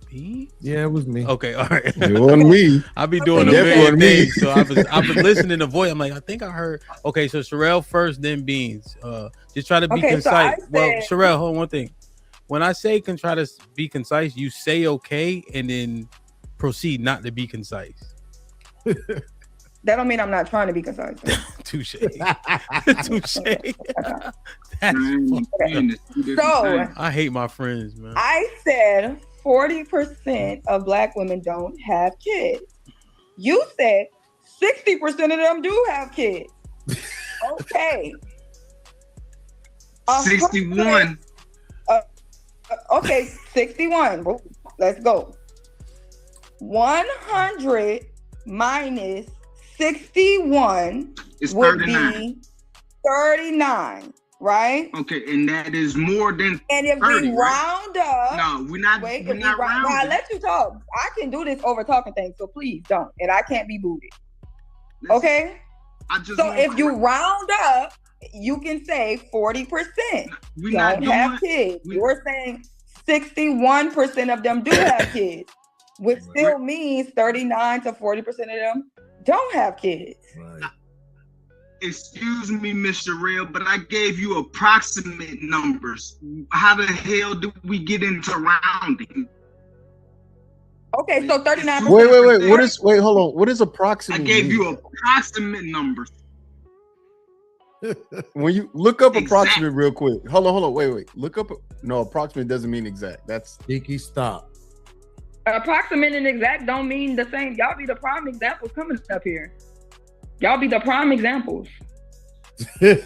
B?
Yeah, it was me.
Okay, all right.
It wasn't me.
I be doing a million things, so I was listening to voice. I'm like, I think I heard. Okay, so Sherelle first, then Beans. Just try to be concise. Well, Sherelle, hold on, one thing. When I say can try to be concise, you say okay, and then proceed not to be concise.
That don't mean I'm not trying to be concise.
Touche. Touche.
So
I hate my friends, man.
I said 40% of Black women don't have kids. You said 60% of them do have kids. Okay.
61.
Okay, 61. Let's go. 100 minus 61 would
39.
be 39, right?
Okay, and that is more than
And if
30,
we
right?
round up,
No, we're not.
wait,
We're
if we
not
round,
rounding.
I let you talk. I can do this over talking things, so please don't. And I can't be booted. Okay? So if you round up, you can say 40%
We're not
don't have
doing-
kids. You're saying 61% of them do have kids, which still means 39 to 40% of them don't have kids.
Excuse me, Mr. Rail, but I gave you approximate numbers. How the hell do we get into rounding?
Okay, so 39%.
Wait, hold on. What is approximate?
I gave you approximate numbers.
When you look up approximate real quick. Hold on. Wait. Look up. No, approximate doesn't mean exact. That's
Dicky. Stop.
Approximate and exact don't mean the same. Y'all be the prime examples coming up here. Y'all be the prime examples. You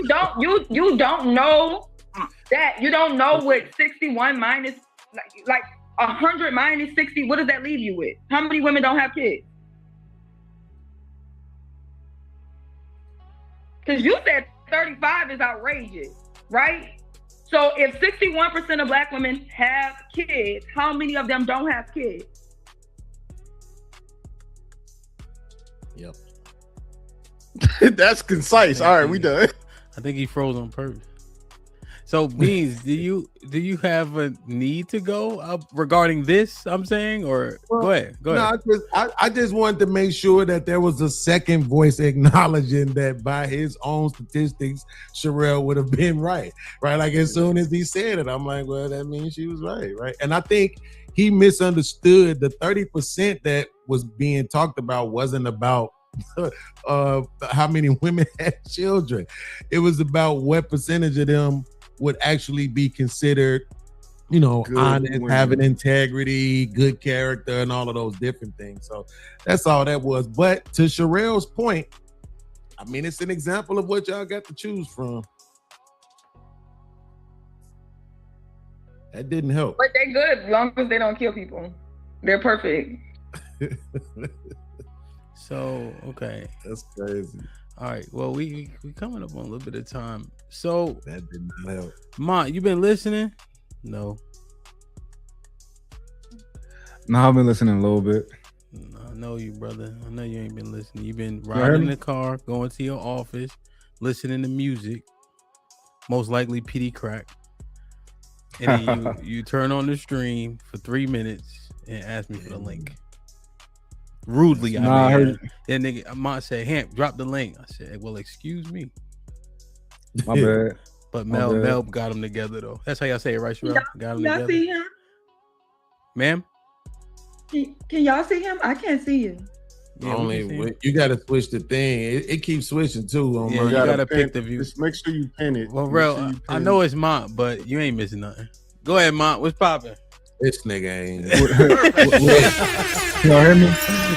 don't know that. You don't know what 61 minus like 100 minus 60. What does that leave you with? How many women don't have kids? Because you said 35 is outrageous, right? So if 61% of Black women have kids, how many of them don't have kids?
Yep.
That's concise. All right, we done.
I think he froze on purpose. So Beans, do you have a need to go regarding this? I'm saying, or go ahead.
No, I just wanted to make sure that there was a second voice acknowledging that by his own statistics, Sherelle would have been right. Like as soon as he said it, I'm like, well, that means she was right. And I think he misunderstood the 30% that was being talked about wasn't about how many women had children. It was about what percentage of them would actually be considered, good, honest, women, having integrity, good character, and all of those different things. So that's all that was. But to Sherelle's point, I mean, it's an example of what y'all got to choose from. That didn't help.
But they're good as long as they don't kill people. They're perfect.
So, okay.
That's crazy.
All right. Well, we coming up on a little bit of time. So
that didn't help.
Ma, you been listening? No.
No, I've been listening a little bit.
I know you, brother. I know you ain't been listening. You've been riding in the car, going to your office, listening to music, most likely PD crack. And then you turn on the stream for 3 minutes and ask me for the link. Rudely, I heard. Then nigga, Ma said, "Hamp, drop the link." I said, "Well, excuse me."
My bad.
But Mel got them together though. That's how y'all say it, right, Sherelle? Got them together. Ma'am?
Can y'all see him? I can't see you.
Yeah,
you got to switch the thing. It keeps switching too. On
Yeah,
mine.
you gotta pick the view.
Just make sure you pin it.
Well,
Make
real,
sure you
I
pin
know it's Mont, but you ain't missing nothing. Go ahead, Mont. What's popping?
This nigga ain't.
Y'all hear me?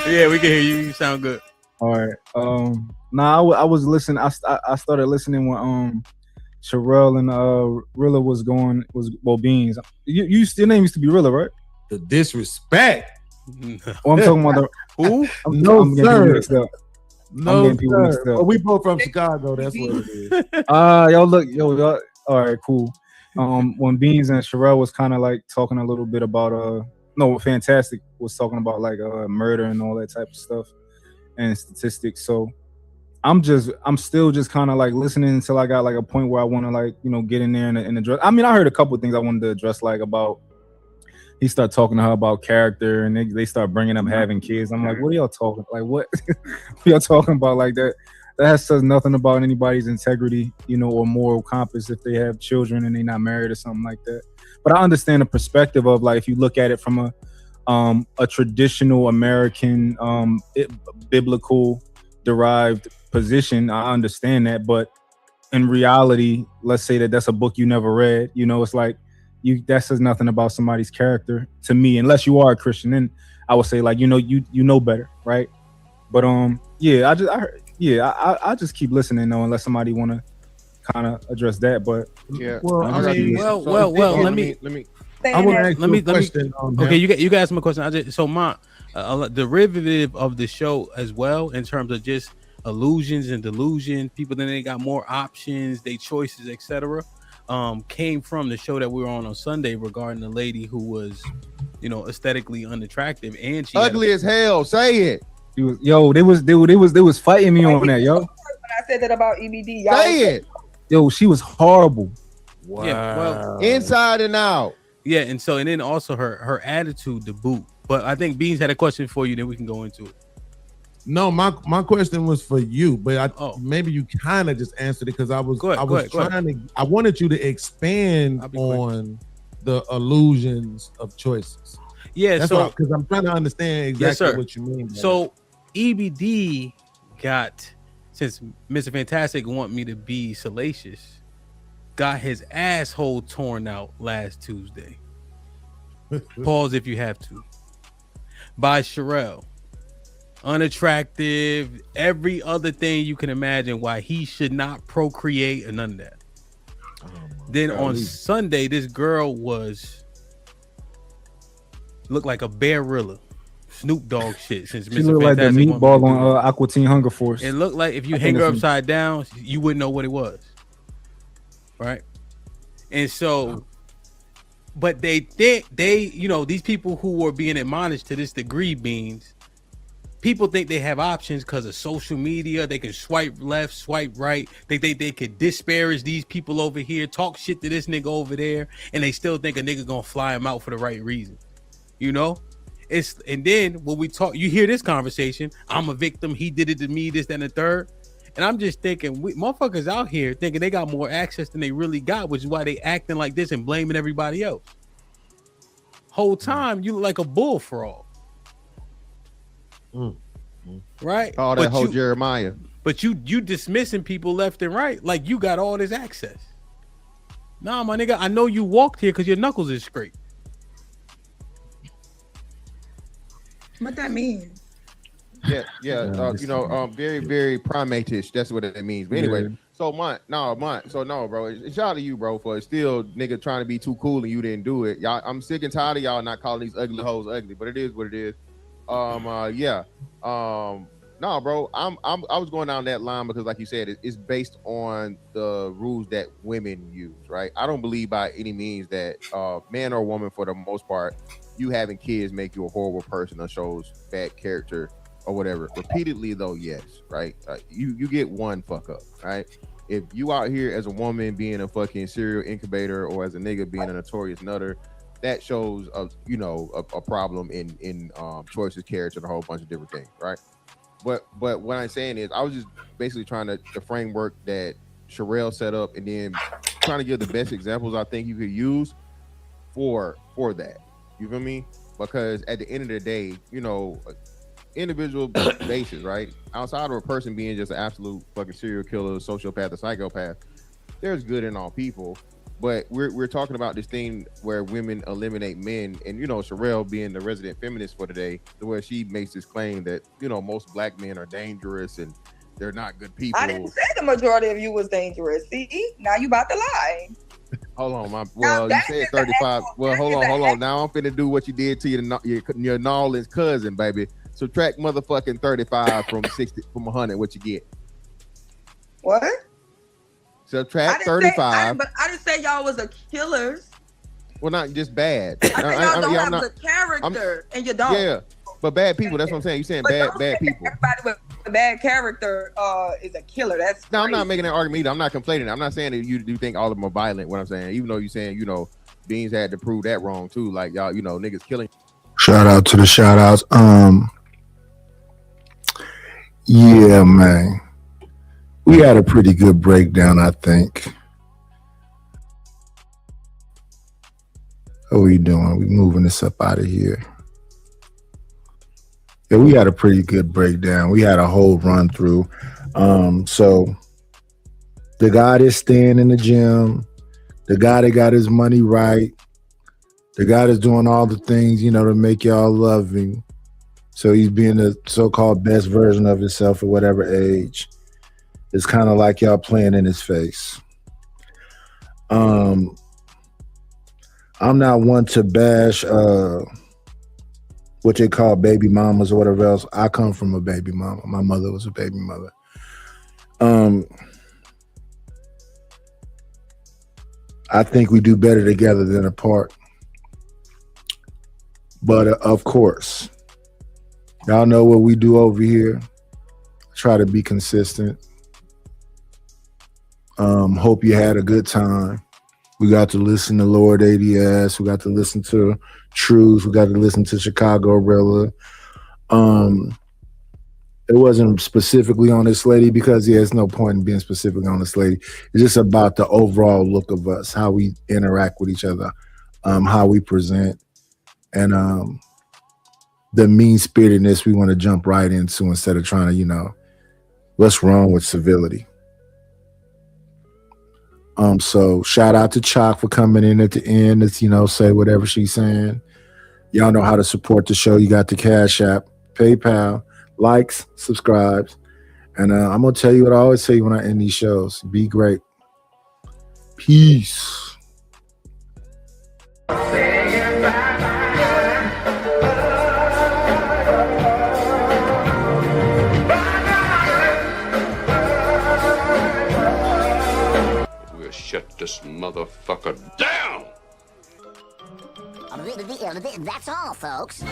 Yeah, we can hear you. You sound good.
All right. I was listening. I started listening when Sherelle and Rilla was Beans. Your name used to be Rilla, right?
The disrespect.
Oh, I'm talking about
who?
No, sir.
No, sir.
Well, we both from Chicago. That's what it is.
Y'all. All right, cool. When Beans and Sherelle was kind of like talking a little bit about Fantastic was talking about like murder and all that type of stuff and statistics. So I'm still just kind of like listening until I got like a point where I want to like get in there and address. I mean, I heard a couple of things I wanted to address, like about he started talking to her about character and they start bringing up having kids. I'm like, what are y'all talking? Like, what y'all talking about like that? That says nothing about anybody's integrity, or moral compass if they have children and they're not married or something like that. But I understand the perspective of like if you look at it from a traditional American biblical derived position, I understand that. But in reality, let's say that that's a book you never read. It's like that says nothing about somebody's character to me, unless you are a Christian. Then I would say like you know better, right? But I just keep listening though, unless somebody want to kind of address that. But
Well, let me.
I want to ask you a question.
Okay, you guys ask me a question. So my derivative of the show as well, in terms of just illusions and delusion, people then they got more options, they choices, etc. Came from the show that we were on Sunday regarding the lady who was, aesthetically unattractive and she
ugly as hell. Say it.
They was fighting me on that, yo.
When I said that about EBD, y'all
Say it.
Yo, she was horrible.
Wow.
Yeah, well,
inside and out.
Yeah, and then also her attitude to boot. But I think Beans had a question for you, then we can go into it.
No, my question was for you, but maybe you kind of just answered it because I wanted you to expand on the illusions of choices.
Yeah,
that's because I'm trying to understand exactly what you mean.
So EBD got, since Mr. Fantastic want me to be salacious, got his asshole torn out last Tuesday. Pause if you have to. By Sherelle. Unattractive, every other thing you can imagine why he should not procreate and none of that. Then on Sunday, this girl looked like a Bearilla, Snoop Dogg shit. Since
she looked like the meatball on Aqua Teen Hunger Force.
It looked like if you hang her upside down, you wouldn't know what it was, right? And so, but they think these people who were being admonished to this degree, Beans. People think they have options because of social media. They can swipe left, swipe right. They think they could disparage these people over here, talk shit to this nigga over there, and they still think a nigga gonna fly him out for the right reason. And then when we talk, you hear this conversation. I'm a victim. He did it to me. This, that, and the third. And I'm just thinking, motherfuckers out here thinking they got more access than they really got, which is why they acting like this and blaming everybody else. Whole time you look like a bull frog. Right?
Oh, that whole Jeremiah.
But you dismissing people left and right like you got all this access. Nah, my nigga, I know you walked here because your knuckles is straight.
What that mean?
Yeah. Very, very primate-ish. That's what it means. But anyway, so bro, it's y'all to you, bro, for still nigga trying to be too cool and you didn't do it. Y'all, I'm sick and tired of y'all not calling these ugly hoes ugly, but it is what it is. No, bro, I was going down that line because, like you said, it's based on the rules that women use, right? I don't believe by any means that man or woman, for the most part, you having kids make you a horrible person or shows bad character or whatever. Repeatedly, though, yes, right? You get one fuck up, right? If you out here as a woman being a fucking serial incubator or as a nigga being a notorious nutter, that shows a problem in choices, character, and a whole bunch of different things, right? But what I'm saying is, I was just basically trying to the framework that Sherelle set up, and then trying to give the best examples I think you could use for that. You feel me? because at the end of the day, you know, individual basis, right? Outside of a person being just an absolute fucking serial killer, sociopath, or psychopath, there's good in all people. But we're talking about this thing where women eliminate men, and you know, Sherelle being the resident feminist for today, where she makes this claim that, you know, most black men are dangerous and they're not good people.
I didn't say the majority of you was dangerous. See, now you about to lie.
Hold on, well, you said 35. Well, hold on. Now I'm finna do what you did to your Nolan's cousin, baby. Subtract motherfucking 35 from 60 from 100. What you get?
What?
Subtract 35.
But I didn't say y'all was a killers.
Well, not just bad.
I said y'all don't have the character, and you don't.
Yeah, but bad people. That's what I'm saying. You saying bad people.
Everybody with a bad character is a killer. That's
no, I'm not making that argument either. I'm not complaining. I'm not saying that you do think all of them are violent. What I'm saying, even though you're saying, you know, Beans had to prove that wrong too. Like y'all, you know, niggas killing.
Shout out to the shout outs. Yeah, man. We had a pretty good breakdown, I think. How are we doing? We moving this up out of here. Yeah, we had a pretty good breakdown. We had a whole run through. So the guy that's staying in the gym, the guy that got his money right, the guy that's doing all the things, you know, to make y'all love him. So he's being the so-called best version of himself at whatever age. It's kind of like y'all playing in his face. I'm not one to bash what they call baby mamas or whatever else. I come from a baby mama. My mother was a baby mother. I think we do better together than apart. But of course, y'all know what we do over here. Try to be consistent. Hope you had a good time. We got to listen to Lord ADS. We got to listen to Truth. We got to listen to Chicago Rilla. It wasn't specifically on this lady because there's no point in being specific on this lady. It's just about the overall look of us, how we interact with each other, how we present, and the mean-spiritedness we want to jump right into instead of trying to, you know, what's wrong with civility. So shout out to Chalk for coming in at the end to, you know, say whatever she's saying. Y'all know how to support the show. You got the Cash App, PayPal, likes, subscribes. And I'm going to tell you what I always say when I end these shows. Be great. Peace.
Shut this motherfucker down!
That's all, folks.